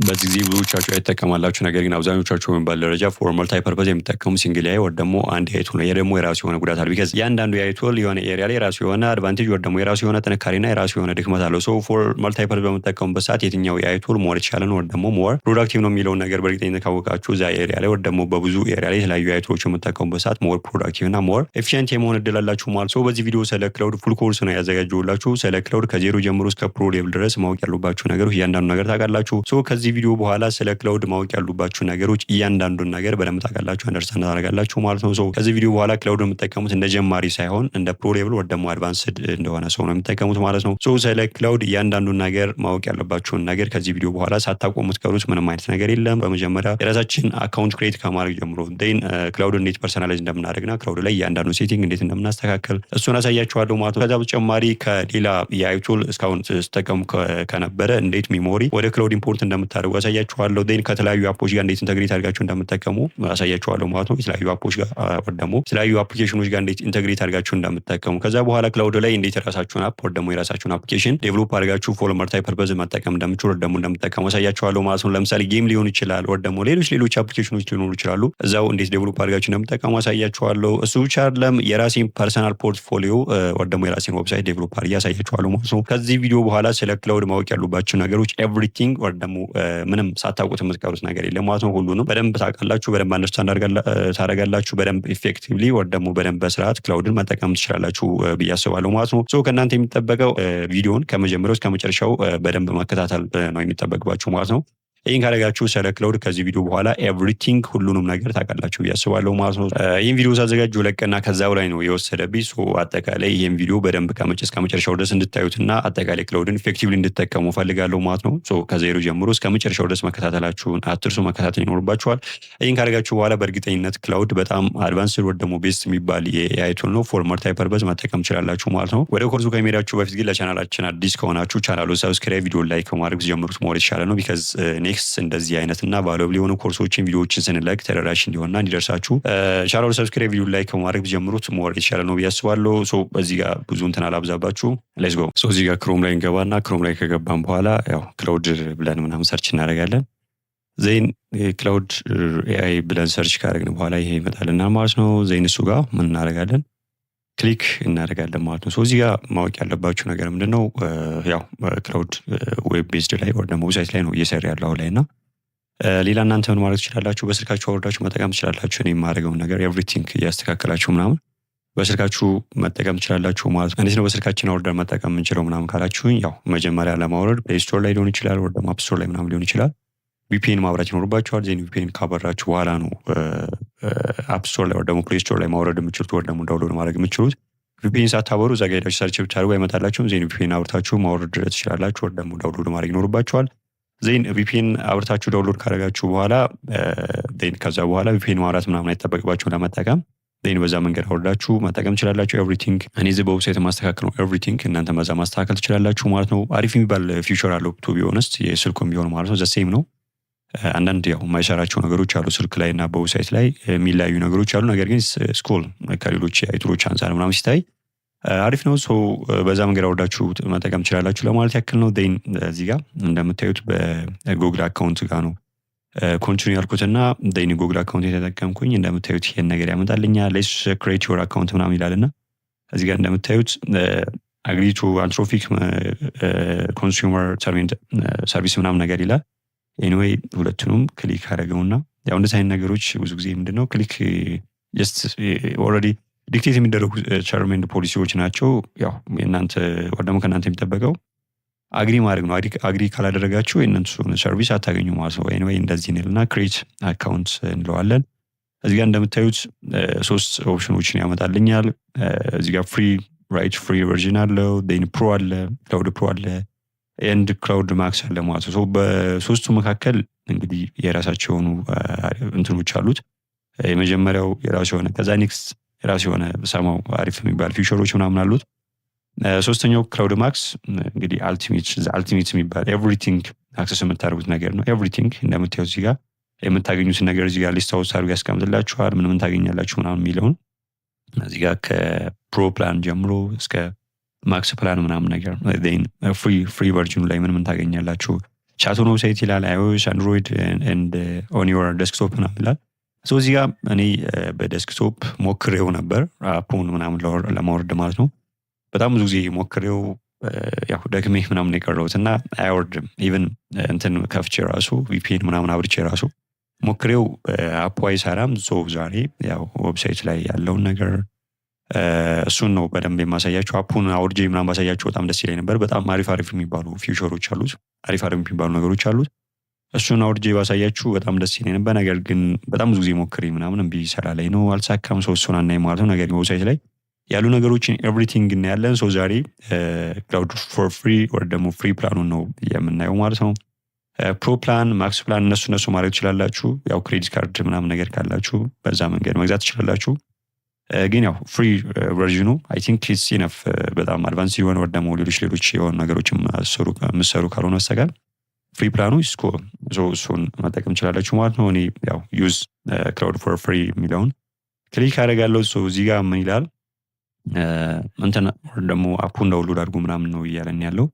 በዚህ ጊዜ ብዙዎቻችሁ አይጠቀማላችሁ። ነገር ግን አብዛኞቻችሁ በሚባል ደረጃ ፎር መልታይ ፐርፐዝ የሚጠቀሙ ሲንግል AI ወይ ደግሞ አንድ AI ቱል ነው። ይሄ ደግሞ የራሱ የሆነ ጉዳት አለው። ቢካዝ ያንዳንዱ AI ቱል የሆነ ኤሪያ ላይ የራሱ የሆነ አድቫንቴጅ ወይ ደግሞ የራሱ የሆነ ጥንካሬና የራሱ የሆነ ድክመት አለው። ሶ ፎር መልታይ ፐርፐዝ በመጠቀሙበት ሰዓት የትኛው AI ቱል ሞር የተሻለ ነው ወይ ደግሞ ሞር ፕሮዳክቲቭ ነው የሚለውን ነገር በእርግጠኝነት ካወቃችሁ እዛ ኤሪያ ላይ ወይ ደግሞ በብዙ ኤሪያ ላይ የተለያዩ AI ቱሎች የምትጠቀሙበት ሰዓት ሞር ፕሮዳክቲቭ እና ሞር ኤፊሺየንት የመሆን እድል አላችሁ ማለት ነው። በዚህ ቪዲዮ ስለ ክላውድ ፉል ኮርስ ነው ያዘጋጀሁላችሁ። ስለ ክላውድ ከዜሮ ጀምሮ እስከ ፕሮ ሌቭል ድረስ ማወቅ ያሉባችሁ ነገሮች እያንዳንዱ ነገር ታውቃላችሁ። ሶ ከዚህ ቪዲዮ በኋላ ስለ ክላውድ ማወቅ ያሉባችሁ ነገሮች እያንዳንዱን ነገር በደንብ ታውቃላችሁ፣ አንደርስታንድ ታደርጋላችሁ ማለት ነው። ሶ ከዚህ ቪዲዮ በኋላ ክላውድ የምትጠቀሙት እንደ ጀማሪ ሳይሆን እንደ ፕሮ ሌቭል ወይ ደግሞ አድቫንስድ እንደሆነ ሰው ነው የምትጠቀሙት ማለት ነው። ሶ ስለ ክላውድ እያንዳንዱን ነገር ማወቅ ያለባችሁን ነገር ከዚህ ቪዲዮ በኋላ ሳታውቁ የምትቀሩት ምንም አይነት ነገር የለም። በመጀመሪያ የራሳችን አካውንት ክሬት ከማድረግ ጀምሮ ዴን ክላውድ እንዴት ፐርሰናላይዝ እንደምናደርግና ክላውድ ላይ እያንዳንዱ ሴቲንግ እንዴት እንደምናስተካከል እሱን አሳያችኋለሁ ማለት ነው። ከዛ በተጨማሪ ከሌላ የአይ ቱል እስካሁን ስትጠቀሙ ከነበረ እንዴት ሚሞሪ ወደ ክላውድ ኢምፖርት እንደምታደርጉ አሳያችኋለሁ። ዴን ከተለያዩ አፖች ጋር እንዴት ኢንተግሬት አድርጋችሁ እንደምትጠቀሙ አሳያችኋለሁ ማለት ነው። የተለያዩ አፖች ጋር ወይ ደግሞ የተለያዩ አፕሊኬሽኖች ጋር እንዴት ኢንተግሬት አድርጋችሁ እንደምትጠቀሙ ከዛ በኋላ ክላውድ ላይ እንዴት የራሳችሁን አፕ ወይ ደግሞ የራሳችሁን አፕሊኬሽን ዴቨሎፕ አድርጋችሁ ፎር መልታይ ፐርፐዝ መጠቀም እንደምትችሉ ወይ ደግሞ እንደምትጠቀሙ አሳያችኋለሁ ማለት ነው። ለምሳሌ ጌም ሊሆን ይችላል ወይ ደግሞ ሌሎች አፕሊኬሽኖች ሊኖሩ ይችላሉ። እዛው እንዴት ዴቨሎፕ አድርጋችሁ እንደምትጠቀሙ አሳያችኋለሁ። እሱ ብቻ አይደለም የራሴን ፐርሰናል ፖርትፎሊዮ ወይ ደግሞ የራሴን ዌብሳይት ዴቨሎፕ አድርጌ አሳያችኋለሁ ማለት ነው። ከዚህ ቪዲዮ በኋላ ስለ ክላውድ ማወቅ ያሉባችሁ ነገሮች ኤቭሪቲንግ ወይ ደግሞ ምንም ሳታውቁት የምትቀሩት ነገር የለም ማለት ነው። ሁሉንም በደንብ ታውቃላችሁ፣ በደንብ አንደርስታንድ ታደርጋላችሁ፣ በደንብ ኢፌክቲቭሊ ወይ ደግሞ በደንብ በስርዓት ክላውድን መጠቀም ትችላላችሁ ብዬ አስባለሁ ማለት ነው። ሶ ከእናንተ የሚጠበቀው ቪዲዮን ከመጀመሪያው እስከ መጨረሻው በደንብ መከታተል ነው የሚጠበቅባችሁ ማለት ነው። ይህን ካደረጋችሁ ስለ ክላውድ ከዚህ ቪዲዮ በኋላ ኤቭሪቲንግ ሁሉንም ነገር ታውቃላችሁ ብዬ አስባለሁ ማለት ነው። ይህን ቪዲዮ ሳዘጋጅ ለቀና ከዛው ላይ ነው የወሰደብኝ። ሶ አጠቃላይ ይህን ቪዲዮ በደንብ እስከ መጨረሻው ድረስ እንድታዩትና አጠቃላይ ክላውድን ኢፌክቲቭሊ እንድትጠቀሙ ፈልጋለሁ ማለት ነው። ሶ ከዜሮ ጀምሮ እስከ መጨረሻው ድረስ መከታተላችሁን አትርሱ፣ መከታተል ይኖርባችኋል። ይህን ካደረጋችሁ በኋላ በእርግጠኝነት ክላውድ በጣም አድቫንስድ ወይ ደግሞ ቤስት የሚባል የኤአይ ቱል ነው። ፎር መልታይ ፐርፐዝ መጠቀም ትችላላችሁ ማለት ነው። ወደ ኮርሱ ከመሄዳችሁ በፊት ግን ለቻናላችን አዲስ ከሆናችሁ ቻናሉን ሰብስክራይብ፣ ቪዲዮ ላይክ ከማድረግ ጀምሩት ሞር የተሻለ ነው። ቢካዝ ኔክስት እንደዚህ አይነትና ቫልዩብል የሆኑ ኮርሶችን ቪዲዮዎችን ስንለቅ ተደራሽ እንዲሆንና እንዲደርሳችሁ ቻናሉን ሰብስክራይብ፣ ቪዲዮ ላይክ ከማድረግ ጀምሩት ሞር የተሻለ ነው ብዬ አስባለሁ። ሶ በዚህ ጋር ብዙ እንትን አላብዛባችሁ፣ ሌትስ ጎ። ሶ እዚህ ጋር ክሮም ላይ እንገባና ክሮም ላይ ከገባን በኋላ ያው ክላውድ ብለን ምናምን ሰርች እናደርጋለን። ዜን ክላውድ ኤአይ ብለን ሰርች ካደረግን በኋላ ይሄ ይመጣልና ማለት ነው። ዜን እሱ ጋር ምን እናደርጋለን? ክሊክ እናደርጋለን ማለት ነው። ሶ እዚህ ጋር ማወቅ ያለባችሁ ነገር ምንድነው? ያው ክላውድ ዌብ ቤዝድ ላይ ወይ ደግሞ ዌብሳይት ላይ ነው እየሰራ ያለው ላይ እና ሌላ እናንተ ምን ማድረግ ትችላላችሁ? በስልካችሁ አወርዳችሁ መጠቀም ትችላላችሁ። እኔ የማደርገውን ነገር ኤቭሪቲንግ እያስተካከላችሁ ምናምን በስልካችሁ መጠቀም ትችላላችሁ ማለት ነው። እንዴት ነው በስልካችን አወርደን መጠቀም የምንችለው ምናምን ካላችሁኝ፣ ያው መጀመሪያ ለማውረድ ፕሌይ ስቶር ላይ ሊሆን ይችላል ወይ ደግሞ አፕ ስቶር ላይ ምናምን ሊሆን ይችላል። ቪፒኤን ማብራት ይኖርባችኋል። ዜን ቪፒኤን ካበራችሁ በኋላ ነው አፕ ስቶር ላይ ወይ ደግሞ ፕሌይ ስቶር ላይ ማውረድ የምችሉት ወይ ደግሞ ዳውንሎድ ማድረግ የምችሉት። ቪፒኤን ሳታበሩ እዛ ጋር ሄዳችሁ ሰርች ብታደርጉ አይመጣላችሁም። ዜን ቪፒኤን አብርታችሁ ማውረድ ትችላላችሁ ወይ ደግሞ ዳውንሎድ ማድረግ ይኖርባችኋል። ዜን ቪፒኤን አብርታችሁ ዳውንሎድ ካደረጋችሁ በኋላ ዜን ከዛ በኋላ ቪፒኤን ማብራት ምናምን አይጠበቅባችሁ ለመጠቀም። ዜን በዛ መንገድ አውርዳችሁ መጠቀም ትችላላችሁ። ኤቭሪቲንግ እኔ እዚህ በዌብሳይት ማስተካከል ነው ኤቭሪቲንግ፣ እናንተ በዛ ማስተካከል ትችላላችሁ ማለት ነው። አሪፍ የሚባል ፊውቸር አለው ቱ ቢ ኦነስት፣ የስልኩም ቢሆን ማለት ነው ዘሴም ነው። አንዳንድ ያው የማይሰራቸው ነገሮች አሉ ስልክ ላይ እና በዌብሳይት ላይ የሚለያዩ ነገሮች አሉ። ነገር ግን ስኩል ከሌሎች አይቱሎች አንፃር ምናምን ሲታይ አሪፍ ነው። ሶ በዛ መንገድ አውርዳችሁ መጠቀም ትችላላችሁ ለማለት ያክል ነው። ዴን እዚህ ጋር እንደምታዩት በጉግል አካውንት ጋር ነው ኮንቲኒው ያልኩትና ዴን ጉግል አካውንት የተጠቀምኩኝ እንደምታዩት ይሄን ነገር ያመጣልኛል። ሌትስ ክሬት ዮር አካውንት ምናምን ይላልና እዚህ ጋር እንደምታዩት አግሪ ቱ አንትሮፒክ ኮንሱመር ሰርቪስ ምናምን ነገር ይላል። ኤኒዌይ ሁለቱንም ክሊክ አደረገውና ያው እንደዚህ አይነት ነገሮች ብዙ ጊዜ ምንድነው ክሊክ ጀስት ኦልሬዲ ዲክቴት የሚደረጉ ተርም ኤንድ ፖሊሲዎች ናቸው። ያው እናንተ ወደሞ ከእናንተ የሚጠበቀው አግሪ ማድረግ ነው። አግሪ ካላደረጋችሁ የእነሱን ሰርቪስ አታገኙ ማለት ነው። ኤኒዌይ እንደዚህ እንልና ክሬት አካውንት እንለዋለን። እዚህ ጋር እንደምታዩት 3 ኦፕሽኖችን ያመጣልኛል። እዚህ ጋር ፍሪ ቨርዥን አለው፣ ዴን ፕሮ አለ፣ ክላውድ ፕሮ አለ ኤንድ ክላውድ ማክስ አለ ማለት ነው። በሶስቱ መካከል እንግዲህ የራሳቸው የሆኑ እንትኖች አሉት። የመጀመሪያው የራሱ የሆነ ከዛ ኔክስት የራሱ የሆነ ሰማው አሪፍ የሚባል ፊውቸሮች ምናምን አሉት። ሶስተኛው ክላውድ ማክስ እንግዲህ አልቲሜት የሚባል ኤቭሪቲንግ አክሰስ የምታደርጉት ነገር ነው። ኤቭሪቲንግ እንደምታዩት እዚህ ጋር የምታገኙትን ነገር እዚህ ጋር ሊስት አውት አድርጎ ያስቀምጥላችኋል። ምን ታገኛላችሁ ምናምን የሚለውን እዚህ ጋር ከፕሮ ፕላን ጀምሮ እስከ ማክስ ፕላን ምናምን ነገር ፍሪ ቨርዥኑ ላይ ምን ታገኛላችሁ፣ ቻቱን ዌብሳይት ይላል iOS Android and on your desktop ምናምን ይላል። እዚህ ጋር እኔ በዴስክቶፕ ሞክሬው ነበር አፑን ምናምን ለማውረድ ማለት ነው። በጣም ብዙ ጊዜ ሞክሬው ያው ደግሜ ምናምን የቀረሁት እና አይወርድም። ኢቭን እንትን ከፍቼ ራሱ VPN ምናምን አብርቼ ራሱ ሞክሬው አፑ አይሰራም። ዛሬ ያው ዌብሳይት ላይ ያለውን ነገር እሱን ነው በደንብ የማሳያችሁ። አፑን አውርጄ ምናምን ባሳያችሁ በጣም ደስ ይለኝ ነበር። በጣም አሪፍ የሚባሉ ፊውቸሮች አሉት፣ አሪፍ የሚባሉ ነገሮች አሉት። እሱን አውርጄ ባሳያችሁ በጣም ደስ ይለኝ ነበር። ነገር ግን በጣም ብዙ ጊዜ ሞክሬ ምናምን እምቢ ይሰራልኝ ነው፣ አልሳካም። እሱን አናይ ማለት ነው። ነገር ግን ዌብሳይት ላይ ያሉ ነገሮችን ኤቭሪቲንግ እናያለን። ዛሬ ክላውድ ፎር ፍሪ ወይ ደግሞ ፍሪ ፕላኑን ነው የምናየው ማለት ነው። ፕሮ ፕላን፣ ማክስ ፕላን እነሱ ማድረግ ትችላላችሁ። ያው ክሬዲት ካርድ ምናምን ነገር ካላችሁ በዛ መንገድ መግዛት ትችላላችሁ። ግን ያው ፍሪ ቨርዥኑ አይ ቲንክ ኢትስ ኢነፍ። በጣም አድቫንስ የሆነ ወይ ደግሞ ሌሎች የሆኑ ነገሮችን የምትሰሩ ካልሆነ በስተቀር ፍሪ ፕላኑ እሱን መጠቀም ትችላላችሁ ማለት ነው። እኔ ያው ዩዝ ክላውድ ፎር ፍሪ የሚለውን ክሊክ አደርጋለሁ። እዚህ ጋር ምን ይላል እንትን ደግሞ አፑን ዳውንሎድ አድርጉ ምናምን ነው እያለን ያለው።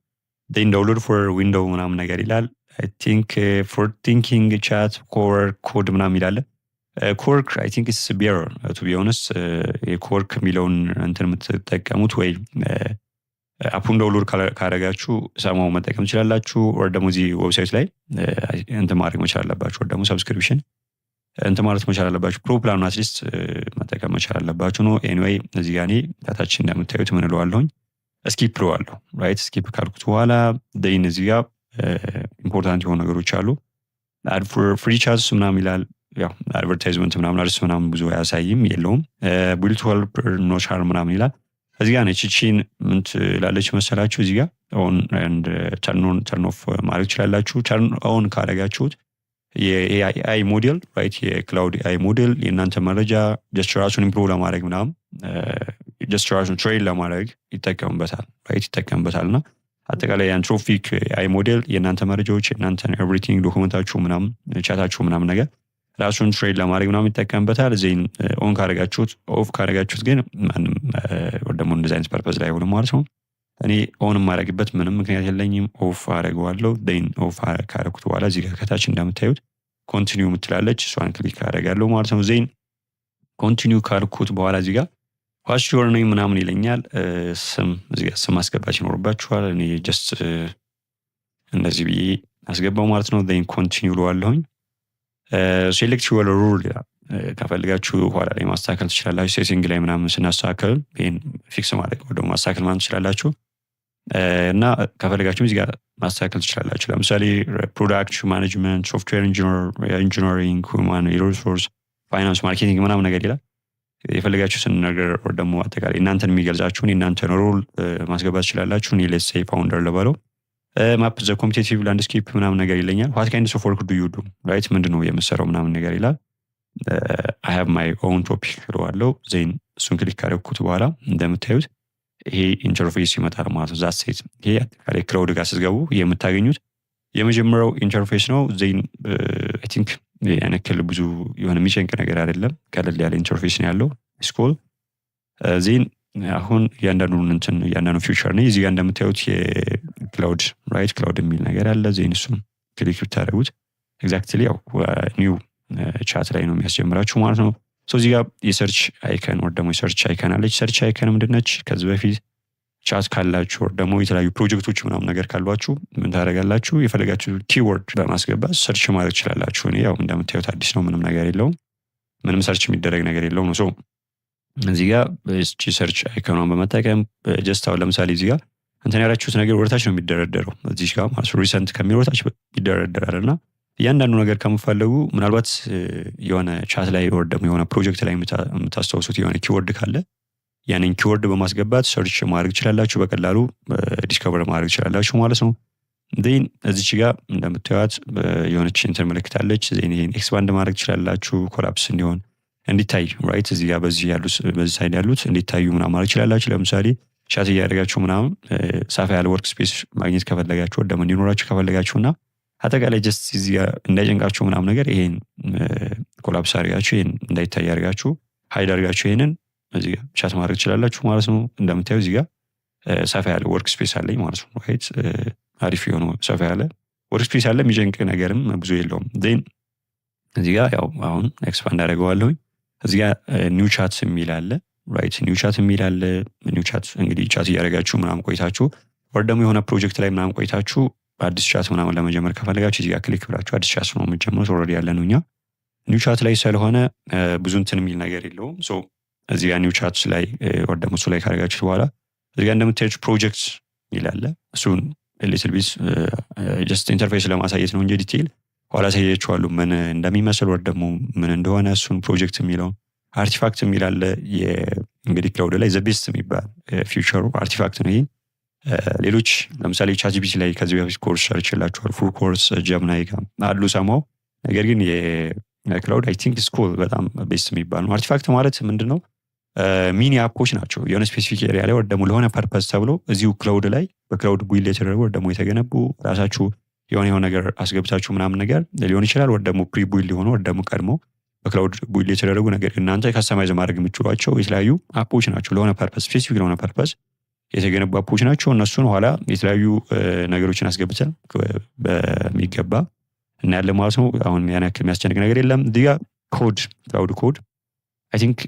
ዳውንሎድ ፎር ዊንዶው ምናምን ነገር ይላል። አይ ቲንክ ፎር ቲንኪንግ ቻት ኮር ኮድ ምናምን ይላል። ኮርክ አይ ቲንክ ኢትስ ቤር ቱ ቢ ኦነስት። የኮርክ የሚለውን እንትን የምትጠቀሙት ወይ አፑን ዳውንሎድ ካረጋችሁ ሰማው መጠቀም ትችላላችሁ። ወይ ደግሞ እዚህ ዌብሳይት ላይ እንትን ማድረግ መቻል አለባችሁ። ወይ ደግሞ ሰብስክሪፕሽን እንትን ማለት መቻል አለባችሁ። ፕሮ ፕላኑ አትሊስት መጠቀም መቻል አለባችሁ ነው። ኤኒዌይ እዚህ ጋር እኔ ታች እንደምታዩት ምን እለዋለሁኝ ስኪፕ እለዋለሁ። ራይት ስኪፕ ካልኩት በኋላ ደይን እዚህ ጋር ኢምፖርታንት የሆኑ ነገሮች አሉ። አድ ፎር ፍሪ ቻትስ ምናምን ይላል። ያው አድቨርታይዝመንት ምናምን አርስ ምናምን ብዙ አያሳይም የለውም። ቢልት ሄልፕ ኖ ቻርም ምናምን ይላል። እዚህ ጋር ነች እቺን ምን ትላለች መሰላችሁ? እዚህ ጋር ኦን ኤንድ ተርን ኦፍ ማድረግ ትችላላችሁ። ተርን ኦን ካደረጋችሁት የኤአይ ሞዴል ራይት የክላውድ ኤአይ ሞዴል የእናንተ መረጃ ጀስት ራሱን ኢምፕሩቭ ለማድረግ ምናምን ጀስት ራሱን ትሬን ለማድረግ ይጠቀምበታል ራይት ይጠቀምበታል። እና አጠቃላይ አንትሮፒክ ኤአይ ሞዴል የእናንተ መረጃዎች የእናንተን ኤቭሪቲንግ ዶክመንታችሁ ምናምን ቻታችሁ ምናምን ነገር ራሱን ትሬን ለማድረግ ምናምን ይጠቀምበታል። ዜን ኦን ካደረጋችሁት ኦፍ ካደረጋችሁት ግን ማንም ወይ ደግሞ እንደዚህ አይነት ፐርፐዝ ላይ አይሆንም ማለት ነው። እኔ ኦን የማደርግበት ምንም ምክንያት የለኝም። ኦፍ አደርገዋለሁ። ዴን ኦፍ ካደረኩት በኋላ እዚህ ጋር ከታች እንደምታዩት ኮንቲኒው የምትላለች እሷን ክሊክ አደርጋለሁ ማለት ነው። ዜን ኮንቲኒው ካልኩት በኋላ እዚህ ጋር ዋትስ ዩር ኔም ምናምን ይለኛል። ስም እዚህ ጋር ስም አስገባች ይኖርባችኋል። እኔ ጀስት እንደዚህ ብዬ አስገባው ማለት ነው። ዜን ኮንቲኒው እለዋለሁኝ። ሴሌክት ዩር ሩል ይላል። ከፈልጋችሁ ኋላ ላይ ማስተካከል ትችላላችሁ። ሴቲንግ ላይ ምናምን ስናስተካከል ይሄን ፊክስ ማድረግ ወይ ደግሞ ማስተካከል ማለት ትችላላችሁ። እና ከፈልጋችሁ እዚህ ጋር ማስተካከል ትችላላችሁ። ለምሳሌ ፕሮዳክት ማኔጅመንት፣ ሶፍትዌር ኢንጂነሪንግ፣ ሁማን ሪሶርስ፣ ፋይናንስ፣ ማርኬቲንግ ምናምን ነገር ይላል። የፈልጋችሁትን ነገር ወይ ደግሞ አጠቃላይ እናንተን የሚገልጻችሁን የእናንተን ሮል ማስገባት ትችላላችሁ። እኔ ሌትስ ሴይ ፋውንደር ልበለው። ማፕ ዘ ኮምፒቲቲቭ ላንድስኬፕ ምናምን ነገር ይለኛል። ዋት ካይንድስ ኦፍ ወርክ ዱ ዩ ዱ ራይት ምንድነው የምሰራው ምናምን ነገር ይላል። አይ ሃቭ ማይ ኦውን ቶፒክ እለዋለሁ። ዜን እሱን ክሊክ ካደረኩት በኋላ እንደምታዩት ይሄ ኢንተርፌስ ይመጣል ማለት ነው። ዛት ሴት ይሄ አጠቃላይ ክላውድ ጋር ስትገቡ የምታገኙት የመጀመሪያው ኢንተርፌስ ነው። ዜን አይ ቲንክ ያን ያክል ብዙ የሆነ የሚጨንቅ ነገር አይደለም። ቀለል ያለ ኢንተርፌስ ነው ያለው። ስኮል ዜን አሁን እያንዳንዱ ፊውቸር ነው። እዚህ ጋር እንደምታዩት የክላውድ ራይት ክላውድ የሚል ነገር አለ። ዜን እሱን ክሊክ ብታደርጉት ኤግዛክትሊ ያው ኒው ቻት ላይ ነው የሚያስጀምራችሁ ማለት ነው። እዚህ ጋር የሰርች አይከን ወይ ደግሞ የሰርች አይከን አለች። ሰርች አይከን ምንድነች? ከዚህ በፊት ቻት ካላችሁ ወይ ደግሞ የተለያዩ ፕሮጀክቶች ምናምን ነገር ካሏችሁ ምን ታደርጋላችሁ? የፈለጋችሁ ኪወርድ በማስገባት ሰርች ማድረግ ትችላላችሁ። እኔ ያው እንደምታዩት አዲስ ነው፣ ምንም ነገር የለውም፣ ምንም ሰርች የሚደረግ ነገር የለውም ነው። እዚህ ጋር እቺ ሰርች አይከኗን በመጠቀም ጀስት አሁን ለምሳሌ እዚህ ጋር እንትን ያላችሁት ነገር ወደታች ነው የሚደረደረው። እዚህ ጋር ማለት ሪሰንት ከሚል ወደታች ይደረደራል። እና እያንዳንዱ ነገር ከምፈልጉ ምናልባት የሆነ ቻት ላይ ወይ ደግሞ የሆነ ፕሮጀክት ላይ የምታስታውሱት የሆነ ኪወርድ ካለ ያንን ኪወርድ በማስገባት ሰርች ማድረግ ትችላላችሁ። በቀላሉ ዲስከቨር ማድረግ ትችላላችሁ ማለት ነው። ዜን እዚች ጋር እንደምታዩት የሆነች እንትን ምልክት አለች። ዜን ይሄን ኤክስፓንድ ማድረግ ትችላላችሁ ኮላፕስ እንዲሆን እንዲታይ ራይት እዚህ ጋር በዚህ ሳይድ ያሉት እንዲታዩ ምናምን ማድረግ ትችላላችሁ። ለምሳሌ ቻት እያደረጋችሁ ምናምን ሰፋ ያለ ወርክ ስፔስ ማግኘት ከፈለጋችሁ ወይ ደግሞ እንዲኖራችሁ ከፈለጋችሁና አጠቃላይ ጀስት እዚህ ጋር እንዳይጨንቃችሁ ምናምን ነገር ይሄን ኮላፕስ አድርጋችሁ ይሄን እንዳይታይ አድርጋችሁ ሃይድ አድርጋችሁ ይሄንን እዚህ ጋር ቻት ማድረግ ትችላላችሁ ማለት ነው። እንደምታዩ እዚህ ጋር ሰፋ ያለ ወርክ ስፔስ አለኝ ማለት ነው። ራይት አሪፍ የሆነ ሰፋ ያለ ወርክስፔስ አለ የሚጨንቅ ነገርም ብዙ የለውም። ዜን እዚህ ጋር ያው አሁን ኤክስፓንድ አደርገዋለሁኝ። እዚህ ጋር ኒው ቻት የሚል አለ ራይት። ኒው ቻት የሚል አለ። ኒው ቻት እንግዲህ ቻት እያደረጋችሁ ምናምን ቆይታችሁ ወር ደግሞ የሆነ ፕሮጀክት ላይ ምናምን ቆይታችሁ አዲስ ቻት ምናምን ለመጀመር ከፈለጋችሁ እዚህ ጋር ክሊክ ብላችሁ አዲስ ቻት ነው የምትጀምሩት። ኦልሬዲ ያለ ነው እኛ ኒው ቻት ላይ ስለሆነ ብዙ እንትን የሚል ነገር የለውም። ሶ እዚህ ጋር ኒው ቻት ላይ ወር ደግሞ እሱ ላይ ካደረጋችሁት በኋላ እዚህ ጋር እንደምታዩት ፕሮጀክት ይላል። እሱን ሊትል ቢት ጀስት ኢንተርፌስ ለማሳየት ነው እንጂ ዲቴይል ኋላ አሳያችኋለሁ ምን እንደሚመስል ወር ደግሞ ምን እንደሆነ እሱን ፕሮጀክት የሚለው አርቲፋክት የሚል አለ። እንግዲህ ክላውድ ላይ ዘ ቤስት የሚባል ፊውቸሩ አርቲፋክት ነው። ይሄ ሌሎች ለምሳሌ ቻትጂፒቲ ላይ ከዚህ በፊት ኮርስ ሰርችላችኋል። ፉል ኮርስ ጀምናይ ጋር አሉ ሰማው። ነገር ግን የክላውድ አይ ቲንክ ስኩል በጣም ቤስት የሚባል ነው። አርቲፋክት ማለት ምንድን ነው? ሚኒ አፖች ናቸው የሆነ ስፔሲፊክ ኤሪያ ላይ ወር ደግሞ ለሆነ ፐርፐዝ ተብሎ እዚሁ ክላውድ ላይ በክላውድ ቢልድ የተደረጉ ወር ደግሞ የተገነቡ ራሳችሁ የሆነ ነገር አስገብታችሁ ምናምን ነገር ሊሆን ይችላል። ወር ደግሞ ፕሪ ቢልድ ሊሆኑ ወር ደግሞ ቀድሞ በክላውድ ቢልድ የተደረጉ ነገር እናንተ ካስተማይዝ ማድረግ የምትችሏቸው የተለያዩ አፖች ናቸው። ለሆነ ፐርፐዝ ስፔሲፊክ ለሆነ ፐርፐዝ የተገነቡ አፖች ናቸው። እነሱን ኋላ የተለያዩ ነገሮችን አስገብተን በሚገባ እናያለን ማለት ነው። አሁን ያን ያክል የሚያስጨንቅ ነገር የለም። እዚህ ጋር ኮድ ክላውድ ኮድ አይ ቲንክ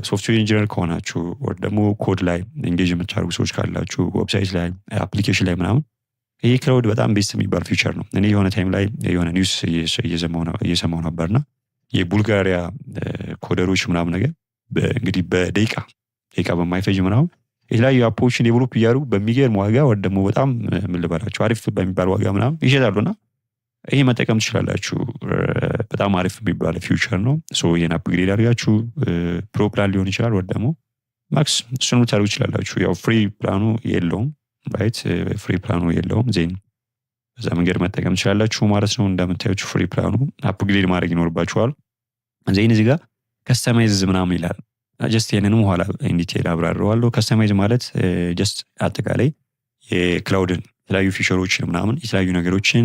ሶፍትዌር ኢንጂነር ከሆናችሁ ወር ደግሞ ኮድ ላይ ኤንጌጅ የምታደርጉ ሰዎች ካላችሁ ዌብሳይት ላይ አፕሊኬሽን ላይ ምናምን ይሄ ክላውድ በጣም ቤስት የሚባል ፊቸር ነው። እኔ የሆነ ታይም ላይ የሆነ ኒውስ እየሰማሁ ነበርና የቡልጋሪያ ኮደሮች ምናምን ነገር እንግዲህ በደቂቃ በማይፈጅ ምናምን የተለያዩ አፖችን ዴቨሎፕ እያደረጉ በሚገርም ዋጋ ወር ደግሞ በጣም ምን ልበላችሁ አሪፍ በሚባል ዋጋ ምናምን ይሸጣሉና ይሄ መጠቀም ትችላላችሁ። በጣም አሪፍ የሚባል ፊውቸር ነው። ሶ ይሄን አፕግሬድ አድርጋችሁ ፕሮ ፕላን ሊሆን ይችላል ወር ደግሞ ማክስ እሱን ልታደርጉ ትችላላችሁ። ያው ፍሪ ፕላኑ የለውም ራይት፣ ፍሪ ፕላኑ የለውም። ዜን በዛ መንገድ መጠቀም ትችላላችሁ ማለት ነው። እንደምታዩት ፍሪ ፕላኑ አፕግሬድ ማድረግ ይኖርባችኋል። ዜን እዚህ ጋር ከስተማይዝ ምናምን ይላል። ጀስት ይሄንንም ኋላ ኢንዲቴል አብራራዋለሁ። ከስተማይዝ ማለት ጀስት አጠቃላይ የክላውድን የተለያዩ ፊቸሮችን ምናምን የተለያዩ ነገሮችን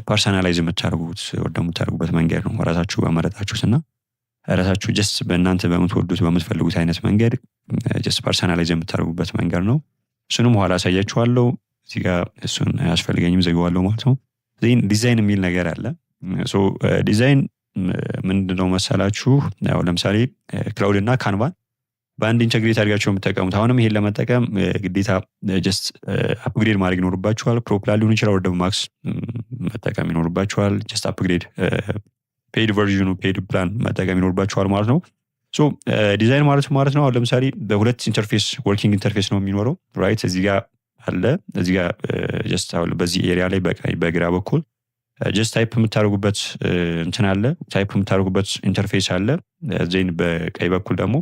ፐርሰናላይዝ የምታደርጉት ወር ደግሞ የምታደርጉበት መንገድ ነው። ራሳችሁ በመረጣችሁት እና ራሳችሁ ጀስት በእናንተ በምትወዱት በምትፈልጉት አይነት መንገድ ጀስት ፐርሰናላይዝ የምታደርጉበት መንገድ ነው። እሱንም ኋላ አሳያችኋለሁ። እዚህ ጋር እሱን አያስፈልገኝም ዘግዋለሁ ማለት ነው። ዲዛይን የሚል ነገር አለ። ሶ ዲዛይን ምንድነው መሰላችሁ? ያው ለምሳሌ ክላውድ እና ካንቫን በአንድ ኢንተግሬት አድርጋችሁ የምትጠቀሙት። አሁንም ይሄን ለመጠቀም ግዴታ ጀስት አፕግሬድ ማድረግ ይኖርባችኋል። ፕሮፕላን ሊሆን ይችላል ወር ደግሞ ማክስ መጠቀም ይኖርባችኋል። ጀስት አፕግሬድ ፔድ ቨርዥኑ ፔድ ፕላን መጠቀም ይኖርባችኋል ማለት ነው። ሶ ዲዛይን ማለት ነው አሁን ለምሳሌ በሁለት ኢንተርፌስ ወርኪንግ ኢንተርፌስ ነው የሚኖረው ራይት። እዚህ ጋር አለ እዚህ ጋር ጀስት አሁን በዚህ ኤሪያ ላይ በግራ በኩል ጀስት ታይፕ የምታደርጉበት እንትን አለ፣ ታይፕ የምታደርጉበት ኢንተርፌስ አለ። ዜን በቀኝ በኩል ደግሞ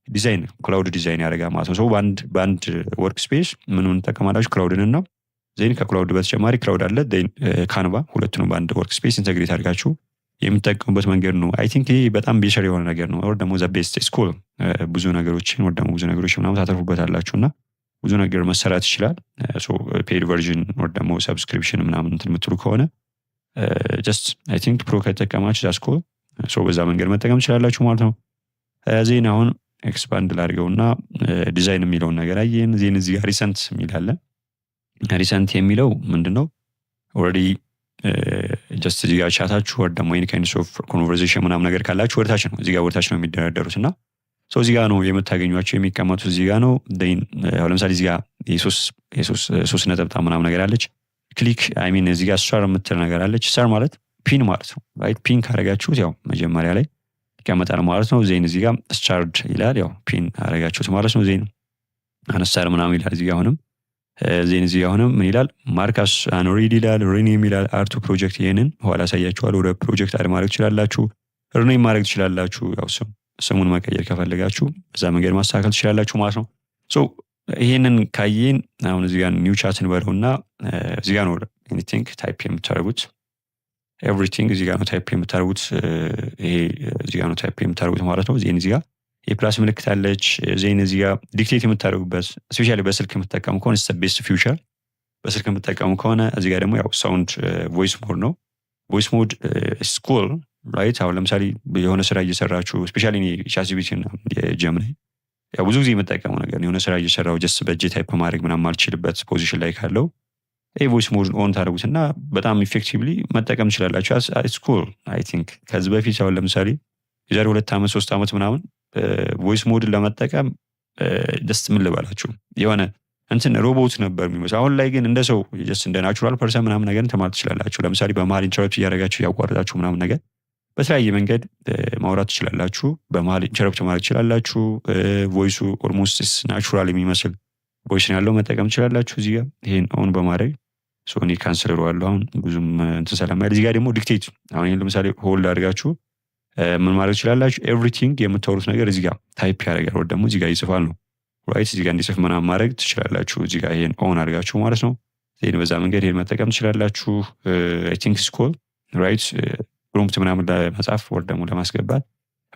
ዲዛይን ክላውድ ዲዛይን ያደርጋል ማለት ነው። በአንድ ወርክ ስፔስ ምን እንጠቀማላችሁ? ክላውድን እና ዜን ከክላውድ በተጨማሪ ክላውድ አለ ካንቫ፣ ሁለቱንም በአንድ ወርክ ስፔስ ኢንተግሬት አድርጋችሁ የምትጠቀሙበት መንገድ ነው። አይ ቲንክ ይሄ በጣም ቤሸር የሆነ ነገር ነው። ወር ደግሞ ዘ ቤስት ስኩል ብዙ ነገሮችን ወር ደግሞ ብዙ ነገሮች ምናምን ታተርፉበታላችሁ እና ብዙ ነገር መሰራት ይችላል። ሶ ፔድ ቨርዥን ወር ደግሞ ሰብስክሪፕሽን ምናምን እንትን የምትሉ ከሆነ ጀስት አይ ቲንክ ፕሮ ከተጠቀማችሁ ዛስ ኩል። ሶ በዛ መንገድ መጠቀም ትችላላችሁ ማለት ነው። ዜን አሁን ኤክስፓንድ ላድርገውና ዲዛይን የሚለውን ነገር አየን። ዜን እዚህ ጋር ሪሰንት የሚል አለ። ሪሰንት የሚለው ምንድነው? ኦልሬዲ ጀስት እዚህ ጋር ቻታችሁ ወር ደግሞ ኤኒ ካይንድስ ኦፍ ኮንቨርሴሽን ምናምን ነገር ካላችሁ ወደታች ነው፣ እዚህ ጋር ወደታች ነው የሚደረደሩት እና ሶ እዚህ ጋር ነው የምታገኟቸው የሚቀመጡት እዚህ ጋር ነው። አሁን ለምሳሌ እዚህ ጋር የሶስት ነጠብጣብ ምናምን ነገር አለች። ክሊክ አይ ሚን እዚህ ጋር ስታር የምትል ነገር አለች። ስታር ማለት ፒን ማለት ነው ራይት። ፒን ካረጋችሁት ያው መጀመሪያ ላይ ይቀመጣል ማለት ነው። ዜን እዚህ ጋር ስታርድ ይላል፣ ያው ፒን አረጋችሁት ማለት ነው። ዜን አነስታር ምናምን ይላል እዚህ ጋር አሁንም። ዜን እዚህ ጋር አሁንም ምን ይላል? ማርካስ አንሪድ ይላል፣ ሪኔም ይላል፣ አርቱ ፕሮጀክት። ይሄንን ኋላ አሳያችኋለሁ። ወደ ፕሮጀክት አድ ማድረግ ትችላላችሁ፣ ሪኔም ማድረግ ትችላላችሁ። ያው ስሙን መቀየር ከፈለጋችሁ በዛ መንገድ ማስተካከል ትችላላችሁ ማለት ነው። ሶ ይሄንን ካየን አሁን እዚህ ጋር ኒው ቻትን በለውና እዚህ ጋር ነው ኤኒቲንግ ታይፕ የምታደርጉት፣ ኤቭሪቲንግ እዚህ ጋር ነው ታይፕ የምታደርጉት። ይሄ እዚህ ጋር ነው ታይፕ የምታደርጉት ማለት ነው። ዜን እዚህ ጋር የፕላስ ምልክት አለች። ዜን እዚህ ጋር ዲክቴት የምታደርጉበት ስፔሻሊ በስልክ የምትጠቀሙ ከሆነ ቤስት ፊውቸር። በስልክ የምትጠቀሙ ከሆነ እዚህ ጋር ደግሞ ያው ሳውንድ ቮይስ ሞድ ነው። ቮይስ ሞድ ስኩል ራይት። አሁን ለምሳሌ የሆነ ስራ እየሰራችሁ ስፔሻሊ ቻትጂፒቲና የጀምናይ ያው ብዙ ጊዜ የምጠቀመው ነገር የሆነ ስራ እየሰራው ጀስት በእጄ ታይፕ ማድረግ ምናምን ማልችልበት ፖዚሽን ላይ ካለው ቮይስ ሞድን ኦን ታደርጉትና በጣም ኢፌክቲቭሊ መጠቀም ትችላላችሁ። ኢትስ ኩል አይ ቲንክ ከዚህ በፊት አሁን ለምሳሌ የዛሬ 2 ዓመት 3 ዓመት ምናምን ቮይስ ሞድን ለመጠቀም ደስ ምን ልበላችሁ የሆነ እንትን ሮቦት ነበር የሚመስለው። አሁን ላይ ግን እንደ ሰው ጀስት እንደ ናቹራል ፐርሰን ምናምን ነገር ተማር ትችላላችሁ። ለምሳሌ በመሀል ኢንተረፕት እያደረጋችሁ ያቋርጣችሁ ምናምን ነገር በተለያየ መንገድ ማውራት ትችላላችሁ። በመሀል ኢንተረፕት ማድረግ ትችላላችሁ። ቮይሱ ኦልሞስት ናቹራል የሚመስል ቮይስ ነው ያለው መጠቀም ትችላላችሁ። እዚህ ጋር ይሄን ኦን በማድረግ ሶኒ ካንስል እለዋለሁ። አሁን ብዙም እንትን ሰላማል። እዚህ ጋር ደግሞ ዲክቴት አሁን ይሄን ለምሳሌ ሆልድ አድርጋችሁ ምን ማድረግ ትችላላችሁ? ኤቭሪቲንግ የምታወሩት ነገር እዚህ ጋር ታይፕ ያደርጋል ወይ ደግሞ እዚህ ጋር ይጽፋል ነው ራይት። እዚህ ጋር እንዲጽፍ ምናምን ማድረግ ትችላላችሁ። እዚህ ጋር ይሄን ኦን አድርጋችሁ ማለት ነው። ይሄን በዛ መንገድ ይሄን መጠቀም ትችላላችሁ። አይ ቲንክ ስኮል ራይት ፕሮምፕት ምናምን ለመጻፍ ወይ ደግሞ ለማስገባት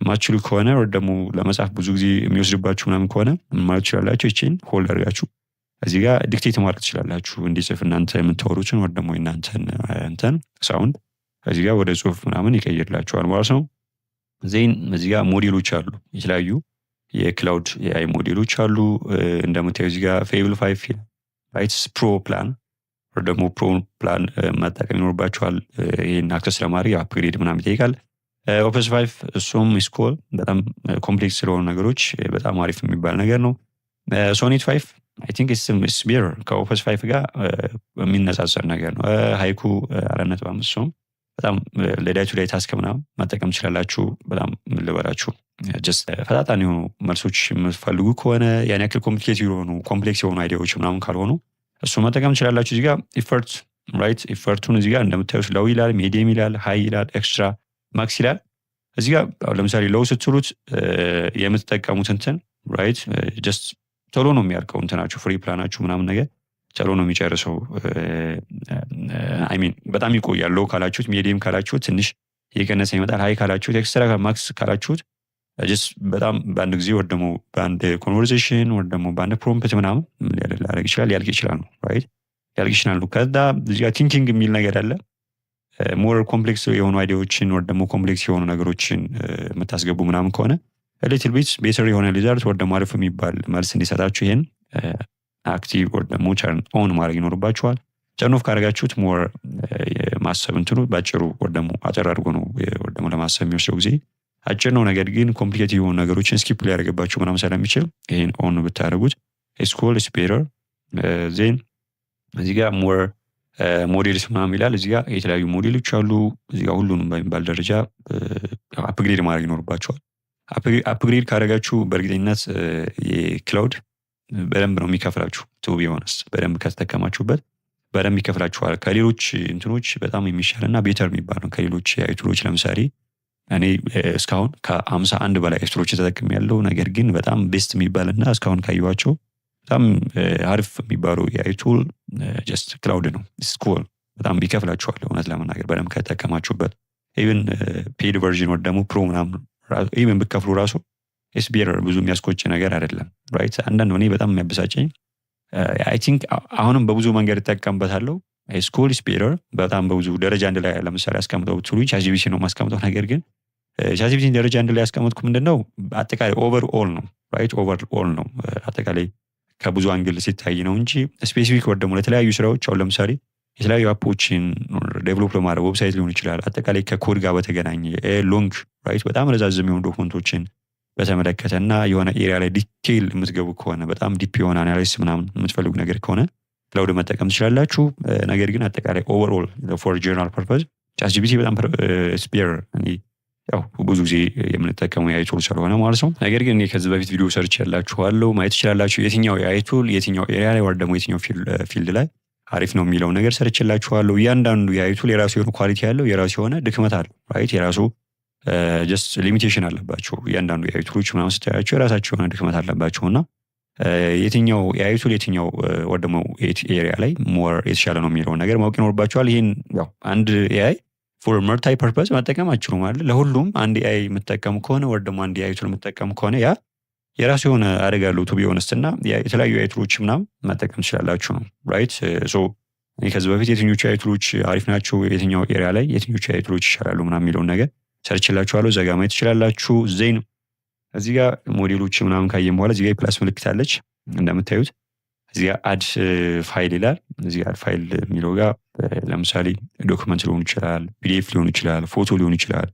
ማችሉ ከሆነ ወይ ደግሞ ለመጻፍ ብዙ ጊዜ የሚወስድባችሁ ምናምን ከሆነ ምን ማለት ትችላላችሁ? እቺን ሆልድ አድርጋችሁ እዚህ ጋር ዲክቴት ማድረግ ትችላላችሁ እንዲጽፍ እናንተ የምታወሩትን ወይ ደግሞ እናንተን ሳውንድ እዚህ ጋር ወደ ጽሁፍ ምናምን ይቀይርላችኋል ማለት ነው። ዜን እዚህ ጋር ሞዴሎች አሉ። የተለያዩ የክላውድ የአይ ሞዴሎች አሉ። እንደምታዩት እዚህ ጋር ፌብል 5 ራይትስ ፕሮ ፕላን ወይ ደግሞ ፕሮ ፕላን መጠቀም ይኖርባችኋል። ይሄን አክሰስ ለማድረግ አፕግሬድ ምናምን ይጠይቃል። ኦፕስ 5 እሱም ስኮል በጣም ኮምፕሌክስ ስለሆኑ ነገሮች በጣም አሪፍ የሚባል ነገር ነው። ሶኔት 5 አይ ቲንክ ኢትስ ቤር ከኦፕስ 5 ጋር የሚነጻጸር ነገር ነው። ሃይኩ 4.5 እሱም በጣም ለዳይቱ ላይ ታስክ ምናምን መጠቀም ትችላላችሁ። በጣም ምን ልበላችሁ ጀስት ፈጣን የሆኑ መልሶች የምትፈልጉ ከሆነ ያን ያክል ኮምፕሌክስ የሆኑ አይዲያዎች ምናምን ካልሆኑ እሱ መጠቀም ትችላላችሁ። እዚህ ጋር ኢፈርት ራይት ኢፈርቱን እዚህ ጋር እንደምታዩት ሎው ይላል፣ ሚዲየም ይላል፣ ሃይ ይላል፣ ኤክስትራ ማክስ ይላል። እዚህ ጋር ለምሳሌ ሎው ስትሉት የምትጠቀሙት እንትን ራይት ጀስት ቶሎ ነው የሚያልቀው እንትናችሁ ፍሪ ፕላናችሁ ምናምን ነገር ቶሎ ነው የሚጨርሰው። አይ ሚን በጣም ይቆያል። ሎው ካላችሁት ሚዲየም ካላችሁት ትንሽ እየቀነሰ ይመጣል። ሃይ ካላችሁት ኤክስትራ ማክስ ካላችሁት ጀስት በጣም በአንድ ጊዜ ወይ ደግሞ በአንድ ኮንቨርሴሽን ወይ ደግሞ በአንድ ፕሮምፕት ምናምን ሊያደርግ ይችላል፣ ያልቅ ይችላል ነው ራይት ያልቅ ይችላል ነው። ከዛ እዚህ ጋር ቲንኪንግ የሚል ነገር አለ። ሞር ኮምፕሌክስ የሆኑ አይዲያዎችን ወይ ደግሞ ኮምፕሌክስ የሆኑ ነገሮችን የምታስገቡ ምናምን ከሆነ ሊትል ቢት ቤተር የሆነ ሪዛልት ወይ ደግሞ አሪፍ የሚባል መልስ እንዲሰጣችሁ ይሄን አክቲቭ ወይ ደግሞ ተርን ኦን ማድረግ ይኖርባችኋል። ተርን ኦፍ ካደረጋችሁት ሞር ማሰብ እንትኑ ባጭሩ ወይ ደግሞ አጠር አድርጎ ነው ወይ ደግሞ ለማሰብ የሚወስደው ጊዜ አጭር ነው። ነገር ግን ኮምፕሊኬት የሆኑ ነገሮችን ስኪፕ ሊያደርግባችሁ ምናምን ስለሚችል ይሄን ኦን ብታደርጉት ስኮል ስፔረር ዜን እዚህ ጋር ሞር ሞዴልስ ምናምን ይላል። እዚህ ጋር የተለያዩ ሞዴሎች አሉ። እዚህ ጋር ሁሉንም በሚባል ደረጃ አፕግሬድ ማድረግ ይኖርባቸዋል። አፕግሬድ ካደረጋችሁ በእርግጠኝነት የክላውድ በደንብ ነው የሚከፍላችሁ። ቱ ቢ ሆነስት በደንብ ከተጠቀማችሁበት በደንብ ይከፍላችኋል። ከሌሎች እንትኖች በጣም የሚሻልና ቤተር የሚባል ነው። ከሌሎች አይቱሎች ለምሳሌ እኔ እስካሁን ከ51 በላይ አይቱሎች ተጠቅም ያለው ነገር ግን በጣም ቤስት የሚባልና እስካሁን ካየኋቸው በጣም አሪፍ የሚባለው የአይቱል ጀስት ክላውድ ነው። ስኮል በጣም ይከፍላችኋል እውነት ለመናገር በደንብ ከተጠቀማችሁበት። ኢቭን ፔድ ቨርዥን ወይ ደግሞ ፕሮ ምናምን ኢቭን ብትከፍሉ ራሱ ኤስቢአር ብዙ የሚያስቆጭ ነገር አይደለም ራይት። አንዳንድ እኔ በጣም የሚያበሳጨኝ አይ ቲንክ አሁንም በብዙ መንገድ እጠቀምበታለሁ። ስኮል ስፔረር በጣም በብዙ ደረጃ አንድ ላይ ለምሳሌ አስቀምጠው ብትሉ ቻትጂፒቲ ነው ማስቀምጠው። ነገር ግን ቻትጂፒቲን ደረጃ አንድ ላይ ያስቀምጥኩ ምንድነው አጠቃላይ ኦቨር ኦል ነው ራይት ኦቨር ኦል ነው አጠቃላይ ከብዙ አንግል ሲታይ ነው እንጂ ስፔሲፊክ ወይ ደግሞ ለተለያዩ ስራዎች አሁን ለምሳሌ የተለያዩ አፖችን ዴቨሎፕ ለማድረግ ዌብሳይት ሊሆን ይችላል። አጠቃላይ ከኮድ ጋር በተገናኘ ሎንግ ራይት በጣም ረዛዝም የሆኑ ዶክመንቶችን በተመለከተና የሆነ ኤሪያ ላይ ዲቴይል የምትገቡ ከሆነ በጣም ዲፕ የሆነ አናሊሲስ ምናምን የምትፈልጉ ነገር ከሆነ ክላውድ መጠቀም ትችላላችሁ። ነገር ግን አጠቃላይ ኦቨርኦል ፎር ጀነራል ፐርፐዝ ቻትጂፒቲ በጣም ስፔር ያው ብዙ ጊዜ የምንጠቀመው የአይ ቱል ስለሆነ ማለት ነው። ነገር ግን እኔ ከዚህ በፊት ቪዲዮ ሰርች ያላችኋለሁ ማየት ትችላላችሁ። የትኛው የአይ ቱል የትኛው ኤሪያ ላይ ወይ ደግሞ የትኛው ፊልድ ላይ አሪፍ ነው የሚለው ነገር ሰርች ያላችኋለሁ። እያንዳንዱ የአይ ቱል የራሱ የሆነ ኳሊቲ ያለው የራሱ የሆነ ድክመት አለው ራይት። የራሱ ጀስት ሊሚቴሽን አለባቸው። እያንዳንዱ የአይ ቱሎች ምናምን ስታያቸው የራሳቸው የሆነ ድክመት አለባቸውና የትኛው የአይ ቱል የትኛው ወይ ደግሞ ኤሪያ ላይ ሞር የተሻለ ነው የሚለውን ነገር ማወቅ ይኖርባቸዋል። ይሄን ያው አንድ ኤአይ ፎር መልታይ ፐርፐዝ መጠቀም አትችሉም አይደል? ለሁሉም አንድ ኤአይ የምትጠቀሙ ከሆነ ወይ ደግሞ አንድ ኤአይ ቱል የምትጠቀሙ ከሆነ ያ የራሱ የሆነ አደጋ አለው ቱ ቢ ሆነስት እና የተለያዩ ኤአይ ቱሎች ምናምን መጠቀም ትችላላችሁ ነው ራይት። ሶ እኔ ከዚህ በፊት የትኞቹ ኤአይ ቱሎች አሪፍ ናቸው፣ የትኛው ኤሪያ ላይ የትኞቹ ኤአይ ቱሎች ይሻላሉ ምናምን የሚለውን ነገር ሰርችላችኋለሁ። እዛ ጋር ማየት ትችላላችሁ። ዜን እዚህ ጋር ሞዴሎች ምናምን ካየን በኋላ እዚህ ጋር የፕላስ ምልክት አለች እንደምታዩት። እዚህ ጋር አድ ፋይል ይላል። እዚህ ጋር ፋይል የሚለው ጋር ለምሳሌ ዶክመንት ሊሆን ይችላል፣ ፒዲኤፍ ሊሆን ይችላል፣ ፎቶ ሊሆን ይችላል፣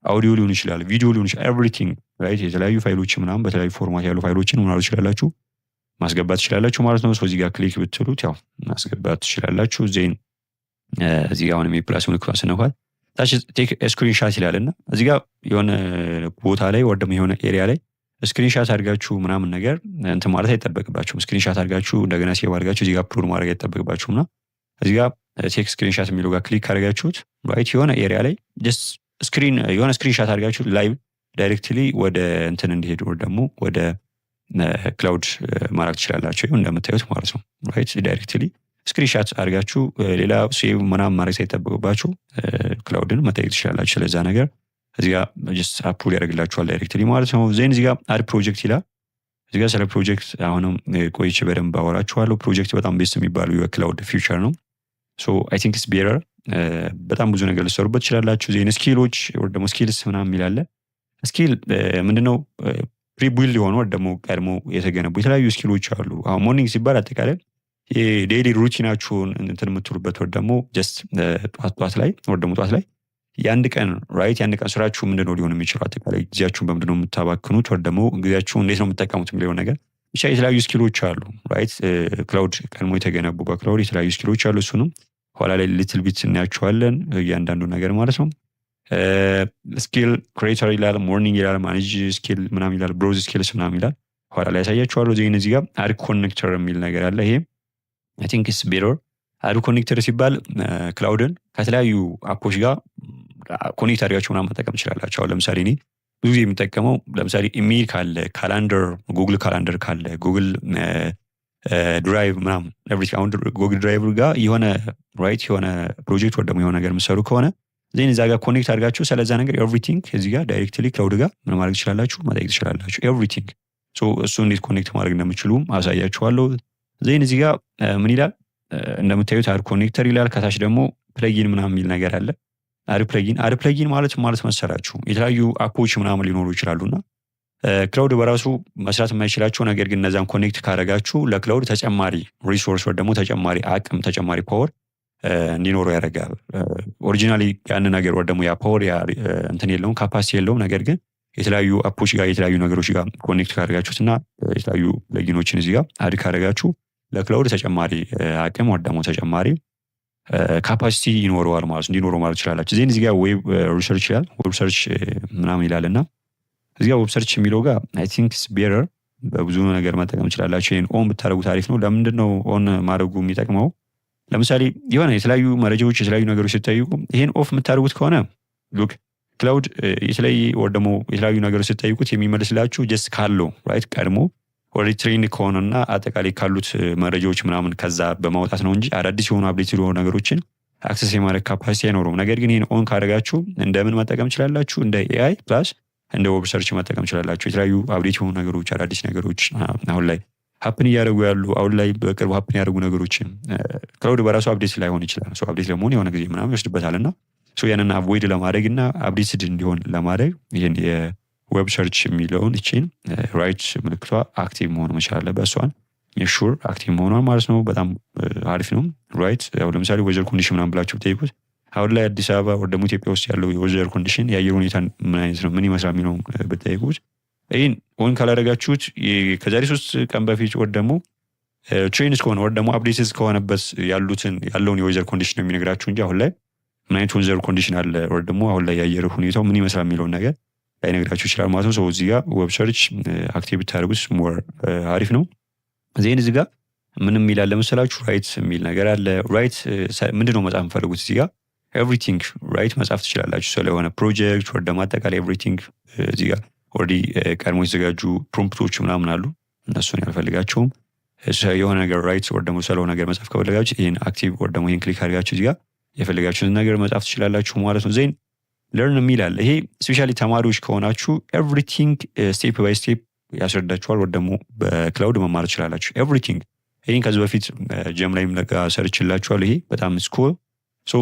አውዲዮ ሊሆን ይችላል፣ ቪዲዮ ሊሆን ይችላል። ኤቭሪቲንግ ራይት የተለያዩ ፋይሎች ምናምን በተለያዩ ፎርማት ያሉ ፋይሎችን ምናምን ትችላላችሁ ማስገባት ትችላላችሁ ማለት ነው። እዚህ ጋር ክሊክ ብትሉት ያው ማስገባት ትችላላችሁ። ዜን እዚህ ጋር አሁንም የፕላስ ምልክቷን ስነኳት ታች ቴክ ስክሪንሻት ይላልና እዚህ ጋር የሆነ ቦታ ላይ ወይ ደግሞ የሆነ ኤሪያ ላይ ስክሪንሻት አድርጋችሁ ምናምን ነገር እንትን ማለት አይጠበቅባችሁም። ስክሪንሻት አድርጋችሁ እንደገና ሴቭ አድርጋችሁ እዚህ ጋር አፕሎድ ማድረግ አይጠበቅባችሁምና እዚህ ጋር ቴክ ስክሪንሻት የሚለው ጋር ክሊክ አድርጋችሁት ራይት የሆነ ኤሪያ ላይ ጀስት የሆነ ስክሪንሻት አድርጋችሁ ላይቭ ዳይሬክትሊ ወደ እንትን እንዲሄዱ ወይ ደግሞ ወደ ክላውድ ማድረግ ትችላላችሁ እንደምታዩት ማለት ነው። ራይት ዳይሬክትሊ ስክሪንሻት አድርጋችሁ ሌላ ሴቭ ምናምን ማድረግ ሳይጠበቅባችሁ ክላውድን መጠየቅ ትችላላችሁ ስለዛ ነገር። እዚህ ጋር ጀስት አፕሎድ ያደርግላችኋል ዳይሬክትሊ ማለት ነው። ዜን እዚህ ጋር አድ ፕሮጀክት ይላል። እዚህ ጋር ስለ ፕሮጀክት አሁንም ቆይቼ በደንብ አወራችኋለሁ። ፕሮጀክት በጣም ቤስት የሚባለው የክላውድ ፊውቸር ነው። ሶ አይ ቲንክ ኢትስ ቤተር በጣም ብዙ ነገር ልትሰሩበት ትችላላችሁ። ዜን ስኪሎች ወይ ደግሞ ስኪልስ ምናምን የሚላለ ስኪል ምንድነው ፕሪቢልድ የሆኑ ወይ ደግሞ ቀድሞ የተገነቡ የተለያዩ ስኪሎች አሉ። አሁን ሞርኒንግ ሲባል አጠቃላይ የዴይሊ ሩቲናችሁን እንትን የምትሉበት ወይ ደግሞ ጀስት ጠዋት ላይ የአንድ ቀን ራይት የአንድ ቀን ስራችሁ ምንድነው ሊሆን የሚችለው አጠቃላይ ጊዜያችሁን በምንድነው የምታባክኑት ወይ ደግሞ ጊዜያችሁን እንዴት ነው የምትጠቀሙት የሚለው ነገር ብቻ የተለያዩ ስኪሎች አሉ። ራይት ክላውድ ቀድሞ የተገነቡ በክላውድ የተለያዩ ስኪሎች አሉ። እሱንም ኋላ ላይ ሊትል ቢት እናያቸዋለን እያንዳንዱ ነገር ማለት ነው። ስኪል ክሬተር ይላል፣ ሞርኒንግ ይላል፣ ማኔጅ ስኪል ምናምን ይላል፣ ብሮዝ ስኪልስ ምናምን ይላል። ኋላ ላይ ያሳያችኋለሁ። እዚህ ጋር አድ ኮኔክተር የሚል ነገር አለ። ይሄ አይ ቲንክ ኢትስ ቤተር። አድ ኮኔክተር ሲባል ክላውድን ከተለያዩ አፖች ጋር ኮኔክት አድርጋችሁ ምናምን መጠቀም ትችላላችሁ። አሁን ለምሳሌ እኔ ብዙ ጊዜ የሚጠቀመው ለምሳሌ ኢሜል ካለ፣ ካላንደር ጉግል ካላንደር ካለ፣ ጉግል ድራይቭ ምናምን ኤቭሪቲንግ አሁን ጉግል ድራይቭ ጋር የሆነ ራይት የሆነ ፕሮጀክት ወይ ደግሞ የሆነ ነገር የምትሰሩ ከሆነ ዜን እዛ ጋር ኮኔክት አድርጋችሁ ስለዛ ነገር ኤቭሪቲንግ እዚህ ጋር ዳይሬክትሊ ክላውድ ጋር ምን ማድረግ ትችላላችሁ መጠየቅ ትችላላችሁ ኤቭሪቲንግ። ሶ እሱ እንዴት ኮኔክት ማድረግ እንደምትችሉም አሳያችኋለሁ። ዜን እዚህ ጋር ምን ይላል እንደምታዩት አድ ኮኔክተር ይላል። ከታች ደግሞ ፕለጊን ምናምን የሚል ነገር አለ። አድ ፕለጊን ማለት መሰላችሁ የተለያዩ አፖች ምናምን ሊኖሩ ይችላሉና ክላውድ በራሱ መስራት የማይችላቸው ነገር ግን እነዛን ኮኔክት ካደረጋችሁ ለክላውድ ተጨማሪ ሪሶርስ ወይ ደግሞ ተጨማሪ አቅም ተጨማሪ ፓወር እንዲኖረው ያደርጋል። ኦሪጂናሊ ያን ነገር ወይ ደግሞ ያ ፓወር ያ እንትን የለውም ካፓሲቲ የለውም። ነገር ግን የተለያዩ አፖች ጋር የተለያዩ ነገሮች ጋር ኮኔክት ካደረጋችሁትና የተለያዩ ፕለጊኖችን እዚህ ጋር አድ ካደረጋችሁ ለክላውድ ተጨማሪ አቅም ወይ ደግሞ ተጨማሪ ካፓሲቲ ይኖረዋል ማለት እንዲኖረው ማለት ይችላላችሁ። ዜን እዚህ ጋር ዌብ ሪሰርች ይላል። ዌብ ሪሰርች ምናምን ይላልና እዚህ ጋር ዌብ ሰርች የሚለው ጋር አይ ቲንክ ኢትስ ቤተር በብዙ ነገር መጠቀም ይችላላችሁ። ይሄን ኦን ብታደርጉት አሪፍ ነው። ለምንድነው ኦን ማድረጉ የሚጠቅመው? ለምሳሌ የሆነ የተለያዩ መረጃዎች የተለያዩ ነገሮች ሲጠይቁ ይሄን ኦፍ የምታደርጉት ከሆነ ሉክ ክላውድ የተለያዩ ወይ ደግሞ የተለያዩ ነገሮች ሲጠይቁት የሚመልስላችሁ ጀስት ካለው ራይት ቀድሞ ኦልሬዲ ትሬንድ ከሆነና አጠቃላይ ካሉት መረጃዎች ምናምን ከዛ በማውጣት ነው እንጂ አዳዲስ የሆኑ አፕዴት የሆኑ ነገሮችን አክሰስ የማድረግ ካፓሲቲ አይኖረውም። ነገር ግን ይሄን ኦን ካደረጋችሁ እንደምን መጠቀም ይችላላችሁ? እንደ ኤአይ ፕላስ እንደ ዌብ ሰርች መጠቀም ይችላላችሁ። የተለያዩ አፕዴት የሆኑ ነገሮች አዳዲስ ነገሮች አሁን ላይ ሀፕን እያደረጉ ያሉ አሁን ላይ በቅርቡ ሀፕን ያደረጉ ነገሮችን ክላውድ በራሱ አፕዴት ላይሆን ይችላል። ሶ አፕዴት ለመሆን የሆነ ጊዜ ምናምን ይወስድበታልና ሶ ያንን አቮይድ ለማድረግ እና አፕዴትድ እንዲሆን ለማድረግ ይሄን የዌብ ሰርች የሚለውን እቺን ራይት ምልክቷ አክቲቭ መሆን መቻል አለበት። እሷን የሹር አክቲቭ መሆኗን ማለት ነው። በጣም አሪፍ ነው። ራይት ያው ለምሳሌ ዌዘር ኮንዲሽን ምናምን ብላችሁ ብትጠይቁት አሁን ላይ አዲስ አበባ ወይ ደግሞ ኢትዮጵያ ውስጥ ያለው የዌዘር ኮንዲሽን የአየር ሁኔታ ምን አይነት ነው ምን ይመስላል የሚለውን ብትጠይቁት ይህን ኦን ካላደረጋችሁት ከዛሬ 3 ቀን በፊት ወይ ደግሞ ትሬንድስ ከሆነ ወይ ደግሞ አፕዴትስ ከሆነበት ያለውን የዌዘር ኮንዲሽን ነው የሚነግራችሁ እንጂ አሁን ላይ ምን አይነት ዌዘር ኮንዲሽን አለ ወይ ደግሞ አሁን ላይ የአየር ሁኔታው ምን ይመስላል የሚለውን ነገር ላይነግራችሁ ይችላል ማለት ነው። ሰው እዚህ ጋር ዌብ ሰርች አክቲቭ ብታደርጉት ሞር አሪፍ ነው። ዜን እዚህ ጋር ምንም ይላል ለምሳላችሁ ራይት የሚል ነገር አለ። ራይት ምንድነው መጻፍ የምፈልጉት እዚህ ጋር ኤቭሪቲንግ ራይት መጻፍ ትችላላችሁ። ስለሆነ ፕሮጀክት ወይ ደግሞ አጠቃላይ ኤቭሪቲንግ እዚህ ጋር ኦልሬዲ ቀድሞ የተዘጋጁ ፕሮምፕቶች ምናምን አሉ። እነሱን ያልፈልጋቸውም የሆነ ነገር ራይት ወይ ደግሞ ስለሆነ ነገር መጻፍ ከፈለጋችሁ ይሄን አክቲቭ ወይ ደግሞ ይሄን ክሊክ አድርጋችሁ እዚህ ጋር የፈለጋችሁትን ነገር መጻፍ ትችላላችሁ ማለት ነው። ዜን ለርን የሚል አለ። ይሄ ስፔሻሊ ተማሪዎች ከሆናችሁ ኤቭሪቲንግ ስቴፕ ባይ ስቴፕ ያስረዳችኋል። ወይ ደግሞ በክላውድ መማር ትችላላችሁ ኤቭሪቲንግ። ይሄን ከዚህ በፊት ጀም ላይም ለጋ ሰርችላችኋል። ይሄ በጣም ስኮል ሶ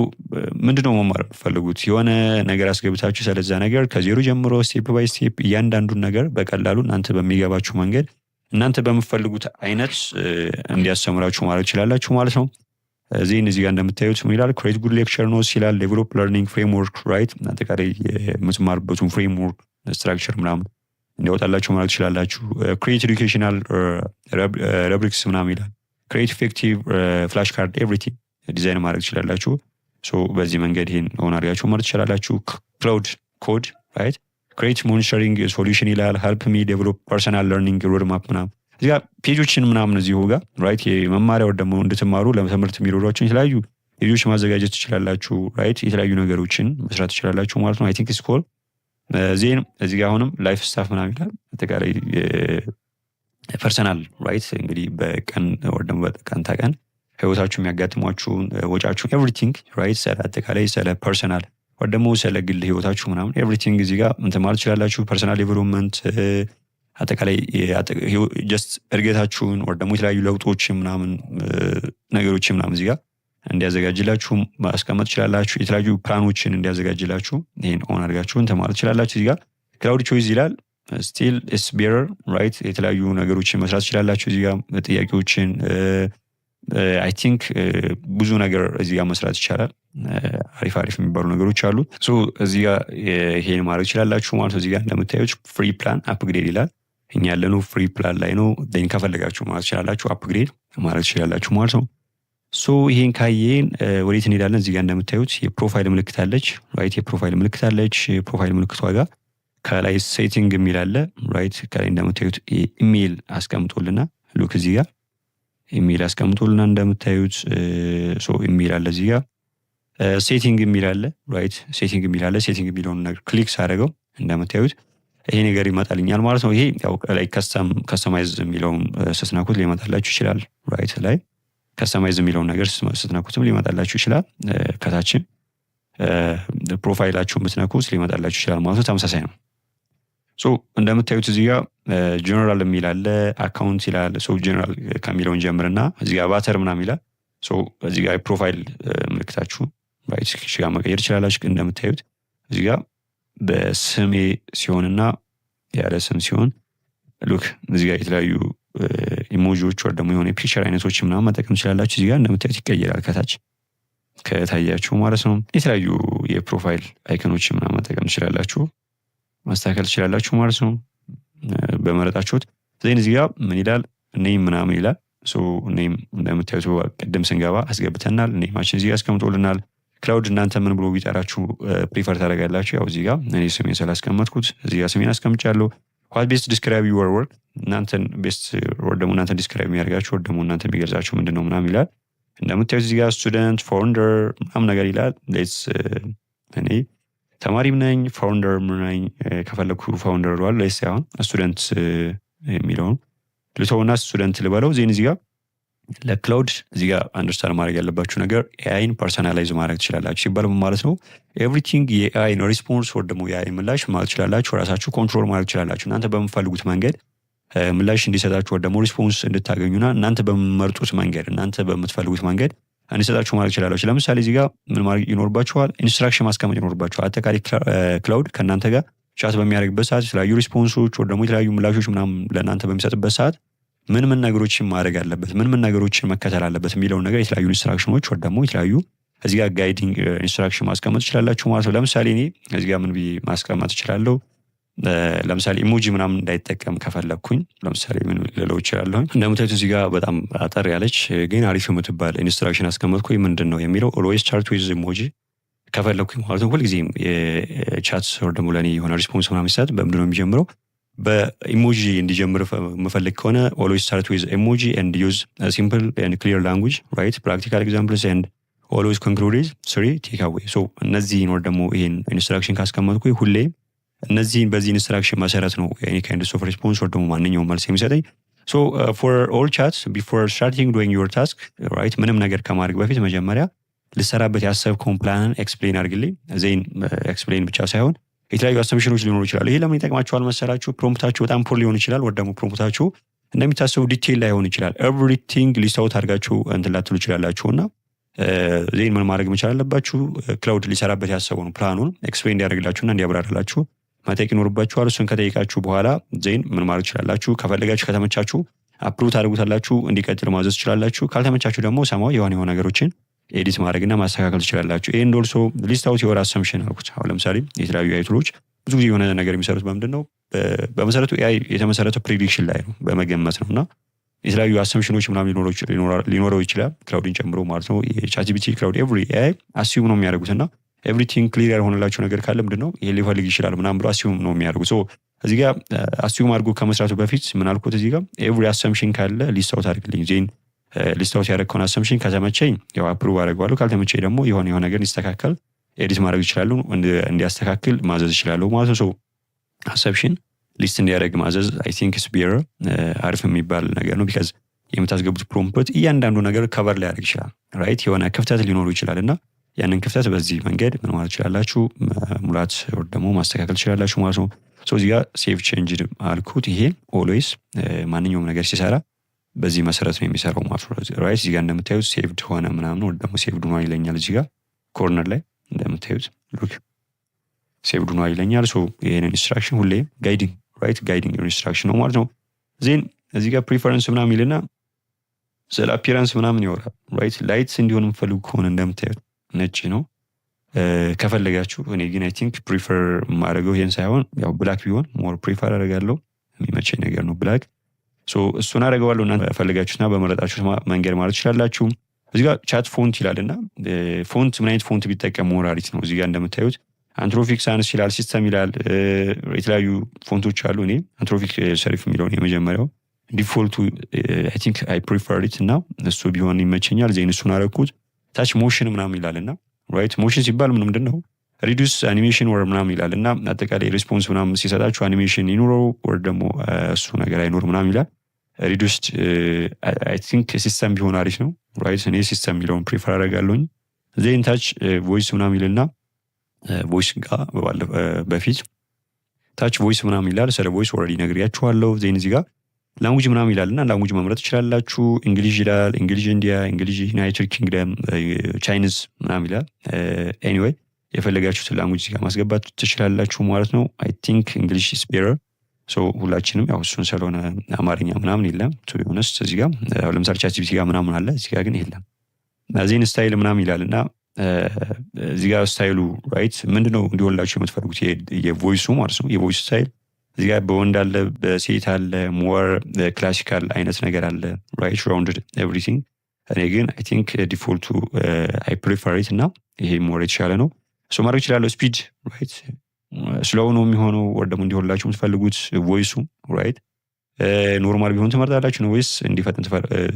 ምንድነው መማር የምትፈልጉት? የሆነ ነገር አስገብታችሁ ስለዛ ነገር ከዜሮ ጀምሮ ስቴፕ ባይ ስቴፕ እያንዳንዱን ነገር በቀላሉ እናንተ በሚገባችሁ መንገድ እናንተ በምትፈልጉት አይነት እንዲያስተምራችሁ ማድረግ ትችላላችሁ ማለት ነው። እዚህ ጋር እንደምታዩት ምን ይላል? ክሬት ጉድ ሌክቸር ኖትስ ይላል። ዴቨሎፕ ለርኒንግ ፍሬምወርክ ራይት። አጠቃላይ የምትማሩበትን ፍሬምወርክ ስትራክቸር ምናምን እንዲያወጣላችሁ ማድረግ ትችላላችሁ። ክሬት ኤዱኬሽናል ረብሪክስ ምናምን ይላል። ክሬት ኢፌክቲቭ ፍላሽ ካርድ ኤቭሪቲንግ ዲዛይን ማድረግ ትችላላችሁ። በዚህ መንገድ ይሄን ሆን አድርጋችሁ ማድረግ ትችላላችሁ። ክላውድ ኮድ ራይት። ክሬት ሞኒተሪንግ ሶሉሽን ይላል። ሄልፕ ሚ ዴቨሎፕ ፐርሰናል ለርኒንግ ሮድማፕ ምናምን እዚህ ጋር ፔጆችን ምናምን እዚሁ ጋር ራይት የመማሪያው ደግሞ እንድትማሩ ለትምህርት የሚሮዷችን የተለያዩ ፔጆች ማዘጋጀት ትችላላችሁ ራይት። የተለያዩ ነገሮችን መስራት ትችላላችሁ ማለት ነው። አይ ቲንክ ስኮል ዜን እዚህ ጋር አሁንም ላይፍ ስታፍ ምናምን ይላል። አጠቃላይ ፐርሰናል ራይት እንግዲህ በቀን ወር ደግሞ በቀን ታቀን ህይወታችሁ የሚያጋጥሟችሁን ወጫችሁን ኤቭሪቲንግ ራይት ስለ አጠቃላይ ስለ ፐርሰናል ወር ደግሞ ስለ ግል ህይወታችሁ ምናምን ኤቭሪቲንግ እዚህ ጋር እንትን ማለት ትችላላችሁ። ፐርሰናል ዴቨሎፕመንት አጠቃላይ ጀስት እድገታችሁን ወር ደግሞ የተለያዩ ለውጦችን ምናምን ነገሮችን ምናምን እዚህ ጋር እንዲያዘጋጅላችሁ ማስቀመጥ ትችላላችሁ። የተለያዩ ፕላኖችን እንዲያዘጋጅላችሁ ይሄን ኦን አድርጋችሁ እንትን ማለት ትችላላችሁ። እዚህ ጋር ክላውድ ቾይስ ይላል። ስቲል ኢስ ቤረር ራይት የተለያዩ ነገሮችን መስራት ትችላላችሁ። እዚህ ጋር ጥያቄዎችን አይ ቲንክ ብዙ ነገር እዚህ ጋር መስራት ይቻላል። አሪፍ የሚባሉ ነገሮች አሉ። እዚህ ጋር ይሄን ማድረግ ትችላላችሁ ማለት ነው። እዚህ ጋር እንደምታዩት ፍሪ ፕላን አፕግሬድ ይላል። እኛ ያለነው ፍሪ ፕላን ላይ ነው። ደን ከፈለጋችሁ ማለት ትችላላችሁ አፕግሬድ ማድረግ ትችላላችሁ ማለት ነው። ይሄን ካየን ወዴት እንሄዳለን? እዚህ ጋር እንደምታዩት የፕሮፋይል ምልክት አለች ራይት። የፕሮፋይል ምልክት አለች። የፕሮፋይል ምልክቷ ጋር ከላይ ሴቲንግ የሚል አለ ራይት። ከላይ እንደምታዩት ኢሜይል አስቀምጦልና ሉክ እዚህ ጋር ኢሜይል አስቀምጦልና እንደምታዩት ኢሜይል አለ እዚህ ጋር ሴቲንግ የሚል አለ ራይት። ሴቲንግ የሚል አለ። ሴቲንግ የሚለውን ነገር ክሊክ ሳደርገው እንደምታዩት ይሄ ነገር ይመጣልኛል ማለት ነው። ይሄ ያው ላይ ከስተማይዝ የሚለውን ስትነኩት ሊመጣላችሁ ይችላል ራይት። ላይ ከስተማይዝ የሚለውን ነገር ስትነኩትም ሊመጣላችሁ ይችላል። ከታችን ፕሮፋይላችሁን ብትነኩት ሊመጣላችሁ ይችላል ማለት ነው። ተመሳሳይ ነው። እንደምታዩት እዚህ ጋር ጀነራል የሚል አለ፣ አካውንት ይላል። ጀነራል ከሚለውን ጀምርና እዚህ ጋር ባተር ምናምን ይላል። እዚህ ጋር ፕሮፋይል ምልክታችሁ ራይት ጋር መቀየር ይችላላችሁ። እንደምታዩት እዚህ ጋር በስሜ ሲሆንና ያለ ስም ሲሆን ሉክ እዚህ ጋር የተለያዩ ኢሞጂዎች ወር ደግሞ የሆነ ፒክቸር አይነቶች ምናምን መጠቀም ትችላላችሁ። እዚህ ጋር እንደምታዩት ይቀየራል ከታች ከታያችሁ ማለት ነው። የተለያዩ የፕሮፋይል አይከኖች ምናምን መጠቀም ትችላላችሁ፣ ማስተካከል ትችላላችሁ ማለት ነው በመረጣችሁት። እዚህ ጋር ምን ይላል? ኔም ምናምን ይላል። ኔም እንደምታዩት ቅድም ስንገባ አስገብተናል። ኔማችን እዚህ ጋር አስቀምጦልናል። ክላውድ እናንተ ምን ብሎ ቢጠራችሁ ፕሪፈር ታደርጋላችሁ? ያው እዚህ ጋር እኔ ስሜን ስላስቀመጥኩት እዚህ ጋር ስሜን አስቀምጫለሁ። ዋት ቤስት ዲስክራይብ ዩር ወርክ እናንተን ቤስት ወር ደግሞ እናንተን ዲስክራይብ የሚያደርጋችሁ ወር ደግሞ እናንተ የሚገልጻችሁ ምንድን ነው ምናምን ይላል። እንደምታዩት እዚህ ጋር ስቱደንት ፋውንደር ምናምን ነገር ይላል። እኔ ተማሪም ነኝ ፋውንደር ነኝ። ከፈለግኩ ፋውንደር ልዋል ሌስ አሁን ስቱደንት የሚለውን ልተውና ስቱደንት ልበለው። ዜን እዚህ ጋር ለክላውድ እዚህ ጋር አንደርስታንድ ማድረግ ያለባችሁ ነገር ኤአይን ፐርሰናላይዝ ማድረግ ትችላላችሁ ሲባል ማለት ነው። ኤቭሪቲንግ የኤአይን ሪስፖንስ ወር ደግሞ የኤአይ ምላሽ ማለት ትችላላችሁ። ራሳችሁ ኮንትሮል ማድረግ ትችላላችሁ። እናንተ በምፈልጉት መንገድ ምላሽ እንዲሰጣችሁ ወር ደግሞ ሪስፖንስ እንድታገኙና እናንተ በምመርጡት መንገድ እናንተ በምትፈልጉት መንገድ እንዲሰጣችሁ ማድረግ ትችላላችሁ። ለምሳሌ እዚህ ጋር ምን ማድረግ ይኖርባችኋል? ኢንስትራክሽን ማስቀመጥ ይኖርባችኋል። አጠቃላይ ክላውድ ከእናንተ ጋር ቻት በሚያደርግበት ሰዓት የተለያዩ ሪስፖንሶች ወር ደግሞ የተለያዩ ምላሾች ምናምን ለእናንተ በሚሰጥበት ሰዓት ምን ነገሮችን ማድረግ አለበት፣ ምን ነገሮችን መከተል አለበት የሚለውን ነገር የተለያዩ ኢንስትራክሽኖች ወር ደግሞ የተለያዩ እዚህ ጋር ጋይዲንግ ኢንስትራክሽን ማስቀመጥ ትችላላችሁ ማለት ነው። ለምሳሌ እኔ እዚህ ጋር ምን ብዬ ማስቀመጥ እችላለሁ? ለምሳሌ ኢሞጂ ምናምን እንዳይጠቀም ከፈለግኩኝ ለምሳሌ ምን ልለው እችላለሁኝ? እንደምታዩት እዚህ ጋር በጣም አጠር ያለች ግን አሪፍ የምትባል ኢንስትራክሽን አስቀመጥኩኝ። ምንድን ነው የሚለው? ኦልዌይስ ስታርት ዊዝ ኢሞጂ ከፈለግኩኝ ማለት ነው። ሁልጊዜም የቻት ወር ደግሞ ለእኔ የሆነ ሪስፖንስ ምናምን ሲሰጥ በምንድን ነው የሚጀምረው? በኢሞጂ እንዲጀምር የምፈልግ ከሆነ ኦልዌይስ ስታርት ዊዝ ኢሞጂ ኤንድ ዩዝ ሲምፕል ኤንድ ክሊር ላንጉጅ ራይት ፕራክቲካል ኤግዛምፕልስ ኤንድ ኦልዌይስ ኮንክሉድ ዊዝ 3 ቴክ አዌይ። እነዚህን ወር ደግሞ ይሄን ኢንስትራክሽን ካስቀመጥኩኝ ሁሌ እነዚህን በዚህ ኢንስትራክሽን መሰረት ነው የኔ ካይንድ ኦፍ ሪስፖንስ ወር ደግሞ ማንኛውም መልስ የሚሰጠኝ። ፎር ኦል ቻትስ ቢፎር ስታርቲንግ ዶይንግ ዩር ታስክ ራይት ምንም ነገር ከማድረግ በፊት መጀመሪያ ልሰራበት ያሰብከውን ፕላንን ኤክስፕሌን አድርግልኝ። ዜን ኤክስፕሌን ብቻ ሳይሆን የተለያዩ አሰምሽኖች ሊኖሩ ይችላሉ። ይሄ ለምን ይጠቅማችኋል መሰላችሁ? ፕሮምፕታችሁ በጣም ፖር ሊሆን ይችላል ወር ደግሞ ፕሮምፕታችሁ እንደሚታሰቡ ዲቴይል ላይሆን ይችላል። ኤቭሪቲንግ ሊስታውት አድርጋችሁ እንትን ላትሉ ይችላላችሁና ዜን ምን ማድረግ መቻል አለባችሁ? ክላውድ ሊሰራበት ያሰበውን ፕላኑን ኤክስፕሌን እንዲያደርግላችሁና እንዲያብራራላችሁ መጠየቅ ይኖርባችኋል። እሱን ከጠየቃችሁ በኋላ ዜን ምን ማድረግ ትችላላችሁ? ከፈለጋችሁ ከተመቻችሁ አፕሩቭ ታደርጉታላችሁ፣ እንዲቀጥል ማዘዝ ትችላላችሁ። ካልተመቻችሁ ደግሞ ሰማው የሆነ ነገሮችን ኤዲት ማድረግና ማስተካከል ትችላላችሁ። ኤንድ ኦልሶ ሊስት አውት ዮር አሰምፕሽን አልኩት። አሁን ለምሳሌ የተለያዩ ኤአይ ቱሎች ብዙ ጊዜ የሆነ ነገር የሚሰሩት በምንድን ነው? በመሰረቱ ኤአይ የተመሰረተው ፕሪዲክሽን ላይ ነው፣ በመገመት ነው። እና የተለያዩ አሰምፕሽኖች ምናምን ሊኖረው ይችላል፣ ክላውድን ጨምሮ ማለት ነው። የቻትጂፒቲ ክላውድ ኤቭሪ ኤአይ አስዩም ነው የሚያደርጉት እና ኤቭሪቲንግ ክሊር ያልሆነላቸው ነገር ካለ ምንድን ነው ይሄ ሊፈልግ ይችላል ምናምን ብሎ አስዩም ነው የሚያደርጉት። ሶ እዚህ ጋር አስዩም አድርጎ ከመስራቱ በፊት ምን አልኩት? እዚህ ጋር ኤቭሪ አሰምፕሽን ካለ ሊስት አውት አድርግልኝ። ዜን ሊስት አውት ያደረግከውን አሰምፕሽን ከተመቸኝ ያው አፕሩቭ አደርገዋለሁ፣ ካልተመቸኝ ደግሞ የሆነ ነገር እንዲስተካከል ኤዲት ማድረግ ይችላሉ፣ እንዲያስተካክል ማዘዝ ይችላሉ ማለት ነው። ሶ አሰምፕሽን ሊስት እንዲያደርግ ማዘዝ አይ ቲንክ ኢትስ ቤተር አሪፍ የሚባል ነገር ነው። ቢካዝ የምታስገቡት ፕሮምፕት እያንዳንዱ ነገር ከቨር ላይ ያደርግ ይችላል። ራይት የሆነ ክፍተት ሊኖሩ ይችላል እና ያንን ክፍተት በዚህ መንገድ ምን ማለት ትችላላችሁ? ሙላት ወር ደግሞ ማስተካከል ትችላላችሁ ማለት ነው። ሶ እዚህ ጋር ሴቭ ቼንጅ አልኩት። ይሄ ኦልዌይስ ማንኛውም ነገር ሲሰራ በዚህ መሰረት ነው የሚሰራው ማለት ነው። ራይት እዚህ ጋር እንደምታዩት ሴቭድ ሆነ ምናምን ወር ደግሞ ሴቭድ ሆኗል ይለኛል። እዚህ ጋር ኮርነር ላይ እንደምታዩት ሉክ ሴቭድ ሆኗል ይለኛል። ሶ ይሄንን ኢንስትራክሽን ሁሌ ጋይዲንግ ራይት ጋይዲንግ ኢንስትራክሽን ነው ማለት ነው። ዜን እዚህ ጋር ፕሪፈረንስ ምናምን ይልና ስለ አፒራንስ ምናምን ያወራል። ራይት ላይት እንዲሆን የምፈልጉ ከሆነ እንደምታዩት ነጭ ነው ከፈለጋችሁ። እኔ ግን አይ ቲንክ ፕሪፈር ማድረገው ይሄን ሳይሆን ያው ብላክ ቢሆን ሞር ፕሪፈር አደርጋለሁ። የሚመቸኝ ነገር ነው ብላክ። ሶ እሱን አደርገዋለሁ። እና ፈለጋችሁና በመረጣችሁት መንገድ ማለት ትችላላችሁ። እዚህ ጋር ቻት ፎንት ይላልና ፎንት ምን አይነት ፎንት ቢጠቀም ሞር አሪፍ ነው? እዚህ ጋር እንደምታዩት አንትሮፒክ ሳንስ ይላል፣ ሲስተም ይላል፣ የተለያዩ ፎንቶች አሉ። እኔ አንትሮፒክ ሰሪፍ የሚለውን የመጀመሪያው ዲፎልቱ አይ ቲንክ አይ ፕሪፈር ኢት እና እሱ ቢሆን ይመቸኛል። ዜን እሱን አደረኩት። ታች ሞሽን ምናምን ይላልና ራይት ሞሽን ሲባል ምንድን ነው? ሪዱስ አኒሜሽን ወር ምናምን ይላል እና አጠቃላይ ሪስፖንስ ምናምን ሲሰጣችሁ አኒሜሽን ይኑረው ወር ደግሞ እሱ ነገር አይኖር ምናምን ይላል። ሪዱስድ አይ ቲንክ ሲስተም ቢሆን አሪፍ ነው። ራይት እኔ ሲስተም የሚለውን ፕሪፈር አደርጋለሁኝ። ዜን ታች ቮይስ ምናምን ይልና ቮይስ ጋር በፊት ታች ቮይስ ምናምን ይላል። ስለ ቮይስ ኦልሬዲ ነግሬያችኋለሁ። ዜን እዚህ ጋር ላንጉጅ ምናምን ይላልና ላንጉጅ መምረጥ ትችላላችሁ። እንግሊዝ ይላል፣ እንግሊዝ ኢንዲያ፣ እንግሊዝ ዩናይትድ ኪንግደም፣ ቻይኒዝ ምናምን ይላል። ኤኒዌይ የፈለጋችሁትን ላንጉጅ እዚህ ጋር ማስገባት ትችላላችሁ ማለት ነው። አይ ቲንክ እንግሊዝ ኢዝ ቤተር። ሶ ሁላችንም ያው እሱን ስለሆነ አማርኛ ምናምን የለም ቱ ቢ ኦነስት። እዚህ ጋር ለምሳሌ ቻትጂፒቲ ጋር ምናምን አለ፣ እዚህ ጋር ግን የለም። ዜን ስታይል ምናምን ይላልና እዚህ ጋር ስታይሉ ራይት ምንድነው እንዲሆንላችሁ የምትፈልጉት የቮይሱ ማለት ነው። የቮይስ ስታይል እዚህ ጋር በወንድ አለ፣ በሴት አለ፣ ሞር ክላሲካል አይነት ነገር አለ። ራይት ራውንድድ ኤቭሪቲንግ። እኔ ግን አይ ቲንክ ዲፎልቱ አይ ፕሪፈር ኢት እና ይሄ ሞር የተሻለ ነው። ሶ ማድረግ ይችላለሁ። ስፒድ ራይት ስሎው ነው የሚሆነው ወር ደግሞ እንዲሆንላችሁ የምትፈልጉት ቮይሱ ራይት ኖርማል ቢሆን ትመርጣላችሁ ነው ወይስ እንዲፈጥን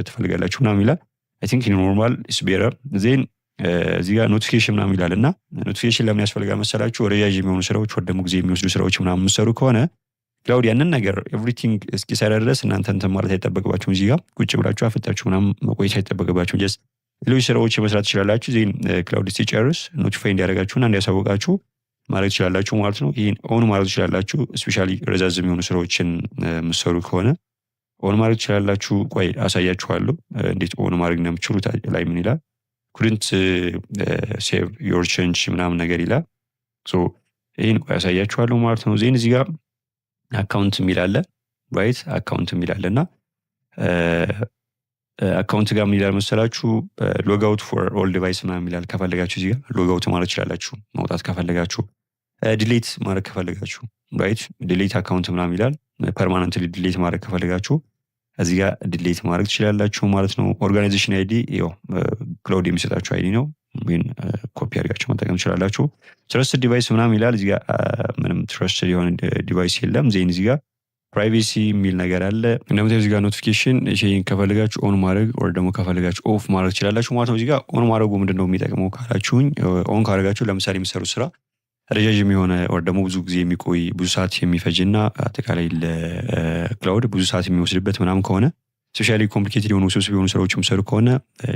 ትፈልጋላችሁ ምናምን ይላል። አይ ቲንክ ኖርማል ኢስ ቤተር። ዜን እዚህ ጋር ኖቲፊኬሽን ምናምን ይላል እና ኖቲፊኬሽን ለምን ያስፈልጋል መሰላችሁ? ረዣዥም የሚሆኑ ስራዎች ወር ደግሞ ጊዜ የሚወስዱ ስራዎች ምናምን የምትሰሩ ከሆነ ክላውድ ያንን ነገር ኤቭሪቲንግ እስኪሰራ ድረስ እናንተ እንትን ማለት አይጠበቅባችሁም። እዚህ ጋር ቁጭ ብላችሁ አፍጣችሁ ምናምን መቆየት አይጠበቅባችሁም። ጀስት ሌሎች ስራዎች መስራት ትችላላችሁ። ዜን ክላውድ ሲጨርስ ኖቲፋይ እንዲያደርጋችሁና እንዲያሳውቃችሁ ማድረግ ትችላላችሁ ማለት ነው። ይህን ኦን ማድረግ ትችላላችሁ። ስፔሻሊ ረዛዝም የሚሆኑ ስራዎችን የምትሰሩ ከሆነ ኦን ማድረግ ትችላላችሁ። ቆይ አሳያችኋለሁ እንዴት ኦን ማድረግ እንደምትችሉት። ላይ ምን ይላል? ኩድንት ሴቭ ዮር ቼንጅ ምናምን ነገር ይላል። ሶ ይህን ቆይ አሳያችኋለሁ ማለት ነው። ዜን እዚህ ጋር አካውንት የሚል አለ ራይት አካውንት የሚል አለ እና አካውንት ጋር ምን ይላል መሰላችሁ? ሎጋውት ፎር ኦል ዲቫይስ ምናምን ይላል። ከፈለጋችሁ እዚህ ጋር ሎጋውት ማለት ትችላላችሁ መውጣት ከፈለጋችሁ። ዲሌት ማድረግ ከፈለጋችሁ ራይት ዲሌት አካውንት ምናምን ይላል። ፐርማነንትሊ ዲሌት ማድረግ ከፈለጋችሁ እዚህ ጋር ዲሌት ማድረግ ትችላላችሁ ማለት ነው። ኦርጋናይዜሽን አይዲ ያው ክላውድ የሚሰጣችሁ አይዲ ነው። ግን ኮፒ አድርጋችሁ መጠቀም ትችላላችሁ። ትረስትድ ዲቫይስ ምናምን ይላል። እዚህ ጋር ምንም ትረስትድ የሆነ ዲቫይስ የለም። ዜን እዚህ ጋር ፕራይቬሲ የሚል ነገር አለ። እንደምታዩት እዚህ ጋር ኖቲፊኬሽን ይሄን ከፈለጋችሁ ኦን ማድረግ ወር ደግሞ ከፈለጋችሁ ኦፍ ማድረግ ትችላላችሁ ማለት ነው። እዚህ ጋር ኦን ማድረጉ ምንድነው የሚጠቅመው ካላችሁኝ፣ ኦን ካደረጋችሁ ለምሳሌ የሚሰሩት ስራ ረዣዥም የሆነ ወር ደግሞ ብዙ ጊዜ የሚቆይ ብዙ ሰዓት የሚፈጅና አጠቃላይ ለክላውድ ብዙ ሰዓት የሚወስድበት ምናምን ከሆነ ስፔሻሊ ኮምፕሊኬትድ የሆኑ ውስብስብ የሆኑ ስራዎች የሚሰሩ ከሆነ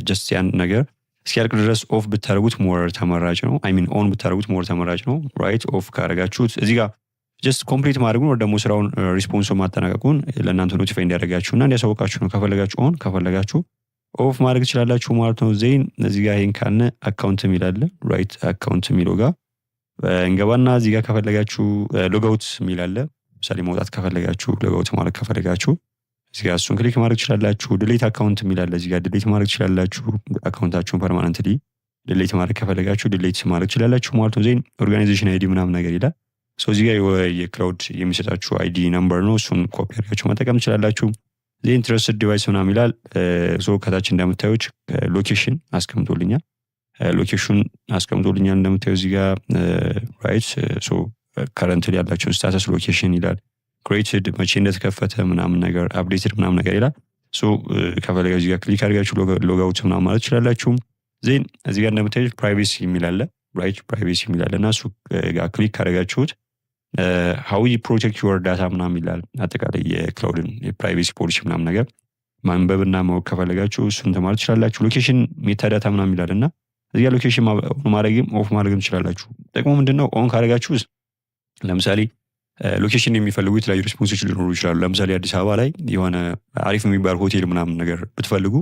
ጀስት ያን ነገር እስኪያልቅ ድረስ ኦፍ ብታደርጉት ሞር ተመራጭ ነው። አይ ሚን ኦን ብታደርጉት ሞር ተመራጭ ነው። ራይት ኦፍ ካደረጋችሁት እዚህ ጋር ጀስት ኮምፕሊት ማድረጉን ወር ደግሞ ስራውን ሪስፖንሱን ማጠናቀቁን ለእናንተ ኖቲፋይ እንዲያደርጋችሁና እንዲያሳውቃችሁ ነው። ከፈለጋችሁ ኦን ከፈለጋችሁ ኦፍ ማድረግ ትችላላችሁ ማለት ነው። ዜን እዚህ ጋር ይሄን ካልን አካውንት የሚል አለ ራይት አካውንት የሚለው ጋር እንገባና እዚህ ጋር ከፈለጋችሁ ሎጋውት የሚል አለ። ለምሳሌ መውጣት ከፈለጋችሁ ሎጋውት ማለት ከፈለጋችሁ እዚህ ጋር እሱን ክሊክ ማድረግ ትችላላችሁ። ዲሊት አካውንት የሚል አለ። እዚህ ጋር ዲሊት ማድረግ ትችላላችሁ። አካውንታችሁን ፐርማነንትሊ ዲሊት ማድረግ ከፈለጋችሁ ዲሊት ማድረግ ትችላላችሁ ማለት ነው። ዜን ኦርጋናይዜሽን አይዲ ምናምን ነገር ይላል። እዚህ ጋር የክላውድ የሚሰጣችሁ አይዲ ነምበር ነው። እሱን ኮፒ አድርጋችሁ መጠቀም ትችላላችሁ። ዜን ትረስትድ ዲቫይስ ምናምን ይላል። ከታች እንደምታዩት ሎኬሽን አስቀምጦልኛል። ሎኬሽን አስቀምጦልኛል እንደምታዩ እዚህ ጋር ራይት። ከረንትሊ ያላችሁን ስታተስ ሎኬሽን ይላል። ክሬትድ መቼ እንደተከፈተ ምናምን ነገር አፕዴትድ ምናምን ነገር ይላል። ከፈለጋችሁ እዚህ ጋር ክሊክ አድርጋችሁ ሎጋውት ምናምን ማለት ትችላላችሁ። ዜን እዚህ ጋር እንደምታዩት ፕራይቬሲ የሚል አለ። ራይት ፕራይቬሲ የሚል አለ እና እሱ ጋር ክሊክ ካደረጋችሁት ሃው ዩ ፕሮቴክት ዩር ዳታ ምናምን ይላል። አጠቃላይ የክላውድን የፕራይቬሲ ፖሊሲ ምናምን ነገር ማንበብና ማወቅ ከፈለጋችሁ እሱን ማለት ትችላላችሁ። ሎኬሽን ሜታ ዳታ ምናምን ይላል እና እዚህ ጋር ሎኬሽን ማድረግም ኦፍ ማድረግም ትችላላችሁ። ጥቅሙ ምንድነው? ኦን ካደረጋችሁ ለምሳሌ ሎኬሽን የሚፈልጉ የተለያዩ ሪስፖንሶች ሊኖሩ ይችላሉ። ለምሳሌ አዲስ አበባ ላይ የሆነ አሪፍ የሚባል ሆቴል ምናምን ነገር ብትፈልጉ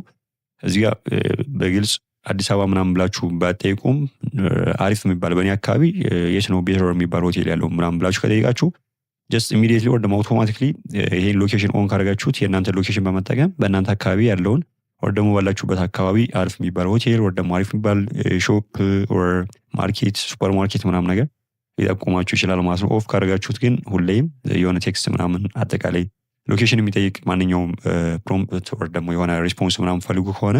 እዚህ ጋር በግልጽ አዲስ አበባ ምናምን ብላችሁ ባጠይቁም አሪፍ የሚባል በእኔ አካባቢ የት ነው ቤተር የሚባል ሆቴል ያለው ምናምን ብላችሁ ከጠይቃችሁ ጀስት ኢሚዲየትሊ ወር ደግሞ አውቶማቲክሊ ይሄን ሎኬሽን ኦን ካደረጋችሁት የእናንተ ሎኬሽን በመጠቀም በእናንተ አካባቢ ያለውን ወር ደግሞ ባላችሁበት አካባቢ አሪፍ የሚባል ሆቴል ወር ደግሞ አሪፍ የሚባል ሾፕ ወር ማርኬት ሱፐር ማርኬት ምናምን ነገር ሊጠቁማችሁ ይችላል ማለት ነው። ኦፍ ካደረጋችሁት ግን ሁሌም የሆነ ቴክስት ምናምን አጠቃላይ ሎኬሽን የሚጠይቅ ማንኛውም ፕሮምፕት ወር ደግሞ የሆነ ሪስፖንስ ምናምን ፈልጉ ከሆነ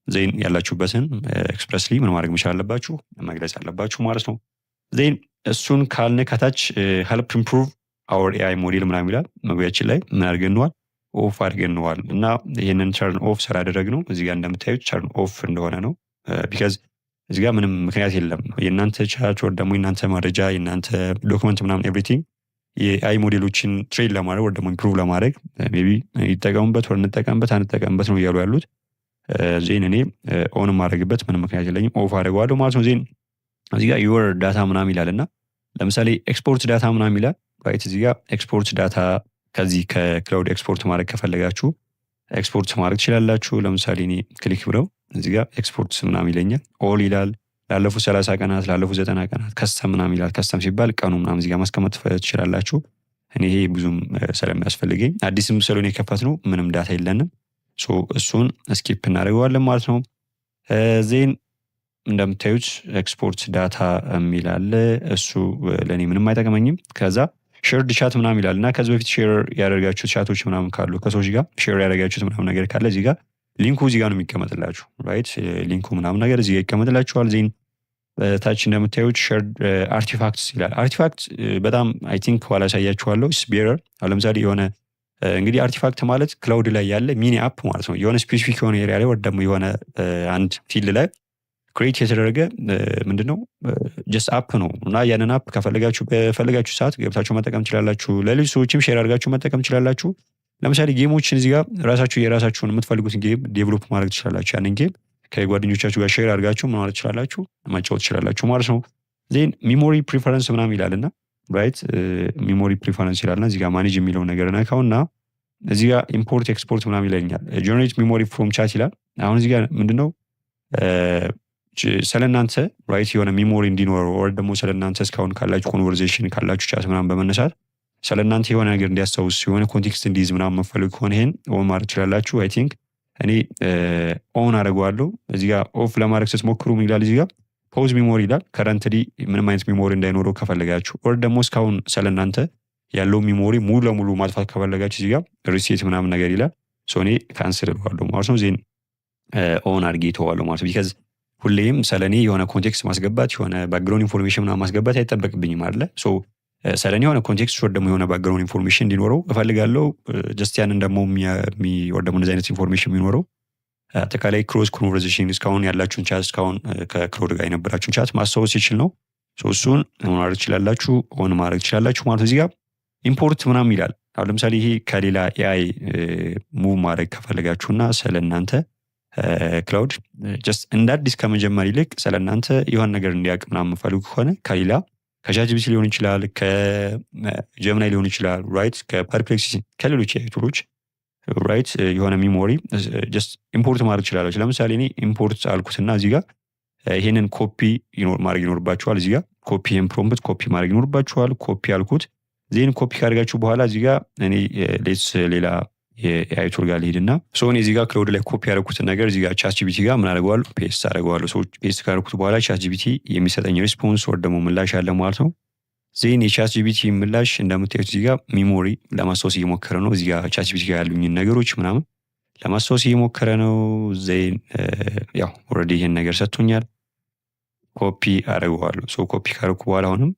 ዜን ያላችሁበትን ኤክስፕረስሊ ምን ማድረግ መቻል አለባችሁ መግለጽ አለባችሁ ማለት ነው። ዜን እሱን ካልነ ከታች ሄልፕ ኢምፕሩቭ አወር ኤአይ ሞዴል ምናምን ይላል። መግቢያችን ላይ ምን አድርገነዋል? ኦፍ አድርገነዋል እና ይህንን ተርን ኦፍ ስላደረግነው እዚህ ጋር እንደምታዩት ተርን ኦፍ እንደሆነ ነው። ቢካዝ እዚህ ጋር ምንም ምክንያት የለም። የእናንተ ቻት ወር ደግሞ የእናንተ መረጃ የእናንተ ዶክመንት ምናምን ኤቭሪቲንግ የኤአይ ሞዴሎችን ትሬን ለማድረግ ወር ደግሞ ኢምፕሩቭ ለማድረግ ሜቢ ይጠቀሙበት ወር እንጠቀምበት አንጠቀምበት ነው እያሉ ያሉት። ዜን እኔ ኦን ማድረግበት ምንም ምክንያት የለኝም ኦፍ አድርገዋለሁ ማለት ነው። ዜን እዚህ ጋር ዩር ዳታ ምናምን ይላል እና ለምሳሌ ኤክስፖርት ዳታ ምናምን ይላል። ራይት እዚህ ጋር ኤክስፖርት ዳታ ከዚህ ከክላውድ ኤክስፖርት ማድረግ ከፈለጋችሁ ኤክስፖርት ማድረግ ትችላላችሁ። ለምሳሌ እኔ ክሊክ ብለው እዚህ ጋር ኤክስፖርት ምናምን ይለኛል። ኦል ይላል። ላለፉት 30 ቀናት ላለፉት 90 ቀናት ከስተም ምናምን ይላል። ከስተም ሲባል ቀኑ ምናምን እዚህ ጋር ማስቀመጥ ትችላላችሁ። እኔ ይሄ ብዙም ስለሚያስፈልገኝ አዲስም ስለሆነ የከፈት ነው ምንም ዳታ የለንም። እሱን ስኪፕ እናደርገዋለን ማለት ነው። ዜን እንደምታዩት ኤክስፖርት ዳታ የሚል አለ። እሱ ለእኔ ምንም አይጠቅመኝም። ከዛ ሼርድ ቻት ምናምን ይላል እና ከዚህ በፊት ሼር ያደርጋችሁት ቻቶች ምናምን ካሉ ከሰዎች ጋር ሼር ያደርጋችሁት ምናምን ነገር ካለ እዚህ ጋር ሊንኩ እዚህ ጋር ነው የሚቀመጥላችሁ። ራይት ሊንኩ ምናምን ነገር እዚህ ጋር ይቀመጥላችኋል። ዜን ታች እንደምታዩት ሼርድ አርቲፋክትስ ይላል። አርቲፋክት በጣም አይ ቲንክ ኋላ ያሳያችኋለሁ ስቤረር። ለምሳሌ የሆነ እንግዲህ አርቲፋክት ማለት ክላውድ ላይ ያለ ሚኒ አፕ ማለት ነው። የሆነ ስፔሲፊክ የሆነ ኤሪያ ላይ ወር ደግሞ የሆነ አንድ ፊልድ ላይ ክሬት የተደረገ ምንድነው ጀስት አፕ ነው እና ያንን አፕ ከፈለጋችሁ በፈለጋችሁ ሰዓት ገብታችሁ መጠቀም ትችላላችሁ። ለሌሎች ሰዎችም ሼር አድርጋችሁ መጠቀም ትችላላችሁ። ለምሳሌ ጌሞችን እዚህ ጋር የራሳችሁን የምትፈልጉትን ጌም ዴቨሎፕ ማድረግ ትችላላችሁ። ያንን ጌም ከጓደኞቻችሁ ጋር ሼር አድርጋችሁ ምን ማለት ትችላላችሁ ማጫወት ትችላላችሁ ማለት ነው። ዜን ሚሞሪ ፕሪፈረንስ ምናምን ይላልና ራይት ሚሞሪ ፕሪፈረንስ ይላልና እዚህ ጋር ማኔጅ የሚለው ነገር ነካውና እዚህ ጋር ኢምፖርት ኤክስፖርት ምናምን ይለኛል። ጀነሬት ሚሞሪ ፍሮም ቻት ይላል። አሁን እዚህ ጋር ምንድነው ስለናንተ ራይት የሆነ ሚሞሪ እንዲኖረው ወር ደግሞ ስለናንተ እስካሁን ካላችሁ ኮንቨርሴሽን ካላችሁ ቻት ምናምን በመነሳት ስለናንተ የሆነ ነገር እንዲያስታውስ የሆነ ኮንቴክስት እንዲይዝ ምናምን መፈልግ ከሆነ ይሄን ኦን ማድረግ ትችላላችሁ። አይ ቲንክ እኔ ኦን አደርገዋለሁ። እዚህ ጋር ኦፍ ለማድረግ ስትሞክሩ ምን ይላል? እዚህ ጋር ፖዝ ሚሞሪ ይላል። ከረንትሊ ምንም አይነት ሚሞሪ እንዳይኖረው ከፈለጋችሁ ወር ደግሞ እስካሁን ስለናንተ ያለው ሚሞሪ ሙሉ ለሙሉ ማጥፋት ከፈለጋችሁ እዚህ ጋር ሪሴት ምናምን ነገር ይላል። እኔ ካንስል እለዋለሁ ማለት ነው። ዜን ኦን አድርጌ ተዋለሁ ማለት ነው። ቢካዝ ሁሌም ስለኔ የሆነ ኮንቴክስት ማስገባት የሆነ ባክግራውንድ ኢንፎርሜሽን ምናምን ማስገባት አይጠበቅብኝም አይደለ? ስለኔ የሆነ ኮንቴክስት ወር ደግሞ የሆነ ባክግራውንድ ኢንፎርሜሽን እንዲኖረው እፈልጋለሁ። ጀስት ያንን ደግሞ ወር ደግሞ እንደዚህ አይነት ኢንፎርሜሽን የሚኖረው አጠቃላይ ክሮስ ኮንቨርሴሽን እስካሁን ያላችሁን ቻት እስካሁን ከክላውድ ጋር የነበራችሁን ቻት ማስታወስ ይችል ነው። እሱን ማድረግ ትችላላችሁ፣ ኦን ማድረግ ትችላላችሁ ማለት ነው። እዚህ ጋር ኢምፖርት ምናምን ይላል። አሁን ለምሳሌ ይሄ ከሌላ ኤአይ ሙቭ ማድረግ ከፈለጋችሁና ስለእናንተ ክላውድ ጀስት እንደ አዲስ ከመጀመር ይልቅ ስለእናንተ የሆነ ነገር እንዲያውቅ ምናምን ፈልጉ ከሆነ ከሌላ ከቻትጂፒቲ ሊሆን ይችላል፣ ከጀሚናይ ሊሆን ይችላል፣ ራይት ከፐርፕሌክሲቲ ከሌሎች ኤአይ ቱሎች ራይት የሆነ ሚሞሪ ጀስት ኢምፖርት ማድረግ ትችላለች። ለምሳሌ እኔ ኢምፖርት አልኩትና እዚህ ጋር ይሄንን ኮፒ ማድረግ ይኖርባችኋል። እዚህ ጋር ኮፒ ይሄን ፕሮምፕት ኮፒ ማድረግ ይኖርባችኋል። ኮፒ አልኩት። ዜን ኮፒ ካደርጋችሁ በኋላ እዚህ ጋር እኔ ሌላ የኤአይ ቱል ጋር ልሂድና እኔ እዚህ ጋር ክላውድ ላይ ኮፒ ያደረኩትን ነገር እዚህ ጋር ቻትጂፒቲ ጋር ምን አደርገዋለሁ? ፔስት አደርገዋለሁ። ፔስት ካደረኩት በኋላ ቻትጂፒቲ የሚሰጠኝ ሪስፖንስ ወር ደግሞ ምላሽ አለ ማለት ነው። ዜን የቻትጂፒቲ ምላሽ እንደምታዩት እዚህ ጋር ሚሞሪ ለማስታወስ እየሞከረ ነው። እዚህ ጋር ቻትጂፒቲ ጋር ያሉኝን ነገሮች ምናምን ለማስታወስ እየሞከረ ነው። ዜን ያው ኦልሬዲ ይሄን ነገር ሰጥቶኛል። ኮፒ አደርገዋለሁ። ኮፒ ካደረኩ በኋላ አሁንም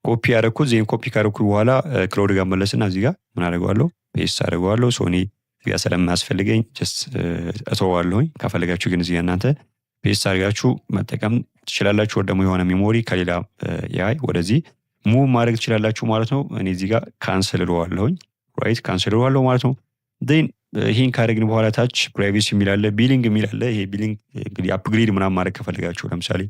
ኮፒ ያደረኩት ዜን ኮፒ ካደረኩ በኋላ ክላውድ ጋር መለስና እዚህ ጋር ምን አደርገዋለሁ? ፔስት አደርገዋለሁ። እኔ እዚህ ጋር ስለማያስፈልገኝ ጀስት እተወዋለሁኝ። ከፈለጋችሁ ግን እዚህ ጋር እናንተ ፔስት አድርጋችሁ መጠቀም ትችላላችሁ። ወደ ደግሞ የሆነ ሜሞሪ ከሌላ ኤአይ ወደዚህ ሙቭ ማድረግ ትችላላችሁ ማለት ነው። እኔ እዚህ ጋር ካንስል እለዋለሁኝ። ራይት ካንስል እለዋለሁ ማለት ነው። ዜን ይህን ካደረግን በኋላ ታች ፕራይቬሲ የሚላለ ቢሊንግ የሚላለ ይሄ ቢሊንግ እንግዲህ አፕግሬድ ምናምን ማድረግ ከፈለጋችሁ ለምሳሌ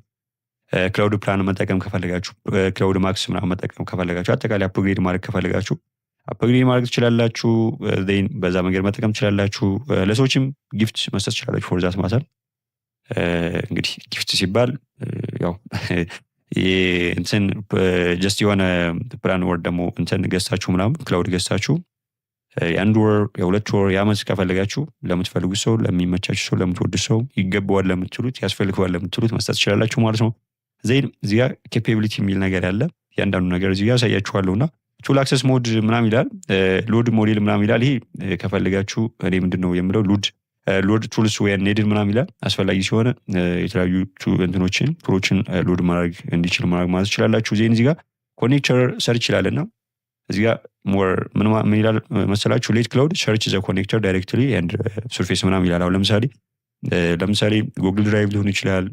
ክላውድ ፕላን መጠቀም ከፈለጋችሁ ክላውድ ማክስ ምናምን መጠቀም ከፈለጋችሁ አጠቃላይ አፕግሬድ ማድረግ ከፈለጋችሁ አፕግሬድ ማድረግ ትችላላችሁ። ዜን በዛ መንገድ መጠቀም ትችላላችሁ። ለሰዎችም ጊፍት መስጠት ትችላላችሁ። ፎር ዛት ማተር እንግዲህ ጊፍት ሲባል ያው እንትን ጀስት የሆነ ፕላን ወር ደግሞ እንትን ገዝታችሁ ምናምን ክላውድ ገዝታችሁ የአንድ ወር የሁለት ወር የዓመት ከፈለጋችሁ ለምትፈልጉት ሰው ለሚመቻችሁ ሰው ለምትወዱት ሰው ይገባዋል ለምትሉት ያስፈልገዋል ለምትሉት መስጠት ትችላላችሁ ማለት ነው። ዜን እዚህ ጋር ኬፓቢሊቲ የሚል ነገር ያለ ያንዳንዱ ነገር እዚህ ጋር ያሳያችኋለሁና ቱል አክሰስ ሞድ ምናምን ይላል። ሎድ ሞዴል ምናምን ይላል። ይሄ ከፈለጋችሁ እኔ ምንድነው የምለው ሎድ ቱልስ ዌር ኔድድ ምናምን ይላል። አስፈላጊ ሲሆን የተለያዩ ቱሎችን ሎድ ማድረግ እንዲችል ማድረግ ማለት ትችላላችሁ። ዜን እዚህ ጋር ኮኔክተር ሰርች ይላልና እዚህ ጋር ሞር ምን ይላል መሰላችሁ? ሌት ክላውድ ሰርች ዘ ኮኔክተር ዳይሬክትሊ ኤንድ ሰርፌስ ምናምን ይላል። አሁን ለምሳሌ ጉግል ድራይቭ ሊሆን ይችላል፣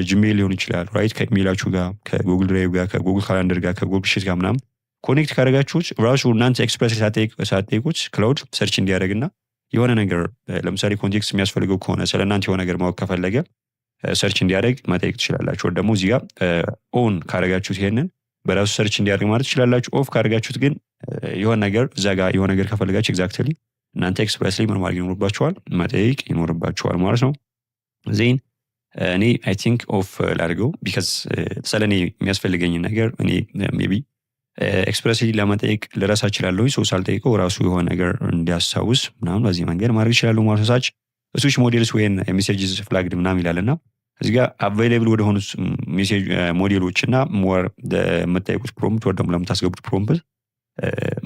ጂሜል ሊሆን ይችላል። ራይት ከኢሜይላችሁ ጋር ከጉግል ድራይቭ ጋር ከጉግል ካላንደር ጋር ከጉግል ሺት ጋር ምናምን ኮኔክት ካደረጋችሁት ራሱ እናንተ ኤክስፕረስ ሳትጠይቁት ክላውድ ሰርች እንዲያደርግና የሆነ ነገር ለምሳሌ ኮንቴክስት የሚያስፈልገው ከሆነ ስለ እናንተ የሆነ ነገር ማወቅ ከፈለገ ሰርች እንዲያደርግ መጠየቅ ትችላላችሁ። ወይ ደግሞ እዚህ ጋር ኦን ካደረጋችሁት ይሄንን በራሱ ሰርች እንዲያደርግ ማለት ትችላላችሁ። ኦፍ ካደረጋችሁት ግን የሆነ ነገር እዛ ጋር የሆነ ነገር ከፈለጋችሁ ኤግዛክትሊ እናንተ ኤክስፕረስሊ ምን ማድረግ ይኖርባችኋል? መጠየቅ ይኖርባችኋል ማለት ነው። ዜን እኔ አይ ቲንክ ኦፍ ላድርገው ቢካዝ ስለ እኔ የሚያስፈልገኝን ነገር እኔ ሜቢ ኤክስፕረስሊ ለመጠየቅ ልረሳ እችላለሁ። ሰው ሳልጠይቀው ራሱ የሆነ ነገር እንዲያስታውስ ምናምን በዚህ መንገድ ማድረግ ይችላሉ ማለት ነው። ሳች ስዊች ሞዴልስ ወይም ሜሴጅስ ፍላግድ ምናምን ይላልና እዚህ ጋር አቬይላብል ወደ ሆኑት ሜሴጅ ሞዴሎች እና ሞር ለምትጠይቁት ፕሮምፕት ወይ ደግሞ ለምታስገቡት ፕሮምፕት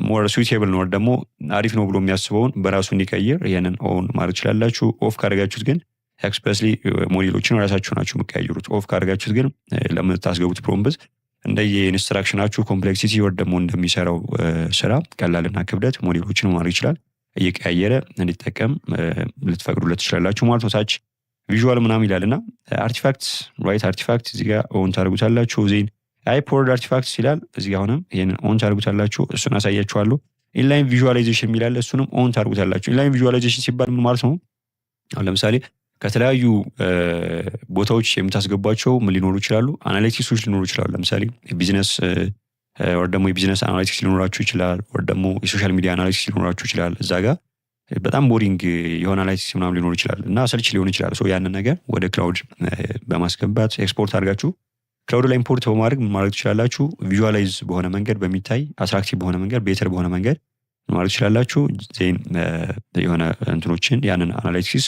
ሞር ስዊቴብል ነው ደግሞ አሪፍ ነው ብሎ የሚያስበውን በራሱ እንዲቀይር ይሄንን ኦን ማድረግ ትችላላችሁ። ኦፍ ካደረጋችሁት ግን ኤክስፕረስሊ ሞዴሎችን ራሳችሁ ናችሁ የምትቀያይሩት። ኦፍ ካደረጋችሁት ግን ለምታስገቡት ፕሮምፕት እንደየ ኢንስትራክሽናችሁ ኮምፕሌክሲቲ ወይ ደግሞ እንደሚሰራው ስራ ቀላልና ክብደት ሞዴሎችን ማድረግ ይችላል። እየቀያየረ እንዲጠቀም ልትፈቅዱለት ትችላላችሁ ማለት ነው። ታች ቪዥዋል ምናምን ይላልና አርቲፋክት ራይት አርቲፋክት እዚህ ጋር ኦን ታደርጉታላችሁ። ዜን አይፖርድ አርቲፋክት ይላል እዚህ ጋር አሁንም ይሄንን ኦን ታደርጉታላችሁ። እሱን አሳያችኋለሁ። ኢንላይን ቪዥዋላይዜሽን የሚላል እሱንም ኦን ታደርጉታላችሁ። ኢንላይን ቪዥዋላይዜሽን ሲባል ምን ማለት ነው? አሁን ለምሳሌ ከተለያዩ ቦታዎች የምታስገቧቸው ምን ሊኖሩ ይችላሉ? አናሊቲክሶች ሊኖሩ ይችላሉ። ለምሳሌ ቢዝነስ ወይ ደግሞ የቢዝነስ አናሊቲክስ ሊኖራችሁ ይችላል። ወይ ደግሞ የሶሻል ሚዲያ አናሊቲክስ ሊኖራችሁ ይችላል። እዛ ጋር በጣም ቦሪንግ የሆነ አናሊቲክስ ምናምን ሊኖር ይችላል እና ሰልች ሊሆን ይችላል። ያንን ነገር ወደ ክላውድ በማስገባት ኤክስፖርት አድርጋችሁ ክላውድ ላይ ኢምፖርት በማድረግ ማድረግ ትችላላችሁ። ቪዥዋላይዝ በሆነ መንገድ በሚታይ አትራክቲቭ በሆነ መንገድ ቤተር በሆነ መንገድ ማድረግ ትችላላችሁ። ዜን የሆነ እንትኖችን ያንን አናሊቲክስ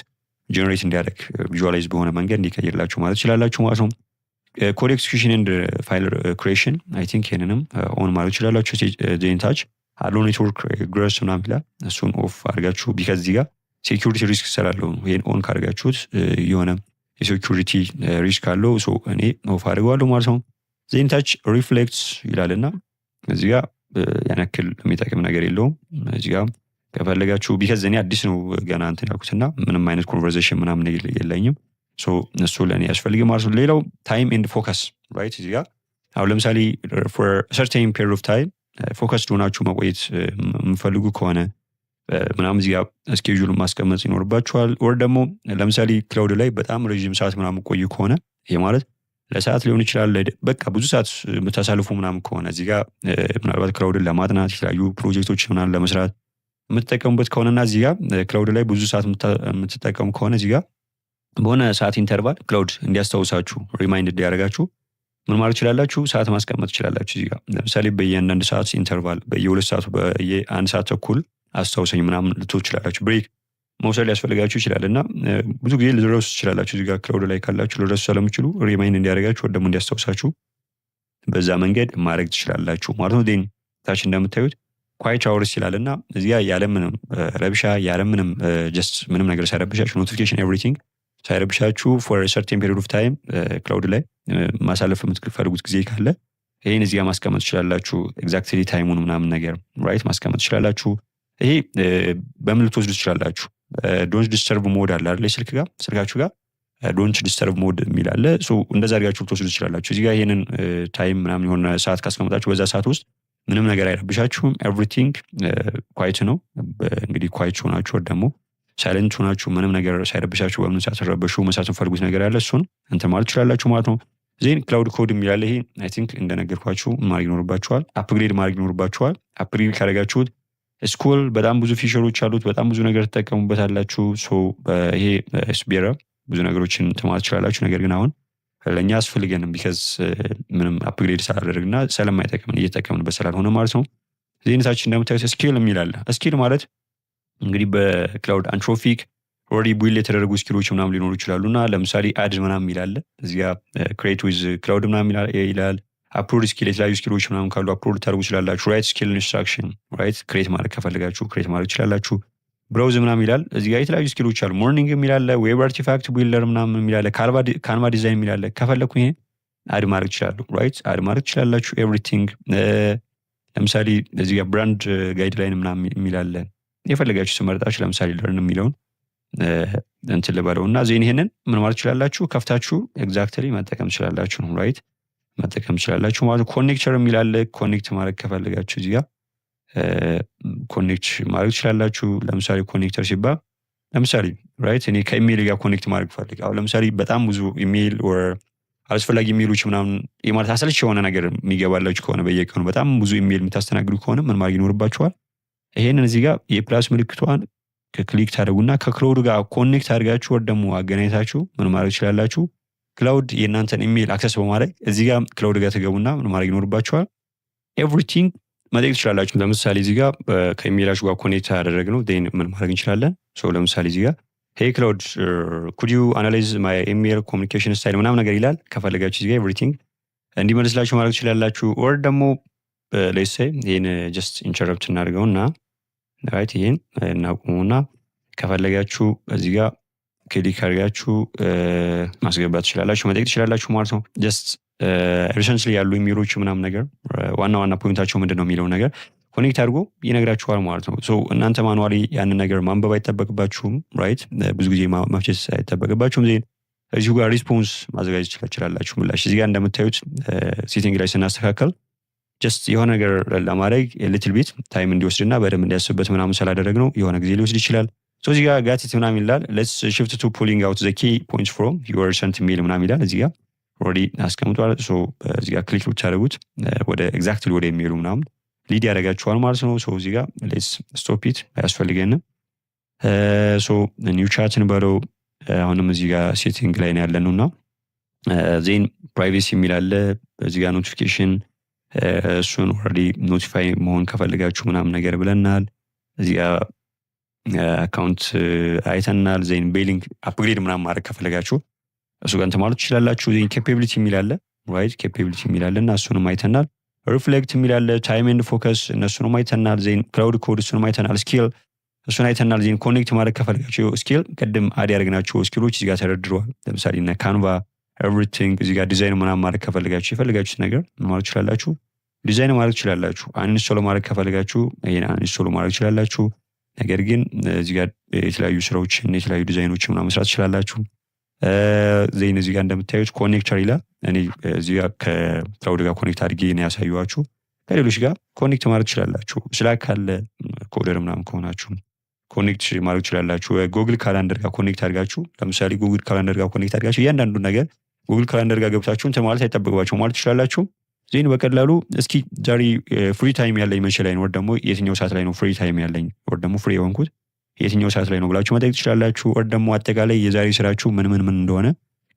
ጀነሬት እንዲያደርግ ቪዥዋላይዝ በሆነ መንገድ እንዲቀይርላችሁ ማለት ትችላላችሁ ማለት ነው። ኮድ ኤክስኪዩሽን ኤንድ ፋይል ክሬሽን አይ ቲንክ ይሄንንም ኦን ማድረግ ትችላላችሁ። ዜን ታች አሎ ኔትወርክ ግረስ ምናምን ይላል። እሱን ኦፍ አድርጋችሁ ቢካዝ እዚህ ጋር ሴኪሪቲ ሪስክ ስላለው ነው። ይሄን ኦን ካደርጋችሁት የሆነ የሴኪሪቲ ሪስክ አለው። እኔ ኦፍ አድርገዋለሁ ማለት ነው። ዜን ታች ሪፍሌክትስ ይላልና እዚህ ጋር ያን ያክል የሚጠቅም ነገር የለውም። እዚህ ጋር ከፈለጋችሁ ቢካዝ እኔ አዲስ ነው ገና እንትን ያልኩትና ምንም አይነት ኮንቨርሴሽን ምናምን የለኝም። እሱ ለእኔ ያስፈልግም ማለት ነው። ሌላው ታይም ኤንድ ፎከስ ራይት እዚህ ጋር አሁን ለምሳሌ ፎር ሰርቴን ፔሪድ ኦፍ ታይም ፎከስ ሆናችሁ መቆየት የምፈልጉ ከሆነ ምናምን እዚህ ጋር ስኬጁል ማስቀመጥ ይኖርባችኋል። ወር ደግሞ ለምሳሌ ክላውድ ላይ በጣም ረዥም ሰዓት ምናምን ቆዩ ከሆነ ይሄ ማለት ለሰዓት ሊሆን ይችላል። በቃ ብዙ ሰዓት የምታሳልፉ ምናምን ከሆነ እዚህ ጋር ምናልባት ክላውድን ለማጥናት የተለያዩ ፕሮጀክቶች ምናምን ለመስራት የምትጠቀሙበት ከሆነና እዚህ ጋር ክላውድ ላይ ብዙ ሰዓት የምትጠቀሙ ከሆነ እዚህ ጋር በሆነ ሰዓት ኢንተርቫል ክላውድ እንዲያስታውሳችሁ ሪማይንድ እንዲያደርጋችሁ ምን ማድረግ ትችላላችሁ? ሰዓት ማስቀመጥ ትችላላችሁ። እዚህ ጋር ለምሳሌ በየአንዳንድ ሰዓት ኢንተርቫል በየ2 ሰዓቱ በየ1 ሰዓት ተኩል አስታውሰኝ ምናምን ልትወስዱ ትችላላችሁ። ብሬክ መውሰድ ሊያስፈልጋችሁ ይችላል እና ብዙ ጊዜ ልትረሱ ትችላላችሁ። እዚህ ጋር ክላውድ ላይ ካላችሁ ልትረሱ ስለምችሉ ሪማይንድ እንዲያደርጋችሁ ወይ ደግሞ እንዲያስታውሳችሁ በዛ መንገድ ማድረግ ትችላላችሁ ማለት ነው። ዴን ታች እንደምታዩት ኳይት አወርስ ይላል እና እዚህ ጋር ያለምንም ረብሻ ያለምንም ጀስት ምንም ነገር ሳይረብሻችሁ ኖቲፊኬሽን ኤቭሪቲንግ ሳይረብሻችሁ ፎር ሰርቴን ፔሪድ ኦፍ ታይም ክላውድ ላይ ማሳለፍ የምትፈልጉት ጊዜ ካለ ይሄን እዚህ ጋር ማስቀመጥ ትችላላችሁ። ኤግዛክትሊ ታይሙን ምናምን ነገር ራይት ማስቀመጥ ትችላላችሁ። ይሄ በምን ልትወስዱ ትችላላችሁ? ዶንት ዲስተርብ ሞድ አለ አይደል? ስልካችሁ ጋር ዶንት ዲስተርብ ሞድ የሚል አለ። እንደዛ አድርጋችሁ ልትወስዱ ትችላላችሁ። እዚህ ጋር ይሄንን ታይም ምናምን የሆነ ሰዓት ካስቀመጣችሁ በዛ ሰዓት ውስጥ ምንም ነገር አይረብሻችሁም። ኤቭሪቲንግ ኳይት ነው። እንግዲህ ኳይት ሆናችሁ ወይ ደግሞ ሳይለንት ሆናችሁ ምንም ነገር ሳይረብሻችሁ በምን ሳትረበሹ መስራት የምትፈልጉት ነገር ያለ እሱን እንትን ማለት ትችላላችሁ ማለት ነው። ዜን ክላውድ ኮድ የሚላለ ይሄ አይ ቲንክ እንደነገርኳችሁ ማድረግ ይኖርባችኋል። አፕግሬድ ማድረግ ይኖርባችኋል። አፕግሬድ ካደረጋችሁት ስኩል በጣም ብዙ ፊቸሮች አሉት። በጣም ብዙ ነገር ትጠቀሙበታላችሁ። ይሄ ስቤረ ብዙ ነገሮችን ትማት ትችላላችሁ። ነገር ግን አሁን ለእኛ አስፈልገንም ቢካዝ ምንም አፕግሬድ ሳላደርግና ስለማይጠቅምን እየተጠቀምንበት ስላልሆነ ማለት ነው። ዜነታችን እንደምታዩት ስኪል የሚላለ ስኪል ማለት እንግዲህ በክላውድ አንትሮፒክ ኦልሬዲ ቢልድ የተደረጉ ስኪሎች ምናምን ሊኖሩ ይችላሉ እና ለምሳሌ አድ ምናምን የሚላለ እዚጋ ክሬት ዊዝ ክላውድ ምናምን ይላል። አፕሎድ ስኪል የተለያዩ ስኪሎች ምናምን ካሉ አፕሎድ ታደርጉ ይችላላችሁ። ራይት ስኪል ኢንስትራክሽን ራይት ክሬት ማድረግ ከፈልጋችሁ ክሬት ማድረግ ይችላላችሁ። ብራውዝ ምናምን ይላል። እዚህ ጋር የተለያዩ ስኪሎች አሉ። ሞርኒንግ የሚላለ ዌብ አርቲፋክት ቢልደር ምናምን የሚላለ ካንቫ ዲዛይን የሚላለ ከፈለኩ ይሄ አድ ማድረግ ይችላሉ። ራይት አድ ማድረግ ይችላላችሁ። ኤቭሪቲንግ ለምሳሌ እዚህ ጋር ብራንድ ጋይድ ላይን ምናምን የሚላለ የፈለጋችሁ ስመርጣችሁ ለምሳሌ ለርን የሚለውን እንትን ልበለው እና ዜን ይሄንን ምን ማለት ይችላላችሁ ከፍታችሁ ኤግዛክትሊ መጠቀም ትችላላችሁ ነው። ራይት መጠቀም ትችላላችሁ ማለት። ኮኔክተር የሚላለ ኮኔክት ማድረግ ከፈለጋችሁ እዚህ ጋር ኮኔክት ማድረግ ትችላላችሁ። ለምሳሌ ኮኔክተር ሲባል ለምሳሌ ራይት እኔ ከኢሜይል ጋር ኮኔክት ማድረግ ፈልግ አሁን ለምሳሌ በጣም ብዙ ኢሜይል ወር አስፈላጊ ኢሜይሎች ምናምን ማለት አሰልች የሆነ ነገር የሚገባላችሁ ከሆነ በየቀኑ በጣም ብዙ ኢሜይል የምታስተናግዱ ከሆነ ምን ማድረግ ይኖርባችኋል? ይሄንን እዚህ ጋር የፕላስ ምልክቷን ክሊክ ታደርጉና ከክላውድ ጋር ኮኔክት አድርጋችሁ ወር ደግሞ አገናኝታችሁ ምን ማድረግ ትችላላችሁ? ክላውድ የእናንተን ኢሜይል አክሰስ በማድረግ እዚህ ጋር ክላውድ ጋር ተገቡና ምን ማድረግ ይኖርባችኋል? ኤቭሪቲንግ መጠየቅ ትችላላችሁ። ለምሳሌ እዚህ ጋር ከኢሜይላችሁ ጋር ኮኔክት ያደረግነው ዴን ምን ማድረግ እንችላለን? ለምሳሌ እዚህ ጋር ሄይ ክላውድ ኩድ ዩ አናላይዝ ማይ ኢሜይል ኮሚኒኬሽን ስታይል ምናምን ነገር ይላል። ከፈለጋችሁ እዚህ ጋር ኤቭሪቲንግ እንዲመልስላችሁ ማድረግ ትችላላችሁ። ወር ደግሞ ሌትስ ሴይ ይሄን ጀስት ኢንተረፕት እናድርገውና ራይት ይሄን እናቁሙና ከፈለጋችሁ እዚህ ጋር ክሊክ አድርጋችሁ ማስገባት ትችላላችሁ፣ መጠየቅ ትችላላችሁ ማለት ነው። ጀስት ሪሰንትሊ ያሉ ኢሜይሎች ምናምን ነገር ዋና ዋና ፖይንታቸው ምንድን ነው የሚለው ነገር ኮኔክት አድርጎ ይነግራችኋል ማለት ነው። እናንተ ማኑዋሊ ያንን ነገር ማንበብ አይጠበቅባችሁም። ራይት ብዙ ጊዜ መፍጨት አይጠበቅባችሁም። እዚሁ ጋር ሪስፖንስ ማዘጋጀት ትችላላችሁ፣ ምላሽ። እዚህ ጋር እንደምታዩት ሴቲንግ ላይ ስናስተካከል ጀስት የሆነ ነገር ለማድረግ ሊትል ቢት ታይም እንዲወስድና በደንብ እንዲያስብበት ምናምን ስላደረግ ነው የሆነ ጊዜ ሊወስድ ይችላል። እዚህ ጋር ጋቲት ምናምን ይላል። ሌትስ ሽፍት ቱ ፑሊንግ አውት ዘ ኪ ፖይንትስ ፍሮም ዩር ሰንት ሜል ምናምን ይላል። እዚህ ጋር ኦልሬዲ አስቀምጧል። እዚህ ጋር ክሊክ ብታደርጉት ወደ ኤግዛክትሊ ወደ ኢሜይሉ ምናምን ሊድ ያደርጋችኋል ማለት ነው። እዚህ ጋር ሌትስ ስቶፕ ኢት አያስፈልገንም። ኒው ቻትን በለው አሁንም እዚህ ጋር ሴቲንግ ላይ ነው ያለነው እና ዜን ፕራይቬሲ የሚላለ እዚህ ጋር ኖቲፊኬሽን እሱን ኦልሬዲ ኖቲፋይ መሆን ከፈልጋችሁ ምናምን ነገር ብለናል። እዚህ ጋር አካውንት አይተናል። ዜን ቤሊንግ አፕግሬድ ምናምን ማድረግ ከፈለጋችሁ እሱ ጋር እንትን ማለት ትችላላችሁ። ዜን ኬፓቢሊቲ የሚላለ ራይት ኬፓቢሊቲ የሚላለ እና እሱንም አይተናል። ሪፍሌክት የሚላለ ታይም ኤንድ ፎከስ እነሱንም አይተናል። ዜን ክላውድ ኮድ እሱንም አይተናል። ስኪል እሱን አይተናል። ዜን ኮኔክት ማድረግ ከፈለጋችሁ ስኪል ቅድም አድ ያደረግናቸው ስኪሎች እዚህ ጋር ተደርድረዋል። ለምሳሌ እነ ካንቫ ኤቭሪቲንግ እዚህ ጋር ዲዛይን ምናምን ማድረግ ከፈለጋችሁ የፈለጋችሁት ነገር ማድረግ ትችላላችሁ። ዲዛይን ማድረግ ትችላላችሁ። አንኢንስቶል ማድረግ ከፈለጋችሁ ይሄን አንኢንስቶል ማድረግ ትችላላችሁ። ነገር ግን እዚህ ጋር የተለያዩ ስራዎችን የተለያዩ ዲዛይኖችን ምናምን መስራት ትችላላችሁ። ዜን እዚህ ጋር እንደምታዩት ኮኔክተር ይላል። እኔ እዚህ ጋር ከክላውድ ጋር ኮኔክት አድርጌ ነው ያሳየኋችሁ። ከሌሎች ጋር ኮኔክት ማድረግ ትችላላችሁ። ስላክ ካለ ኮደር ምናምን ከሆናችሁ ኮኔክት ማድረግ ትችላላችሁ። ጉግል ካላንደር ጋር ኮኔክት አድርጋችሁ ለምሳሌ ጉግል ካላንደር ጋር ኮኔክት አድርጋችሁ እያንዳንዱ ነገር ጉግል ካላንደር ጋር ገብታችሁ እንትን ማለት አይጠበቅባችሁ ማለት ትችላላችሁ። ዜን በቀላሉ እስኪ ዛሬ ፍሪ ታይም ያለኝ መቼ ላይ ነው ወር ደግሞ የትኛው ሰዓት ላይ ነው ፍሪ ታይም ያለኝ ወር ደግሞ ፍሪ የሆንኩት የትኛው ሰዓት ላይ ነው ብላችሁ መጠየቅ ትችላላችሁ። ወር ደግሞ አጠቃላይ የዛሬ ስራችሁ ምን እንደሆነ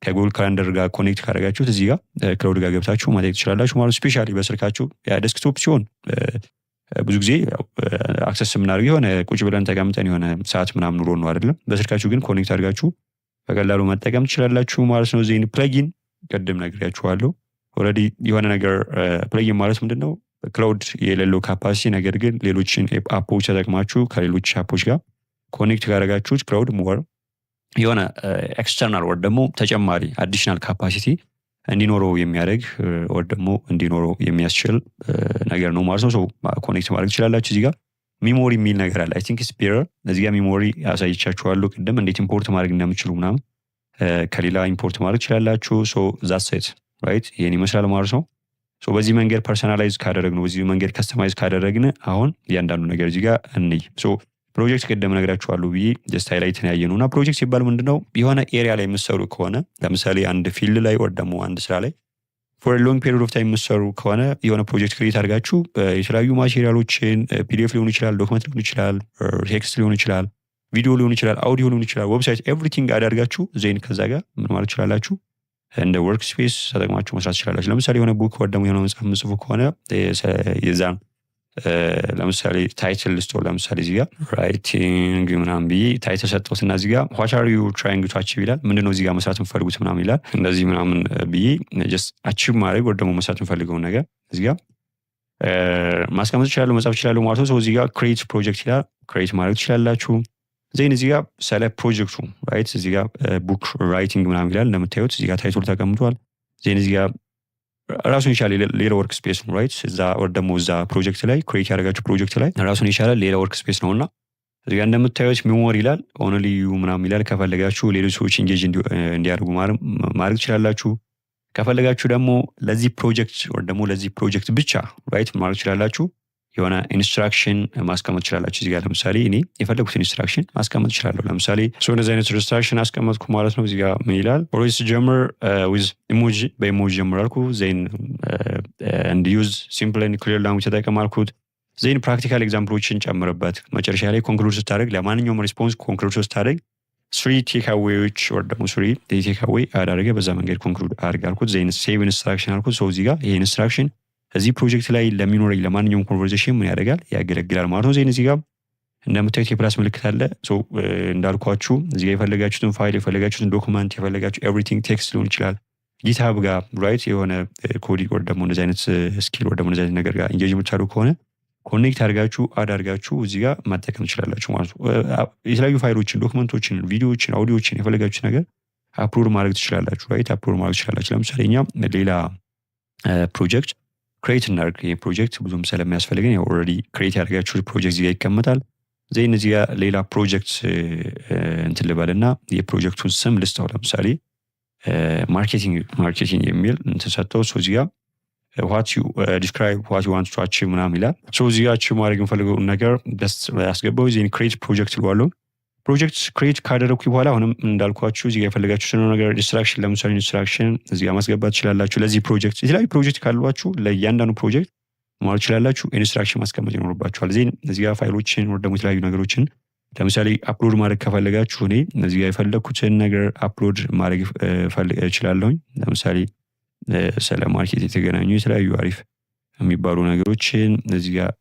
ከጉግል ካላንደር ጋር ኮኔክት ካደረጋችሁት እዚህ ጋር ክላውድ ጋር ገብታችሁ መጠየቅ ትችላላችሁ ማለት ስፔሻሊ በስልካችሁ ዴስክቶፕ ሲሆን ብዙ ጊዜ አክሰስ የምናደርገው የሆነ ቁጭ ብለን ተቀምጠን የሆነ ሰዓት ምናምን ኑሮ ነው አይደለም። በስልካችሁ ግን ኮኔክት አድርጋችሁ በቀላሉ መጠቀም ትችላላችሁ ማለት ነው። ዜን ፕለጊን ቅድም ነግሬያችኋለሁ ኦልሬዲ የሆነ ነገር ፕለጊን ማለት ምንድነው? ክላውድ የሌለው ካፓሲቲ ነገር ግን ሌሎችን አፖች ተጠቅማችሁ ከሌሎች አፖች ጋር ኮኔክት ካደረጋችሁት ክላውድ ሞር የሆነ ኤክስተርናል ወር ደግሞ ተጨማሪ አዲሽናል ካፓሲቲ እንዲኖረው የሚያደርግ ወር ደግሞ እንዲኖረው የሚያስችል ነገር ነው ማለት ነው። ሶ ኮኔክት ማድረግ ትችላላችሁ። እዚህ ጋር ሚሞሪ የሚል ነገር አለ። አይ ቲንክ ስፔር እዚህ ጋር ሚሞሪ ያሳይቻችኋለሁ ቅድም እንዴት ኢምፖርት ማድረግ እንደምትችሉ ምናምን ከሌላ ኢምፖርት ማድረግ ትችላላችሁ። ሶ ዛትስ ኢት ራይት ይሄን ይመስላል ማለት ነው። ሶ በዚህ መንገድ ፐርሰናላይዝ ካደረግነው በዚህ መንገድ ከስተማይዝ ካደረግን አሁን እያንዳንዱ ነገር እዚህ ጋር እንይ። ሶ ፕሮጀክት ቅድም ነግራችኋለሁ ብዬ ጀስት ሃይላይት ያየ ነው እና ፕሮጀክት ሲባል ምንድነው? የሆነ ኤሪያ ላይ የምትሰሩ ከሆነ ለምሳሌ አንድ ፊልድ ላይ ወር ደግሞ አንድ ስራ ላይ ፎር ሎንግ ፔሪድ ኦፍ ታይም የምትሰሩ ከሆነ የሆነ ፕሮጀክት ክሬት አድርጋችሁ የተለያዩ ማቴሪያሎችን ፒዲኤፍ ሊሆን ይችላል፣ ዶክመንት ሊሆን ይችላል፣ ቴክስት ሊሆን ይችላል፣ ቪዲዮ ሊሆን ይችላል፣ አውዲዮ ሊሆን ይችላል፣ ዌብሳይት ኤቭሪቲንግ አዳርጋችሁ ዜን ከዛ ጋር ምን ማለት ትችላላችሁ እንደ ወርክ ስፔስ ተጠቅማችሁ መስራት ትችላላችሁ። ለምሳሌ የሆነ ቡክ ወር ደግሞ የሆነ መጽሐፍ የምጽፉ ከሆነ የዛን ለምሳሌ ታይትል ልስጦ ለምሳሌ እዚህ ጋር ራይቲንግ ምናምን ብዬ ታይትል ሰጠሁት እና እዚህ ጋር ዋት አር ዩ ትራይንግ ቱ አቺቭ ይላል። ምንድነው እዚህ ጋር መስራት የምፈልጉት ምናምን ይላል። እንደዚህ ምናምን ብዬ ጀስት አቺቭ ማድረግ ወር ደግሞ መስራት የምፈልገውን ነገር እዚህ ጋር ማስቀመጥ ይችላሉ፣ መጻፍ ይችላሉ ማለት ነው። እዚህ ጋር ክሬት ፕሮጀክት ይላል። ክሬት ማድረግ ትችላላችሁ። ዜን እዚህ ጋር ስለ ፕሮጀክቱ ራይት እዚህ ጋር ቡክ ራይቲንግ ምናምን ይላል። እንደምታዩት እዚህ ጋር ታይትል ተቀምጧል። ዜን እዚህ ጋር ራሱን የቻለ ሌላ ወርክ ስፔስ ነው ራይት እዛ ወር ደግሞ እዛ ፕሮጀክት ላይ ክሬት ያደረጋችሁ ፕሮጀክት ላይ ራሱን የቻለ ሌላ ወርክ ስፔስ ነውና እዚህ ጋር እንደምታዩት ሚሞሪ ይላል። ኦንሊ ዩ ምናምን ይላል። ከፈለጋችሁ ሌሎች ሰዎች ኢንጌጅ እንዲያደርጉ ማድረግ ትችላላችሁ። ከፈለጋችሁ ደግሞ ለዚህ ፕሮጀክት ወር ደግሞ ለዚህ ፕሮጀክት ብቻ ራይት ማድረግ ትችላላችሁ። የሆነ ኢንስትራክሽን ማስቀመጥ ትችላላችሁ። እዚህ ጋር ለምሳሌ እኔ የፈለኩት ኢንስትራክሽን ማስቀመጥ እችላለሁ። ለምሳሌ እንደዚህ አይነት ኢንስትራክሽን አስቀመጥኩ ማለት ነው። እዚህ ጋር ምን ይላል? ኦልዌይስ ጀምር ዊዝ ኢሞጂ በኢሞጂ ጀምራልኩ። ዜን እንድ ዩዝ ሲምፕል ኤንድ ክሊር ላንጉጅ ተጠቀም አልኩት። ዜን ፕራክቲካል ኤግዛምፕሎችን ጨምርበት። መጨረሻ ላይ ኮንክሉድ ስታደርግ ለማንኛውም ሪስፖንስ ኮንክሉድ ስታደርግ ስሪ ቴክአዌዎች ወር ደግሞ ስሪ ቴክአዌይ አዳረገ። በዛ መንገድ ኮንክሉድ አድርግ አልኩት። ዜን ሴቭ ኢንስትራክሽን አልኩት። እዚህ ጋር ይሄ ኢንስትራክሽን እዚህ ፕሮጀክት ላይ ለሚኖረኝ ለማንኛውም ኮንቨርሴሽን ምን ያደርጋል? ያገለግላል ማለት ነው። ዜን እዚህ ጋር እንደምታዩት የፕላስ ምልክት አለ። እንዳልኳችሁ እዚህ ጋር የፈለጋችሁትን ፋይል፣ የፈለጋችሁትን ዶክመንት፣ የፈለጋችሁ ኤቭሪቲንግ ቴክስት ሊሆን ይችላል ጊትሀብ ጋር ራይት የሆነ ኮዲንግ ወር ደግሞ እንደዚህ አይነት ስኪል ወር ደግሞ እንደዚህ አይነት ነገር ጋር ኢንጌጅ የምታደርጉ ከሆነ ኮኔክት አድርጋችሁ አዳርጋችሁ እዚህ ጋር መጠቀም ትችላላችሁ ማለት ነው። የተለያዩ ፋይሎችን፣ ዶክመንቶችን፣ ቪዲዮዎችን፣ አውዲዮችን የፈለጋችሁ ነገር አፕሎድ ማድረግ ትችላላችሁ ራይት አፕሎድ ማድረግ ትችላላችሁ። ለምሳሌ እኛ ሌላ ፕሮጀክት ክሬት እናድርግ። ይህ ፕሮጀክት ብዙም ስለሚያስፈልገን ኦልሬዲ ክሬት ያደርጋችሁ ፕሮጀክት እዚህ ጋር ይቀመጣል። ዜን እዚህ ጋር ሌላ ፕሮጀክት እንትን ልበልና የፕሮጀክቱን ስም ልስጠው። ለምሳሌ ማርኬቲንግ የሚል እንትን ሰጠው። እዚህ ጋር what you describe what you want to achieve ምናምን ይላል። እዚህ ጋር አቺቭ ማድረግ የምፈልገው ነገር ያስገባው ዜን ክሬት ፕሮጀክት ልዋለሁ። ፕሮጀክት ክሬት ካደረግኩ በኋላ አሁንም እንዳልኳችሁ እዚህ ጋር የፈለጋችሁ ነገር ኢንስትራክሽን ለምሳሌ ኢንስትራክሽን እዚህ ጋር ማስገባት ትችላላችሁ። ለዚህ ፕሮጀክት የተለያዩ ፕሮጀክት ካሏችሁ ለእያንዳንዱ ፕሮጀክት ማለት ትችላላችሁ ኢንስትራክሽን ማስቀመጥ ይኖርባችኋል። ዜን እዚህ ጋር ፋይሎችን ወር ደግሞ የተለያዩ ነገሮችን ለምሳሌ አፕሎድ ማድረግ ከፈለጋችሁ እኔ እዚህ ጋር የፈለኩትን ነገር አፕሎድ ማድረግ እችላለሁኝ። ለምሳሌ ስለ ማርኬት የተገናኙ የተለያዩ አሪፍ የሚባሉ ነገሮችን እዚህ ጋር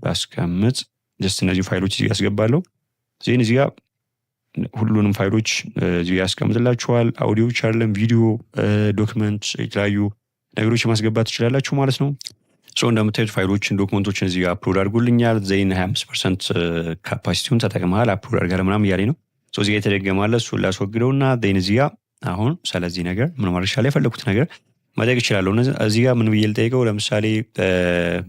ባስቀምጥ ጀስት እነዚህ ፋይሎች እዚህ ያስገባለሁ። ዜን እዚህ ጋር ሁሉንም ፋይሎች እዚህ ያስቀምጥላችኋል። አውዲዮዎች አይደለም ቪዲዮ፣ ዶክመንት፣ የተለያዩ ነገሮች ማስገባት ትችላላችሁ ማለት ነው። እንደምታዩት ፋይሎችን ዶክመንቶችን እዚህ ጋር አፕሎድ አድርጎልኛል። ዜን 25% ካፓሲቲውን ተጠቅመሃል አፕሎድ አድርጋል ምናምን እያለኝ ነው። እዚህ ጋር የተደገማለ እሱን ላስወግደውና ዜን እዚህ ጋር አሁን ስለዚህ ነገር ምን ማድረግ ይችላል? የፈለኩት ነገር መጠየቅ እችላለሁ። እዚህ ጋር ምን ብዬ ልጠይቀው? ለምሳሌ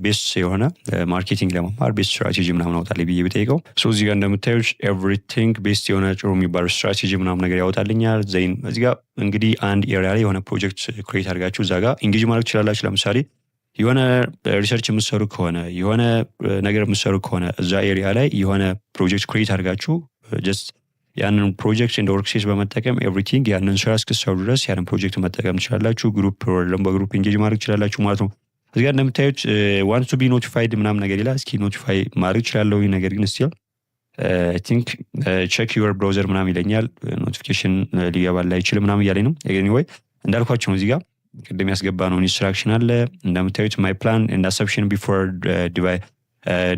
ቤስት የሆነ ማርኬቲንግ ለመማር ቤስት ስትራቴጂ ምናምን አውጣልኝ ብዬ ብጠይቀው እዚህ ጋር እንደምታዩት ኤቭሪቲንግ ቤስት የሆነ ጥሩ የሚባል ስትራቴጂ ምናምን ነገር ያወጣልኛል። ዜን እዚህ ጋር እንግዲህ አንድ ኤሪያ ላይ የሆነ ፕሮጀክት ክሬት አድርጋችሁ እዛ ጋር ኢንጌጅ ማድረግ ትችላላችሁ። ለምሳሌ የሆነ ሪሰርች የምትሰሩ ከሆነ የሆነ ነገር የምትሰሩ ከሆነ እዛ ኤሪያ ላይ የሆነ ፕሮጀክት ክሬት አድርጋችሁ ጀስት ያንን ፕሮጀክት እንደ ወርክስፔስ በመጠቀም ኤቭሪቲንግ ያንን ስራ እስክትሰሩ ድረስ ያንን ፕሮጀክት መጠቀም ትችላላችሁ። ግሩፕ ወይም በግሩፕ ኢንጌጅ ማድረግ ትችላላችሁ ማለት ነው። እዚህ ጋር እንደምታዩት ዋንት ቱ ቢ ኖቲፋይድ ምናምን ነገር ይላል። እስኪ ኖቲፋይ ማድረግ እችላለሁ። ነገር ግን ስቲል አይ ቲንክ ቼክ ዩር ብራውዘር ምናምን ይለኛል። ኖቲፊኬሽን ሊገባል አይችልም ምናምን እያለኝ ነው። ኤኒዌይ እንዳልኳቸው ነው እዚህ ጋር ቅድም ያስገባ ነው ኢንስትራክሽን አለ እንደምታዩት ማይ ፕላን ኤንድ አሰፕሽን ቢፎር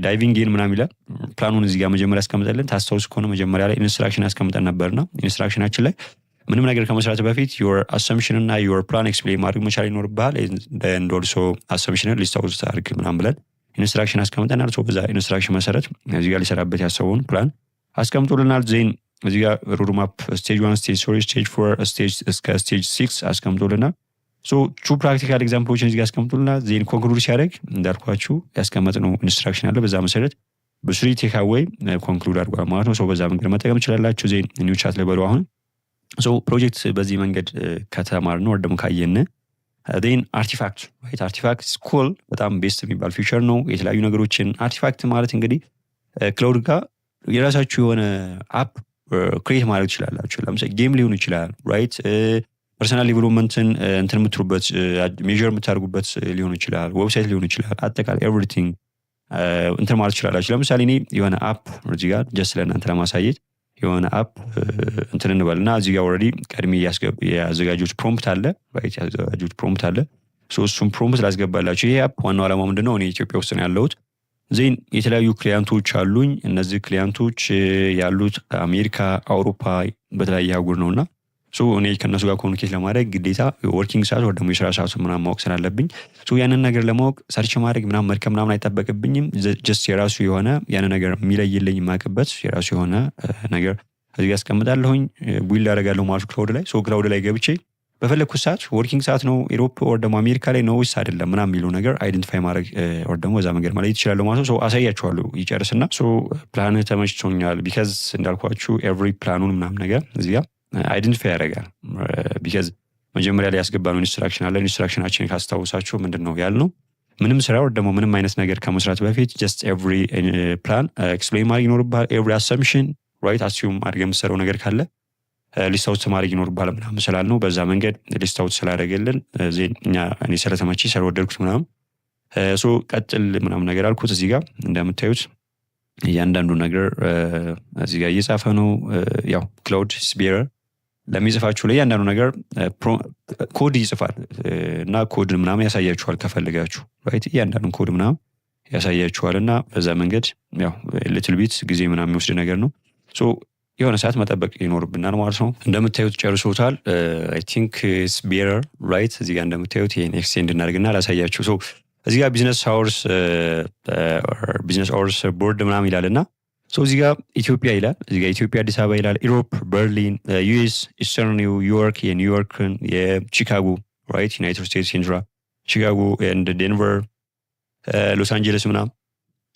ዳይቪንግ ኢን ምናምን ይላል። ፕላኑን እዚህ ጋር መጀመሪያ ያስቀምጠልን። ታስታውስ ከሆነ መጀመሪያ ላይ ኢንስትራክሽን ያስቀምጠን ነበርና ኢንስትራክሽናችን ላይ ምንም ነገር ከመስራት በፊት ዩር አሰምሽን እና ዩር ፕላን ኤክስፕሌን ማድረግ መቻል ይኖርብሃል። ኤንድ ኦልሶ አሰምሽንን ሊስት አውት አድርግ ምናምን ብለን ኢንስትራክሽን አስቀምጠናል። በዛ ኢንስትራክሽን መሰረት እዚህ ጋር ሊሰራበት ያሰበውን ፕላን አስቀምጦልናል። ዜን እዚህ ጋር ሮድማፕ ስቴጅ 1 ስቴጅ 3 ስቴጅ 4 ስቴጅ እስከ ስቴጅ 6 አስቀምጦልናል። ቱ ፕራክቲካል ኤግዛምፕሎችን እዚህ ጋር አስቀምጦልናል። ዜን ኮንክሉድ ሲያደርግ እንዳልኳችሁ ያስቀመጥነው ኢንስትራክሽን አለ። በዛ መሰረት በስሪ ቴክ አዌይ ኮንክሉድ አድርጓል ማለት ነው። በዛ መንገድ መጠቀም ትችላላችሁ። ዜን ኒው ቻት ልበሉ። አሁን ፕሮጀክት በዚህ መንገድ ከተማርን ወር ደግሞ ካየን ዜን አርቲፋክት ራይት አርቲፋክት ስኩል በጣም ቤስት የሚባል ፊቸር ነው። የተለያዩ ነገሮችን አርቲፋክት ማለት እንግዲህ ክላውድ ጋር የራሳችሁ የሆነ አፕ ክሬት ማድረግ ትችላላችሁ። ለምሳሌ ጌም ሊሆን ይችላል ራይት ፐርሰናል ዴቨሎፕመንትን እንትን የምትሩበት ሜዥር የምታደርጉበት ሊሆን ይችላል። ዌብሳይት ሊሆን ይችላል። አጠቃላይ ኤቭሪቲንግ እንትን ማለት ትችላላችሁ። ለምሳሌ እኔ የሆነ አፕ እዚህ ጋር ጀስት ለእናንተ ለማሳየት የሆነ አፕ እንትን እንበልና እዚህ ጋር ኦልሬዲ ቀድሜ ያዘጋጆች ፕሮምፕት አለ ራይት ያዘጋጆች ፕሮምፕት አለ። እሱም ፕሮምፕት ላስገባላችሁ። ይሄ አፕ ዋናው ዓላማ ምንድነው? እኔ ኢትዮጵያ ውስጥ ነው ያለሁት። ዜን የተለያዩ ክሊያንቶች አሉኝ። እነዚህ ክሊያንቶች ያሉት አሜሪካ፣ አውሮፓ በተለያየ አህጉር ነውና እኔ ከእነሱ ጋር ኮሚኒኬት ለማድረግ ግዴታ ወርኪንግ ሰዓት ወይ ደግሞ የስራ ሰዓቱ ምናምን ማወቅ ስላለብኝ ያንን ነገር ለማወቅ ሰርች ማድረግ ምናምን መድከም ምናምን አይጠበቅብኝም። ጀስት የራሱ የሆነ ያንን ነገር የሚለይልኝ የማውቅበት የራሱ የሆነ ነገር እዚህ ጋር አስቀምጣለሁኝ። ቢልድ አደርጋለሁ ማለት ክላውድ ላይ ክላውድ ላይ ገብቼ በፈለግኩት ሰዓት ወርኪንግ ሰዓት ነው ኢሮፕ ወር ደግሞ አሜሪካ ላይ ነው ወይስ አይደለም ምናምን የሚለው ነገር አይደንቲፋይ ማድረግ ወር ደግሞ በዛ መንገድ ማለት ይችላለሁ ማለት ነው። አሳያችኋለሁ ይጨርስና ፕላን ተመችቶኛል ቢካዝ እንዳልኳችሁ ኤቭሪ ፕላኑን ምናምን ነገር እዚህ ጋር አይደንቲፋይ ያደርጋል። ቢካዝ መጀመሪያ ላይ ያስገባነው ኢንስትራክሽን አለ። ኢንስትራክሽናችን ካስታውሳችሁ ምንድን ነው ያልነው? ምንም ስራ ወር ደግሞ ምንም አይነት ነገር ከመስራት በፊት ጀስት ኤቭሪ ፕላን ኤክስፕሌን ማድረግ ይኖርብሃል። ኤቭሪ አሰምሽን ራይት አስዩም አድርገህ የምትሰራው ነገር ካለ ሊስት አውት ማድረግ ይኖርብሃል ምናምን ስላልነው በዛ መንገድ ሊስት አውት ስላደረገልን እኔ ስለተመቼ ስለወደድኩት ምናምን ቀጥል ምናምን ነገር አልኩት። እዚህ ጋር እንደምታዩት እያንዳንዱ ነገር እዚህ ጋር እየጻፈ ነው። ያው ክላውድ ስፒየር ለሚጽፋችሁ ላይ እያንዳንዱ ነገር ኮድ ይጽፋል እና ኮድ ምናምን ያሳያችኋል ከፈልጋችሁ ራይት እያንዳንዱን ኮድ ምናምን ያሳያችኋል እና በዛ መንገድ ያው ሊትል ቢት ጊዜ ምናምን የሚወስድ ነገር ነው። የሆነ ሰዓት መጠበቅ ይኖርብናል ማለት ነው። እንደምታዩት ጨርሶታል። አይ ቲንክ ስፒየር ራይት እዚህ ጋር እንደምታዩት ይሄን ኤክስቴንድ እናደርግና ላሳያችሁ። እዚህ ጋር ቢዝነስ አወርስ ቦርድ ምናምን ይላል እና እዚህ ጋር ኢትዮጵያ ይላል። እዚህ ጋር ኢትዮጵያ አዲስ አበባ ይላል። ኢሮፕ፣ በርሊን፣ ዩኤስ፣ ኢስተርን ኒውዮርክ፣ የኒውዮርክን፣ የቺካጎ ራይት ዩናይትድ ስቴትስ ሴንትራል ቺካጎ ኤንድ ዴንቨር፣ ሎስ አንጀለስ ምናምን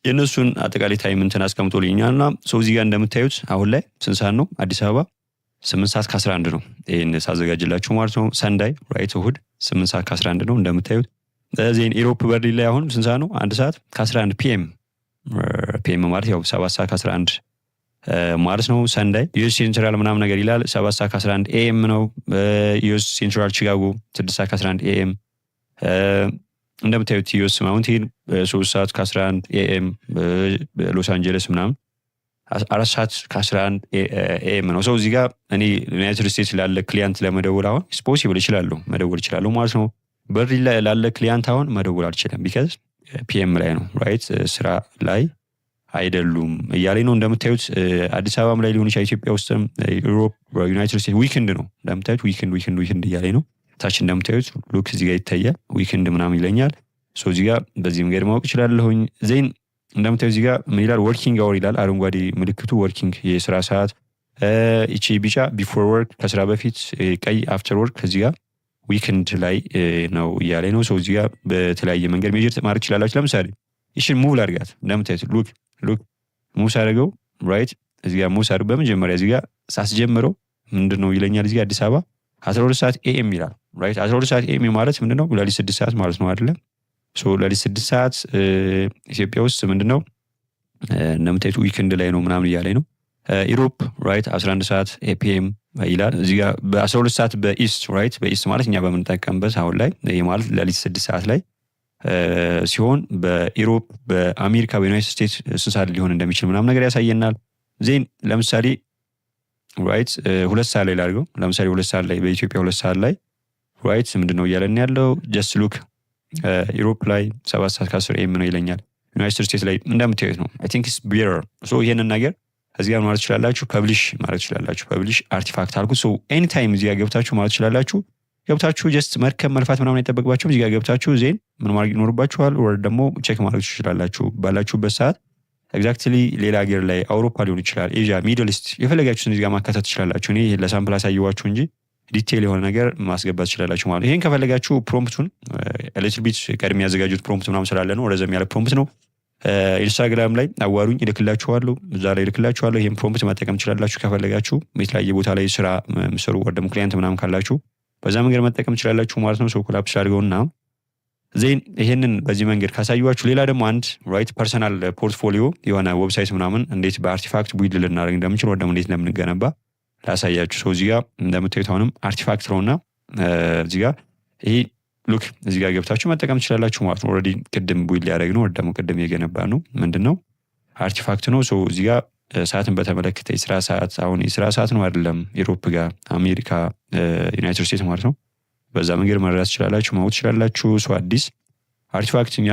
የእነሱን አጠቃላይ ታይም እንትን አስቀምጦልኛል እና እዚህ ጋር እንደምታዩት አሁን ላይ ስንት ሰዓት ነው? አዲስ አበባ 8 ሰዓት ከ11 ነው። ይህን ሳዘጋጅላችሁ ማለት ነው። ሰንዳይ ራይት እሁድ 8 ሰዓት ከ11 ነው እንደምታዩት። ዜን ኢሮፕ በርሊን ላይ አሁን ስንት ሰዓት ነው? 1 ሰዓት ከ11 ፒኤም ማለት ያው 7 ሰዓት ከ11 ማለት ነው። ሰንዳይ ዩኤስ ሴንትራል ምናምን ነገር ይላል 7 ሰዓት ከ11 ኤኤም ነው። ዩኤስ ሴንትራል ቺካጎ 6 ሰዓት ከ11 ኤኤም እንደምታዩት ዩኤስ ማውንቴን 3 ሰዓት ከ11 ኤኤም ሎስ አንጀለስ ምናምን 4 ሰዓት ከ11 ኤኤም ነው። እዚህ ጋር እኔ ዩናይትድ ስቴትስ ላለ ክሊያንት ለመደወል አሁን ፖሲብል መደወል ይችላሉ ማለት ነው። በርሊን ላይ ላለ ክሊያንት አሁን መደወል አልችልም ቢካዝ ፒኤም ላይ ነው ራይት ስራ ላይ አይደሉም እያለኝ ነው። እንደምታዩት አዲስ አበባም ላይ ሊሆን ይችላል፣ ኢትዮጵያ ውስጥም፣ ዩሮፕ፣ ዩናይትድ ስቴትስ ዊክንድ ነው እንደምታዩት ዊክንድ እያለኝ ነው። ታች እንደምታዩት ሉክ እዚህ ጋር ይታያል ዊክንድ ምናምን ይለኛል። እዚህ ጋር በዚህ መንገድ ማወቅ ይችላለሁኝ። ዜን እንደምታዩት እዚህ ጋር ምን ይላል? ወርኪንግ አወር ይላል። አረንጓዴ ምልክቱ ወርኪንግ የስራ ሰዓት፣ ይቺ ቢጫ ቢፎር ወርክ ከስራ በፊት፣ ቀይ አፍተር ወርክ ከዚህ ጋር ዊክንድ ላይ ነው እያለኝ ነው። እዚህ ጋር በተለያየ መንገድ ሜጀር ማድረግ ይችላላችሁ። ለምሳሌ ይሽን ሙቭ ላድርጋት። እንደምታዩት ሉክ ሙቭ ሳደርገው ራይት እዚህ ጋር ሙቭ ሳደርግ በመጀመሪያ እዚህ ጋር ሳስጀምረው ምንድን ነው ይለኛል? እዚህ ጋር አዲስ አበባ 12 ሰዓት ኤኤም ይላል ራይት 12 ሰዓት ኤኤም ማለት ምንድን ነው? ለሊት 6 ሰዓት ማለት ነው አይደለም? ለሊት 6 ሰዓት ኢትዮጵያ ውስጥ ምንድን ነው እንደምታዩት ዊክንድ ላይ ነው ምናምን እያለኝ ነው። ኢሮፕ ራይት 11 ሰዓት ኤፒኤም ይላል። እዚህ ጋር በ12 ሰዓት በኢስት ራይት በኢስት ማለት እኛ በምንጠቀምበት አሁን ላይ ይህ ማለት ለሊት 6 ሰዓት ላይ ሲሆን በኢሮፕ በአሜሪካ በዩናይትድ ስቴትስ 6 ሰዓት ሊሆን እንደሚችል ምናምን ነገር ያሳየናል። ዜን ለምሳሌ ራይት 2 ሰዓት ላይ ላድርገው። ለምሳሌ 2 ሰዓት ላይ በኢትዮጵያ 2 ሰዓት ላይ ራይት ምንድነው እያለን ያለው ጀስት ሉክ ዩሮፕ ላይ 7 ሰዓት ከ10 ኤም ነው ይለኛል። ዩናይትድ ስቴትስ ላይ እንደምታዩት ነው። አይ ቲንክ ኢትስ ቤተር ሶ ይሄንን ነገር እዚህ ጋር ማለት ትችላላችሁ። ፐብሊሽ ማለት ትችላላችሁ። ፐብሊሽ አርቲፋክት አልኩት። ሶ ኤኒ ታይም እዚህ ጋር ገብታችሁ ማለት ትችላላችሁ። ገብታችሁ ጀስት መርከብ መልፋት ምናምን አይጠበቅባችሁም። እዚህ ጋር ገብታችሁ ዜን ምን ማድረግ ይኖርባችኋል ወይ ደግሞ ቼክ ማድረግ ትችላላችሁ ባላችሁበት ሰዓት ኤግዛክትሊ ሌላ ሀገር ላይ አውሮፓ ሊሆን ይችላል፣ ኤዥያ፣ ሚድል ኢስት የፈለጋችሁትን እዚህ ጋር ማካተት ትችላላችሁ። እኔ ለሳምፕል አሳየዋችሁ እንጂ ዲቴል የሆነ ነገር ማስገባት ትችላላችሁ ማለት ነው። ይሄን ከፈለጋችሁ ፕሮምፕቱን ሊትል ቢት ቀድሜ ያዘጋጁት ፕሮምፕት ምናምን ስላለ ነው፣ ረዘም ያለ ፕሮምፕት ነው። ኢንስታግራም ላይ አዋሩኝ ይልክላችኋለሁ፣ እዛ ላይ ይልክላችኋለሁ። ይሄን ፕሮምፕት መጠቀም ትችላላችሁ ከፈለጋችሁ። የተለያየ ቦታ ላይ ስራ ምሰሩ ወደ ደግሞ ክሊየንት ምናምን ካላችሁ በዛ መንገድ መጠቀም ትችላላችሁ ማለት ነው። ሶ ኮላፕስ አድርገውና ዜን ይሄንን በዚህ መንገድ ካሳዩዋችሁ ሌላ ደግሞ አንድ ራይት ፐርሰናል ፖርትፎሊዮ የሆነ ዌብሳይት ምናምን እንዴት በአርቲፋክት ቢልድ ልናደርግ እንደምንችል ወደ እንዴት እንደምንገነባ ላሳያችሁ። ሶ እዚህ ጋር እንደምታዩት አሁንም አርቲፋክት ነውና እዚህ ጋር ይሄ ሉክ እዚህ ጋር ገብታችሁ መጠቀም ትችላላችሁ ማለት ነው። ኦልሬዲ ቅድም ቢልድ ያደረግ ነው ወደ ደግሞ ቅድም የገነባ ነው ምንድነው አርቲፋክት ነው። ሶ እዚህ ጋር ሰዓትን በተመለከተ የስራ ሰዓት አሁን የስራ ሰዓት ነው አይደለም ዩሮፕ ጋር አሜሪካ ዩናይትድ ስቴትስ ማለት ነው። በዛ መንገድ መረዳት ትችላላችሁ ማወቅ ትችላላችሁ። ሶ አዲስ አርቲፋክት እኛ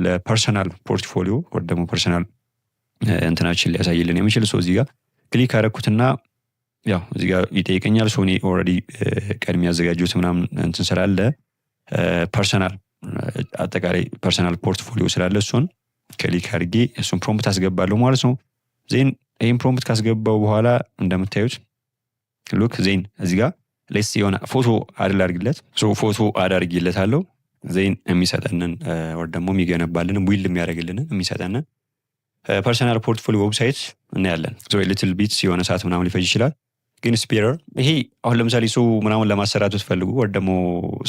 ለፐርሰናል ፖርትፎሊዮ ወደ ደግሞ ፐርሰናል እንትናችን ሊያሳይልን የሚችል ሶ እዚህ ጋር ክሊክ አደረኩትና ያው እዚህ ጋር ይጠይቀኛል። ሶ እኔ ኦልሬዲ ቀድሜ ያዘጋጁት ምናምን እንትን ስላለ ፐርሰናል አጠቃላይ ፐርሰናል ፖርትፎሊዮ ስላለ እሱን ክሊክ አድርጌ እሱን ፕሮምፕት አስገባለሁ ማለት ነው። ዜን ይህን ፕሮምፕት ካስገባው በኋላ እንደምታዩት ሉክ ዜን እዚህ ጋር ሌስ የሆነ ፎቶ አድርግለት ሶ ፎቶ አድርግለታለሁ። ዜን የሚሰጠንን ወር ደግሞ የሚገነባልን ዊል የሚያደርግልን የሚሰጠንን ፐርሰናል ፖርትፎሊዮ ዌብሳይት እናያለን። ሶ ሊትል ቢትስ የሆነ ሰዓት ምናምን ሊፈጅ ይችላል ግን ስፒረር ይሄ አሁን ለምሳሌ ሰው ምናምን ለማሰራት ብትፈልጉ ወር ደግሞ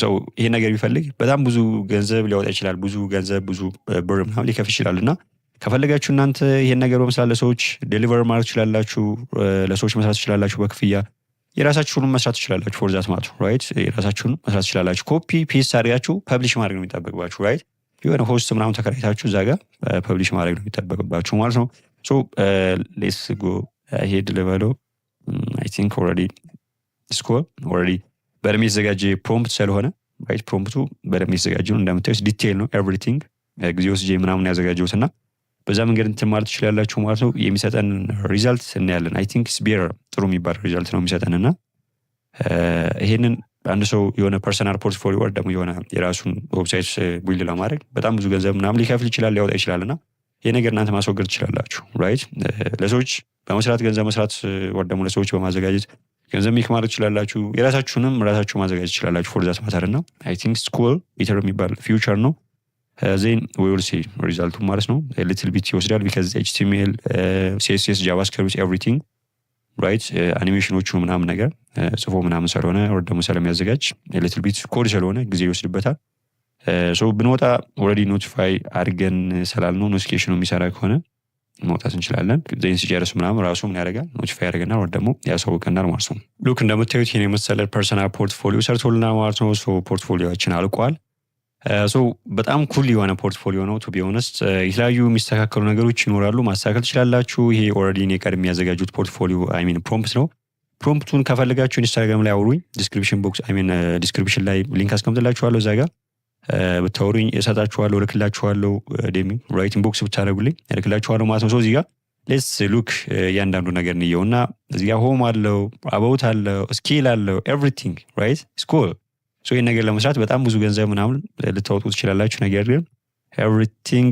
ሰው ይሄ ነገር ቢፈልግ በጣም ብዙ ገንዘብ ሊያወጣ ይችላል። ብዙ ገንዘብ ብዙ ብር ምናምን ሊከፍ ይችላልና ከፈለጋችሁ እናንተ ይሄን ነገር በመስራት ለሰዎች ዴሊቨር ማድረግ ትችላላችሁ፣ ለሰዎች መስራት ትችላላችሁ በክፍያ የራሳችሁንም መስራት ትችላላችሁ። ፎር ዛት ማለት ራይት የራሳችሁን መስራት ትችላላችሁ። ኮፒ ፔስት አድርጋችሁ ፐብሊሽ ማድረግ ነው የሚጠበቅባችሁ ራይት። የሆነ ሆስት ምናምን ተከራይታችሁ እዛ ጋር ፐብሊሽ ማድረግ ነው የሚጠበቅባችሁ ማለት ነው። ሶ ሌትስ ጎ ሄድ ልበለው አይ ቲንክ ኦልሬዲ ስኮር ኦልሬዲ በደንብ የተዘጋጀ ፕሮምፕት ስለሆነ ራይት ፕሮምፕቱ በደንብ የተዘጋጀ ነው እንደምታዩት ዲቴይል ነው ኤቭሪቲንግ ጊዜ ወስጄ ምናምን ያዘጋጀሁትና በዛ መንገድ እንትን ማለት ትችላላችሁ ማለት ነው። የሚሰጠን ሪዛልት እናያለን። አይ ቲንክ ስቤር ጥሩ የሚባል ሪዛልት ነው የሚሰጠንና ይሄንን አንድ ሰው የሆነ ፐርሰናል ፖርትፎሊዮ ወር ደግሞ የሆነ የራሱን ዌብሳይት ቢልድ ለማድረግ በጣም ብዙ ገንዘብ ምናምን ሊከፍል ይችላል ሊያወጣ ይችላልና ይሄ ነገር እናንተ ማስወገድ ትችላላችሁ ራይት። ለሰዎች በመስራት ገንዘብ መስራት ወር ደግሞ ለሰዎች በማዘጋጀት ገንዘብ ሜክ ማድረግ ትችላላችሁ። የራሳችሁንም ራሳችሁ ማዘጋጀት ትችላላችሁ ፎር ዛት ማተርና አይ ቲንክ ስኩል ኢተር የሚባል ፊውቸር ነው። ዜን ዊ ዊል ሲ ሪዛልቱ ማለት ነው። ሊትል ቢት ይወስዳል ቢካዝ ኤችቲኤምኤል ሲኤስኤስ ጃቫስክሪፕት ኤቭሪቲንግ ራይት አኒሜሽኖቹ ምናምን ነገር ጽፎ ምናምን ስለሆነ ወር ደግሞ ስለሚያዘጋጅ ሊትል ቢት ኮድ ስለሆነ ጊዜ ይወስድበታል። ሶ ብንወጣ ኦልሬዲ ኖቲፋይ አድርገን ስላልነው ኖቲፊኬሽኑ የሚሰራ ከሆነ መውጣት እንችላለን። ዜን ሲጨርስ ምናምን ራሱ ምን ያደርጋል ኖቲፋይ ያደርገናል ወር ደግሞ ያሳውቀናል ማለት ነው። ሉክ እንደምታዩት ይሄን የመሰለ ፐርሰናል ፖርትፎሊዮ ሰርቶልናል ማለት ነው። ሶ ፖርትፎሊዮችን አልቋል። ሶ በጣም ኩል የሆነ ፖርትፎሊዮ ነው። ቱ ቢ ኦነስት የተለያዩ የሚስተካከሉ ነገሮች ይኖራሉ፣ ማስተካከል ትችላላችሁ። ይሄ ኦልሬዲ እኔ ቀድሜ ያዘጋጁት ፖርትፎሊዮ አይ ሚን ፕሮምፕት ነው። ፕሮምፕቱን ከፈለጋችሁ ኢንስታግራም ላይ አውሩኝ፣ ዲስክሪፕሽን ቦክስ አይ ሚን ዲስክሪፕሽን ላይ ሊንክ አስቀምጥላችኋለሁ። እዛ ጋር ብታወሩኝ እሰጣችኋለሁ፣ እልክላችኋለሁ። ዴሚ ራይቲንግ ቦክስ ብታደርጉልኝ እልክላችኋለሁ ማለት ነው። ሶ እዚህ ጋር ሌትስ ሉክ እያንዳንዱ ነገር እንየውና እዚህ ጋር ሆም አለው፣ አባውት አለው፣ ስኪል አለው፣ ኤቭሪቲንግ ራይት ስኩል ሶ ይህን ነገር ለመስራት በጣም ብዙ ገንዘብ ምናምን ልታወጡ ትችላላችሁ። ነገር ግን ኤቭሪቲንግ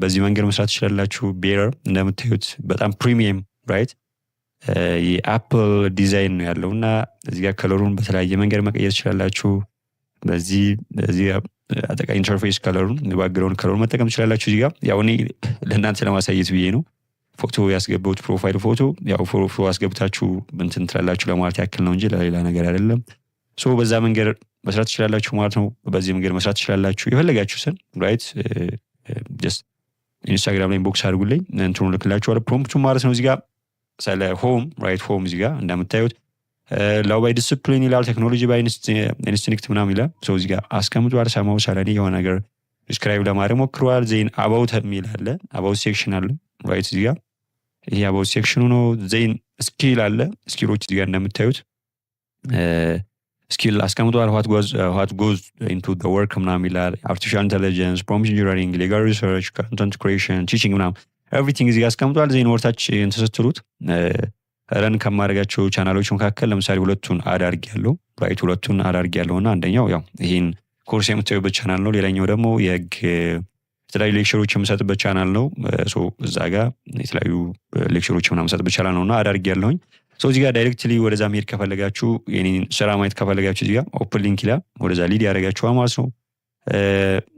በዚህ መንገድ መስራት ትችላላችሁ። ቤር እንደምታዩት በጣም ፕሪሚየም ራይት የአፕል ዲዛይን ነው ያለው እና እዚህ ጋር ከለሩን በተለያየ መንገድ መቀየር ትችላላችሁ። በዚህ አጠቃላይ ኢንተርፌስ ከለሩን ባክግራውንድ ከለሩን መጠቀም ትችላላችሁ። እዚህ ጋር ያው እኔ ለእናንተ ለማሳየት ብዬ ነው ፎቶ ያስገባሁት ፕሮፋይል ፎቶ ያው ፎቶ አስገብታችሁ እንትን ትላላችሁ ለማለት ያክል ነው እንጂ ለሌላ ነገር አይደለም። ሶ በዛ መንገድ መስራት ትችላላችሁ ማለት ነው። በዚህ መንገድ መስራት ትችላላችሁ የፈለጋችሁ ሰን ራይት ጀስት ኢንስታግራም ላይ ኢንቦክስ አድርጉልኝ እንትኑ ልክላችኋለሁ ፕሮምፕቱ ማለት ነው። እዚህ ጋር ስለ ሆም ራይት ሆም እዚህ ጋር እንደምታዩት ላው ባይ ዲስፕሊን ይላል፣ ቴክኖሎጂ ባይ ኢንስቲንክት ምናምን ይላል። ሶ እዚህ ጋር አስቀምጧል። ሰማው ሰለኔ የሆነ ነገር ዲስክራይብ ለማድረግ ሞክሯል። ዜን አባውት የሚል አለ፣ አባውት ሴክሽን አለ ራይት እዚህ ጋር ይሄ አባውት ሴክሽኑ ነው። ዜን ስኪል አለ። ስኪሎች እዚህ ጋር እንደምታዩት ስኪል አስቀምጧል። what goes into the work ምናምን ይላል። artificial intelligence, prompt engineering, legal research, content creation, teaching ምናምን ኤቭሪቲንግ እዚህ ጋር አስቀምጧል። ዜን ወርታች እንትስትሉት ረን ከማድረጋቸው ቻናሎች መካከል ለምሳሌ ሁለቱን አዳርግ ያለው ራይት ሁለቱን አዳርግ ያለውና አንደኛው ያው ይሄን ኮርስ የምታዩበት ቻናል ነው። ሌላኛው ደግሞ የህግ የተለያዩ ሌክቸሮች የምሰጥበት ቻናል ነው። ሶ እዛ ጋር የተለያዩ ሌክቸሮች ምናምን የምሰጥበት ቻናል ነውና አዳርግ ያለውኝ። ሶ እዚህ ጋር ዳይሬክትሊ ወደዛ መሄድ ከፈለጋችሁ የኔን ስራ ማየት ከፈለጋችሁ እዚህ ጋር ኦፕን ሊንክ ይላል። ወደዛ ሊድ ያደርጋችኋል ማለት ነው።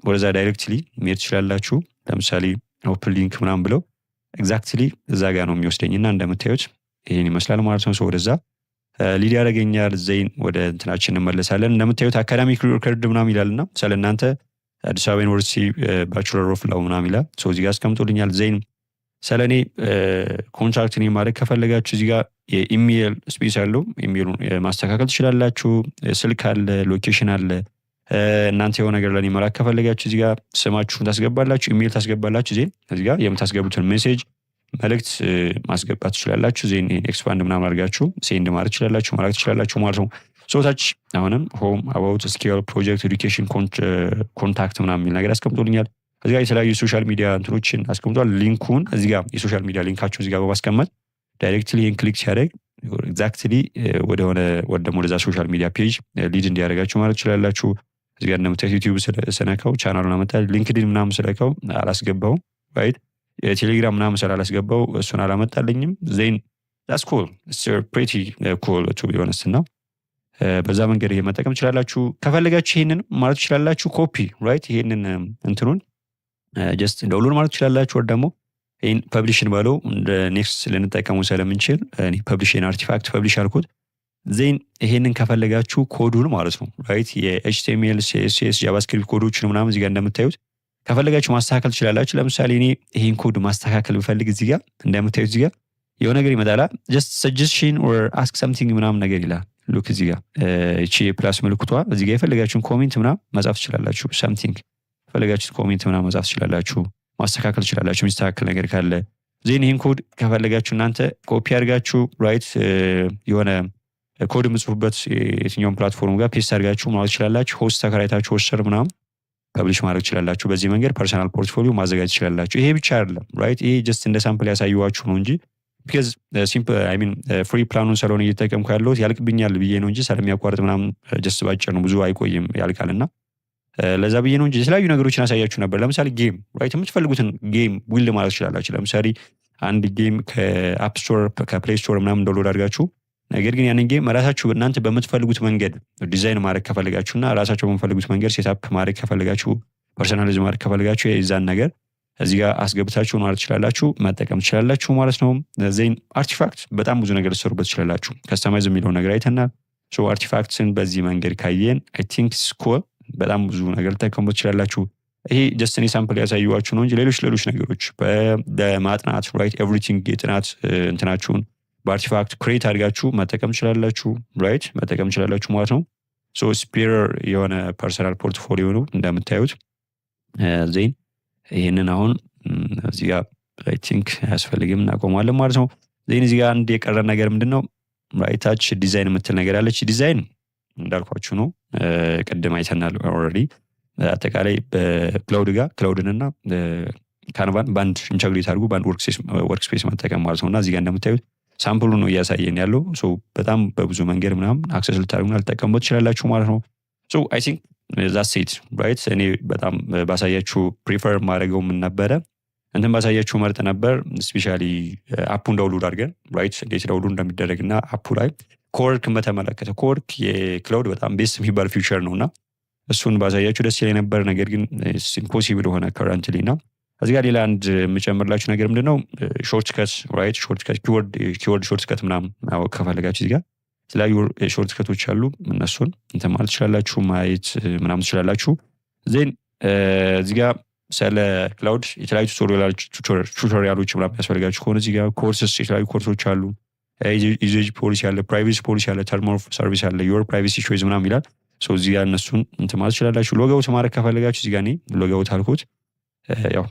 ወደዛ ዳይሬክትሊ መሄድ ትችላላችሁ። ለምሳሌ ኦፕን ሊንክ ምናምን ብለው ኤግዛክትሊ እዛ ጋር ነው የሚወስደኝና እንደምታዩት ይሄን ይመስላል ማለት ነው። ሶ ወደዛ ሊድ ያደርገኛል። ዜን ወደ እንትናችን እንመለሳለን። እንደምታዩት አካዳሚክ ሪከርድ ምናምን ይላልና ስለናንተ አዲስ አበባ ዩኒቨርሲቲ ባችለር ኦፍ ላው ምናምን ይላል። ሶ እዚህ ጋር አስቀምጦልኛል። ዜን ስለኔ ኮንታክት እኔ ማድረግ ከፈለጋችሁ እዚህ ጋር የኢሜል ስፔስ አለው። ኢሜሉን ማስተካከል ትችላላችሁ። ስልክ አለ፣ ሎኬሽን አለ። እናንተ የሆነ ነገር ለኔ መላክ ከፈለጋችሁ እዚህ ጋር ስማችሁን ታስገባላችሁ፣ ኢሜል ታስገባላችሁ። ዜን እዚህ ጋር የምታስገቡትን ሜሴጅ መልእክት ማስገባት ትችላላችሁ። ዜን ኤክስፓንድ ምናምን አድርጋችሁ ሴንድ ማድረግ ትችላላችሁ፣ ማድረግ ትችላላችሁ ማለት ነው። ሶታች አሁንም ሆም አባውት ስኪል ፕሮጀክት ኤዱኬሽን ኮንታክት ምናምን የሚል ነገር አስቀምጦልኛል። እዚህ ጋር የተለያዩ ሶሻል ሚዲያ እንትኖችን አስቀምጧል። ሊንኩን እዚህ ጋር የሶሻል ሚዲያ ሊንካችሁን እዚህ ጋር በማስቀመጥ ዳይሬክትሊ ይህን ክሊክ ሲያደርግ ኤግዛክትሊ ወደዛ ሶሻል ሚዲያ ፔጅ ሊድ እንዲያደርጋችሁ ማለት ትችላላችሁ። እዚህ ጋር እንደምታዩት ዩቲዩብ ስነካው ቻናሉን አመጣል። ሊንክድን ምናምን ስለካው አላስገባውም ራይት። የቴሌግራም ምናምን ስላላስገባው እሱን አላመጣልኝም። ዜን ዳትስ ኩል ኢትስ ፕሪቲ ኩል ቱ ቢ ሆነስት እና በዛ መንገድ ይሄ መጠቀም ትችላላችሁ። ከፈለጋችሁ ይሄንን ማለት ትችላላችሁ ኮፒ ራይት። ይሄንን እንትኑን ጀስት ዳውንሎድ ማለት ትችላላችሁ። ወር ደግሞ ይሄን ፐብሊሽን ባለው እንደ ኔክስት ልንጠቀመው ስለምንችል እኔ ፐብሊሽን አርቲፋክት ፐብሊሽ አልኩት። ዜን ይሄንን ከፈለጋችሁ ኮዱን ማለት ነው ራይት የኤችቲኤምኤል ሲኤስኤስ ጃቫስክሪፕት ኮዶችን ምናምን እዚህ ጋር እንደምታዩት ከፈለጋችሁ ማስተካከል ትችላላችሁ። ለምሳሌ እኔ ይሄን ኮድ ማስተካከል ብፈልግ እዚህ ጋር እንደምታዩት እዚህ ጋር የሆነ ነገር ይመጣላ። ጀስት ሰጀስሽን ኦር አስክ ሰምቲንግ ምናምን ነገር ይላል። ሉክ እዚህ ጋር እቺ የፕላስ ምልክቷ እዚህ ጋር የፈለጋችሁን ኮሜንት ምናምን መጻፍ ትችላላችሁ። ሰምቲንግ የፈለጋችሁት ኮሜንት ምናምን መጻፍ ትችላላችሁ፣ ማስተካከል ትችላላችሁ የሚስተካከል ነገር ካለ። ዜን ይሄን ኮድ ከፈለጋችሁ እናንተ ኮፒ አድርጋችሁ ራይት የሆነ ኮድ የምጽፉበት የትኛውን ፕላትፎርም ጋር ፔስት አድርጋችሁ ማለት ትችላላችሁ። ሆስት ተከራይታችሁ ሆስተር ምናምን ፐብሊሽ ማድረግ ትችላላችሁ። በዚህ መንገድ ፐርሰናል ፖርትፎሊዮ ማዘጋጀት ትችላላችሁ። ይሄ ብቻ አይደለም ራይት። ይሄ ጀስት እንደ ሳምፕል ያሳየዋችሁ ነው እንጂ ቢካዝ ሲምፕል አይ ሚን ፍሪ ፕላኑን ስለሆነ እየተጠቀምኩ ያለሁት ያልቅብኛል ብዬ ነው እንጂ ስለሚያቋርጥ ምናምን ጀስት ባጭር ነው ብዙ አይቆይም ያልቃልና ለዛ ብዬ ነው እንጂ የተለያዩ ነገሮችን አሳያችሁ ነበር። ለምሳሌ ጌም ራይት የምትፈልጉትን ጌም ዊል ማለት ትችላላችሁ። ለምሳሌ አንድ ጌም ከአፕ ስቶር ከፕሌይ ስቶር ምናምን ዳውንሎድ አድርጋችሁ ነገር ግን ያንን ጌም ራሳችሁ እናንተ በምትፈልጉት መንገድ ዲዛይን ማድረግ ከፈለጋችሁና ራሳችሁ በምትፈልጉት መንገድ ሴትአፕ ማድረግ ከፈለጋችሁ ፐርሰናላይዝ ማድረግ ከፈለጋችሁ የዛን ነገር እዚህ ጋር አስገብታችሁ ማለት ትችላላችሁ፣ መጠቀም ትችላላችሁ ማለት ነው። ዜን አርቲፋክት በጣም ብዙ ነገር ልትሰሩበት ትችላላችሁ። ከስተማይዝ የሚለው ነገር አይተናል። ሶ አርቲፋክትስን በዚህ መንገድ ካየን አይ ቲንክ ስኮር በጣም ብዙ ነገር ልትጠቀሙበት ትችላላችሁ። ይሄ ጀስት እኔ ሳምፕል ያሳየኋችሁ ነው እንጂ ሌሎች ነገሮች በማጥናት ራይት ኤቭሪቲንግ የጥናት እንትናችሁን በአርቲፋክት ክሬት አድርጋችሁ መጠቀም ትችላላችሁ ራይት መጠቀም ትችላላችሁ ማለት ነው። ሶ ስፒረር የሆነ ፐርሰናል ፖርትፎሊዮ ነው እንደምታዩት። ዜን ይህንን አሁን እዚህ ጋር አይ ቲንክ አያስፈልግም እናቆመዋለን ማለት ነው። ዜን እዚህ ጋር አንድ የቀረ ነገር ምንድን ነው ራይታች ዲዛይን የምትል ነገር ያለች። ዲዛይን እንዳልኳችሁ ነው ቅድም አይተናል ኦልሬዲ። አጠቃላይ በክላውድ ጋር ክላውድንና ካንቫን በአንድ ኢንተግሬት አድርጉ በአንድ ወርክ ስፔስ መጠቀም ማለት ነው። እና እዚህ ጋር እንደምታዩት ሳምፕሉ ነው እያሳየን ያለው። ሶ በጣም በብዙ መንገድ ምናምን አክሰስ ልታደርጉና ልጠቀሙበት ትችላላችሁ ማለት ነው። ሶ አይ ቲንክ ዛትስ ኢት ራይት። እኔ በጣም ባሳያችሁ ፕሪፈር ማድረገው ምን ነበረ እንትን ባሳያችሁ መርጥ ነበር። ስፔሻሊ አፑን ዳውንሎድ አድርገን ራይት እንዴት ዳውንሎድ እንደሚደረግና አፑ ላይ ኮወርክን በተመለከተ ኮወርክ የክላውድ በጣም ቤስት የሚባል ፊውቸር ነውና እሱን ባሳያችሁ ደስ ይለኝ ነበር። ነገር ግን ኢምፖሲብል ሆነ ከረንትሊ እና እዚህ ጋር ሌላ አንድ የምጨምርላችሁ ነገር ምንድነው ሾርትከት ራይት ሾርትከት ኪወርድ ሾርትከት ምናምን ማወቅ ከፈለጋችሁ እዚህ ጋር የተለያዩ ሾርትከቶች አሉ። እነሱን እንትን ማለት ትችላላችሁ፣ ማየት ምናምን ትችላላችሁ። ዜን እዚህ ጋር ስለ ክላውድ የተለያዩ ቱቶሪያሎች ምናምን ያስፈልጋችሁ ከሆነ እዚህ ጋር ኮርስስ የተለያዩ ኮርሶች አሉ። ዩዜጅ ፖሊሲ አለ፣ ፕራይቬሲ ፖሊሲ አለ፣ ተርም ኦፍ ሰርቪስ አለ፣ ዮር ፕራይቬሲ ቾይዝ ምናምን ይላል። ሶ እዚህ ጋር እነሱን እንትን ማለት ትችላላችሁ። ሎጋውት ማድረግ ከፈለጋችሁ እዚህ ጋር እኔ ሎጋውት አልኩት። ያው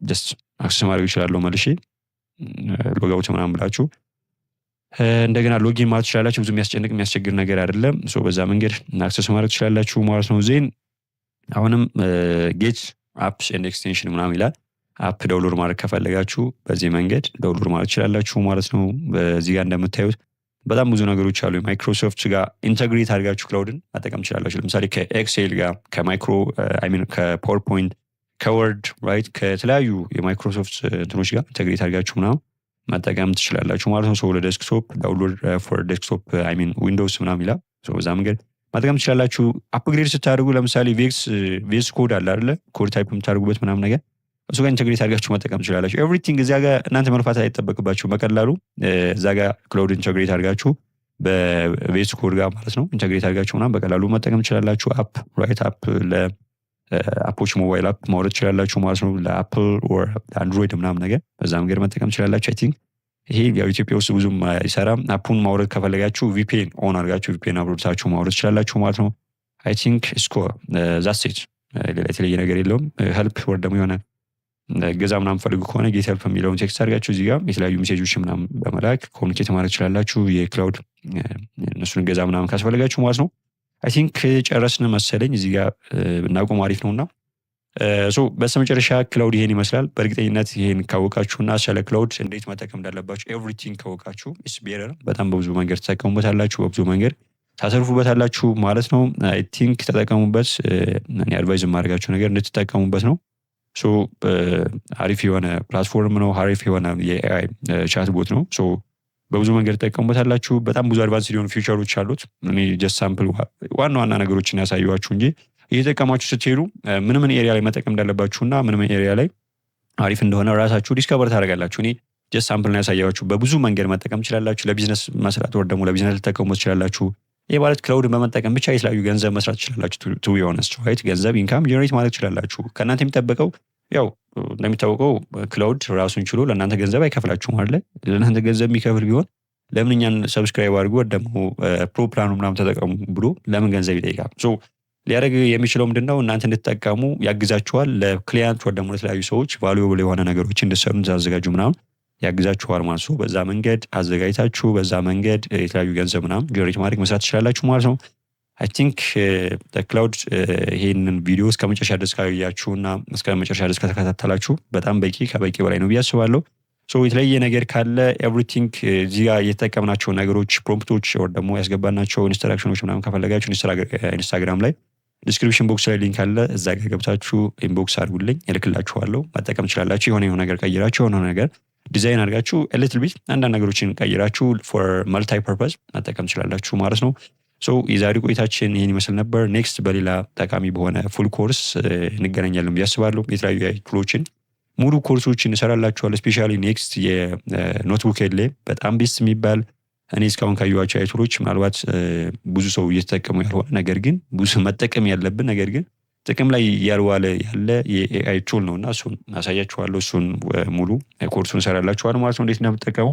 ጀስት አክሰስ ማድረግ ይችላለሁ መልሼ። ሎጋውት ምናምን ብላችሁ እንደገና ሎጊን ማለት ትችላላችሁ። ብዙ የሚያስቸግር ነገር አይደለም። በዛ መንገድ አክሰስ ማድረግ ትችላላችሁ ማለት ነው። ዜን አሁንም ጌት አፕስ ኤንድ ኤክስቴንሽን ምናምን ይላል። አፕ ዳውንሎድ ማድረግ ከፈለጋችሁ በዚህ መንገድ ዳውንሎድ ማድረግ ትችላላችሁ ማለት ነው። በዚህ ጋር እንደምታዩት በጣም ብዙ ነገሮች አሉ። ማይክሮሶፍት ጋር ኢንተግሬት አድርጋችሁ ክላውድን መጠቀም ትችላላችሁ። ለምሳሌ ከኤክሴል ጋር ከፓወርፖይንት ከወርድ ራይት ከተለያዩ የማይክሮሶፍት እንትኖች ጋር ኢንተግሬት አድርጋችሁ ምናምን መጠቀም ትችላላችሁ ማለት ነው። ለዴስክቶፕ ዳውንሎድ ፎር ዴስክቶፕ ዊንዶውስ ምናምን ይላል። በዛ መንገድ መጠቀም ትችላላችሁ። አፕግሬድ ስታደርጉ ለምሳሌ ቬክስ ኮድ አለ አይደለ? ኮድ ታይፕ የምታደርጉበት ምናምን ነገር እሱ ጋር ኢንተግሬት አድርጋችሁ መጠቀም ትችላላችሁ። ኤቭሪቲንግ እዚያ ጋር እናንተ መልፋት አይጠበቅባችሁ። በቀላሉ እዛ ጋር ክላውድ ኢንተግሬት አድርጋችሁ በቬክስ ኮድ ጋር ማለት ነው ኢንተግሬት አድርጋችሁ ምናምን በቀላሉ መጠቀም ትችላላችሁ። አፕ ራይት አፕ ለአፖች ሞባይል አፕ ማውረድ ትችላላችሁ ማለት ነው። ለአፕል ኦር ለአንድሮይድ ምናምን ነገር በዛ መንገድ መጠቀም ትችላላችሁ። አይ ቲንክ ይሄ ያው ኢትዮጵያ ውስጥ ብዙም አይሰራም። አፑን ማውረድ ከፈለጋችሁ ቪፒኤን ኦን አድርጋችሁ ቪፒኤን አብሮታችሁ ማውረድ ትችላላችሁ ማለት ነው። አይ ቲንክ እስኮ ዛት ሴት ሌላ የተለየ ነገር የለውም። ሄልፕ ወር ደግሞ የሆነ ገዛ ምናምን ፈልጉ ከሆነ ጌት ሄልፕ የሚለውን ቴክስት አድርጋችሁ እዚህ ጋር የተለያዩ ሜሴጆች ምናምን በመላክ ኮሚኒኬት ማድረግ ትችላላችሁ። የክላውድ እነሱን ገዛ ምናምን ካስፈለጋችሁ ማለት ነው። አይ ቲንክ ጨረስን መሰለኝ። እዚህ ጋር ብናቆም አሪፍ ነውና በስተመጨረሻ ክላውድ ይሄን ይመስላል። በእርግጠኝነት ይሄን ካወቃችሁና ስለ ክላውድ እንዴት መጠቀም እንዳለባችሁ ኤቭሪቲንግ ካወቃችሁ ኢትስ ቤተር። በጣም በብዙ መንገድ ተጠቀሙበታላችሁ፣ በብዙ መንገድ ታሰርፉበታላችሁ ማለት ነው። አይ ቲንክ ተጠቀሙበት። እኔ አድቫይዝ የማደርጋችሁ ነገር እንድትጠቀሙበት ነው። አሪፍ የሆነ ፕላትፎርም ነው። አሪፍ የሆነ የኤአይ ቻት ቦት ነው። በብዙ መንገድ ተጠቀሙበታላችሁ። በጣም ብዙ አድቫንስ ሊሆኑ ፊቸሮች አሉት። እኔ ጀስት ሳምፕል ዋና ዋና ነገሮችን ያሳየኋችሁ እንጂ እየተጠቀማችሁ ስትሄዱ ምን ኤሪያ ላይ መጠቀም እንዳለባችሁና ምን ኤሪያ ላይ አሪፍ እንደሆነ ራሳችሁ ዲስከቨር ታደርጋላችሁ። እኔ ጀስት ሳምፕል ነው ያሳየኋችሁ። በብዙ መንገድ መጠቀም ትችላላችሁ። ለቢዝነስ መስራት ወር ደግሞ ለቢዝነስ ልትጠቀሙት ትችላላችሁ። ይህ ማለት ክላውድን በመጠቀም ብቻ የተለያዩ ገንዘብ መስራት ትችላላችሁ። ቱ ቢሆነስት ራይት ገንዘብ ኢንካም ጀነሬት ማድረግ ትችላላችሁ። ከእናንተ የሚጠበቀው ያው እንደሚታወቀው ክላውድ ራሱን ችሎ ለእናንተ ገንዘብ አይከፍላችሁም አለ። ለእናንተ ገንዘብ የሚከፍል ቢሆን ለምን እኛን ሰብስክራይብ አድርጎ ደግሞ ፕሮ ፕላኑ ምናምን ተጠቀሙ ብሎ ለምን ገንዘብ ይጠይቃል? ሊያደርግ የሚችለው ምንድነው? እናንተ እንድትጠቀሙ ያግዛችኋል። ለክሊያንት ወር ደግሞ ለተለያዩ ሰዎች ቫሉዌብል የሆነ ነገሮችን እንድትሰሩ እንድታዘጋጁ ምናምን ያግዛችኋል ማለት ነው። በዛ መንገድ አዘጋጅታችሁ በዛ መንገድ የተለያዩ ገንዘብ ምናምን ጀነሬት ማድረግ መስራት ትችላላችሁ ማለት ነው። አይ ቲንክ ክላውድ ይሄንን ቪዲዮ እስከ መጨረሻ ድረስ ካያችሁና እስከ መጨረሻ ድረስ ከተከታተላችሁ በጣም ከበቂ በላይ ነው ብዬ አስባለሁ። የተለየ ነገር ካለ ኤቭሪቲንግ እዚህ ጋር የተጠቀምናቸው ነገሮች ፕሮምፕቶች ወር ደግሞ ያስገባናቸው ኢንስትራክሽኖች ምናምን ከፈለጋችሁ ኢንስታግራም ላይ ዲስክሪፕሽን ቦክስ ላይ ሊንክ አለ። እዛ ጋር ገብታችሁ ኢንቦክስ አድርጉልኝ፣ እልክላችኋለሁ። መጠቀም ትችላላችሁ። የሆነ ነገር ቀይራችሁ የሆነ ነገር ዲዛይን አድርጋችሁ ሊትል ቢት አንዳንድ ነገሮችን ቀይራችሁ ፎር መልታይ ፐርፐዝ መጠቀም ትችላላችሁ ማለት ነው። የዛሬ ቆይታችን ይህን ይመስል ነበር። ኔክስት በሌላ ጠቃሚ በሆነ ፉል ኮርስ እንገናኛለን ብዬ አስባለሁ። የተለያዩ ቱሎችን ሙሉ ኮርሶችን እንሰራላችኋል። ስፔሻሊ ኔክስት የኖትቡክ ላይ በጣም ቤስት የሚባል እኔ እስካሁን ካየኋቸው አይቱሎች ምናልባት ብዙ ሰው እየተጠቀሙ ያልሆነ ነገር ግን ብዙ መጠቀም ያለብን ነገር ግን ጥቅም ላይ ያልዋለ ያለ የኤአይ ቱል ነውና እሱን አሳያችኋለሁ። እሱን ሙሉ ኮርሱን እንሰራላችኋል ማለት ነው። እንዴት እንደምትጠቀሙ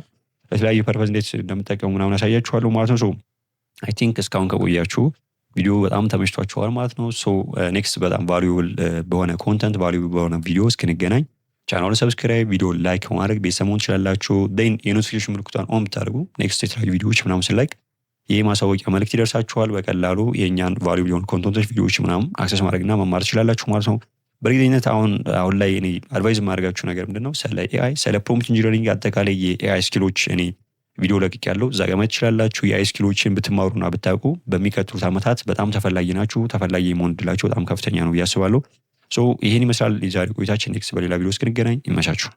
ለተለያዩ ፐርፐዝ እንዴት እንደምትጠቀሙ ምናምን አሳያችኋለሁ ማለት ነው። አይ ቲንክ እስካሁን ከቆያችሁ ቪዲዮ በጣም ተመችቷችኋል ማለት ነው። ኔክስት በጣም ቫሉዌብል በሆነ ኮንተንት ቫሉዌብል በሆነ ቪዲዮ እስክንገናኝ ቻናሉን ሰብስክራይብ፣ ቪዲዮ ላይክ ማድረግ ቤተሰብ መሆን ትችላላችሁ። ዴን የኖቲፊኬሽን ምልክቷን ኦን ብታደርጉ ኔክስት የተለያዩ ቪዲዮዎች ምናምን ስንላይክ ይህ ማሳወቂያ መልእክት ይደርሳችኋል። በቀላሉ የእኛን ቫሉዌብል የሆኑ ኮንተንቶች ቪዲዮዎች ምናምን አክሰስ ማድረግና መማር ትችላላችሁ ማለት ነው። በእርግጠኝነት አሁን ላይ እኔ አድቫይዝ የማደርጋችሁ ነገር ምንድነው ስለ ኤአይ ስለ ፕሮምፕት ኢንጂነሪንግ አጠቃላይ የኤአይ ስኪሎች እኔ ቪዲዮ ለቅቅ ያለው እዛ ጋር ማየት ትችላላችሁ። የኤአይ ስኪሎችን ብትማሩና ብታውቁ በሚቀጥሉት ዓመታት በጣም ተፈላጊ ናችሁ። ተፈላጊ መሆን ዕድላችሁ በጣም ከፍተኛ ነው ብዬ አስባለሁ። ይህን ይመስላል የዛሬ ቆይታችን። ኔክስት በሌላ ቪዲዮ እስክንገናኝ ይመቻችሁ።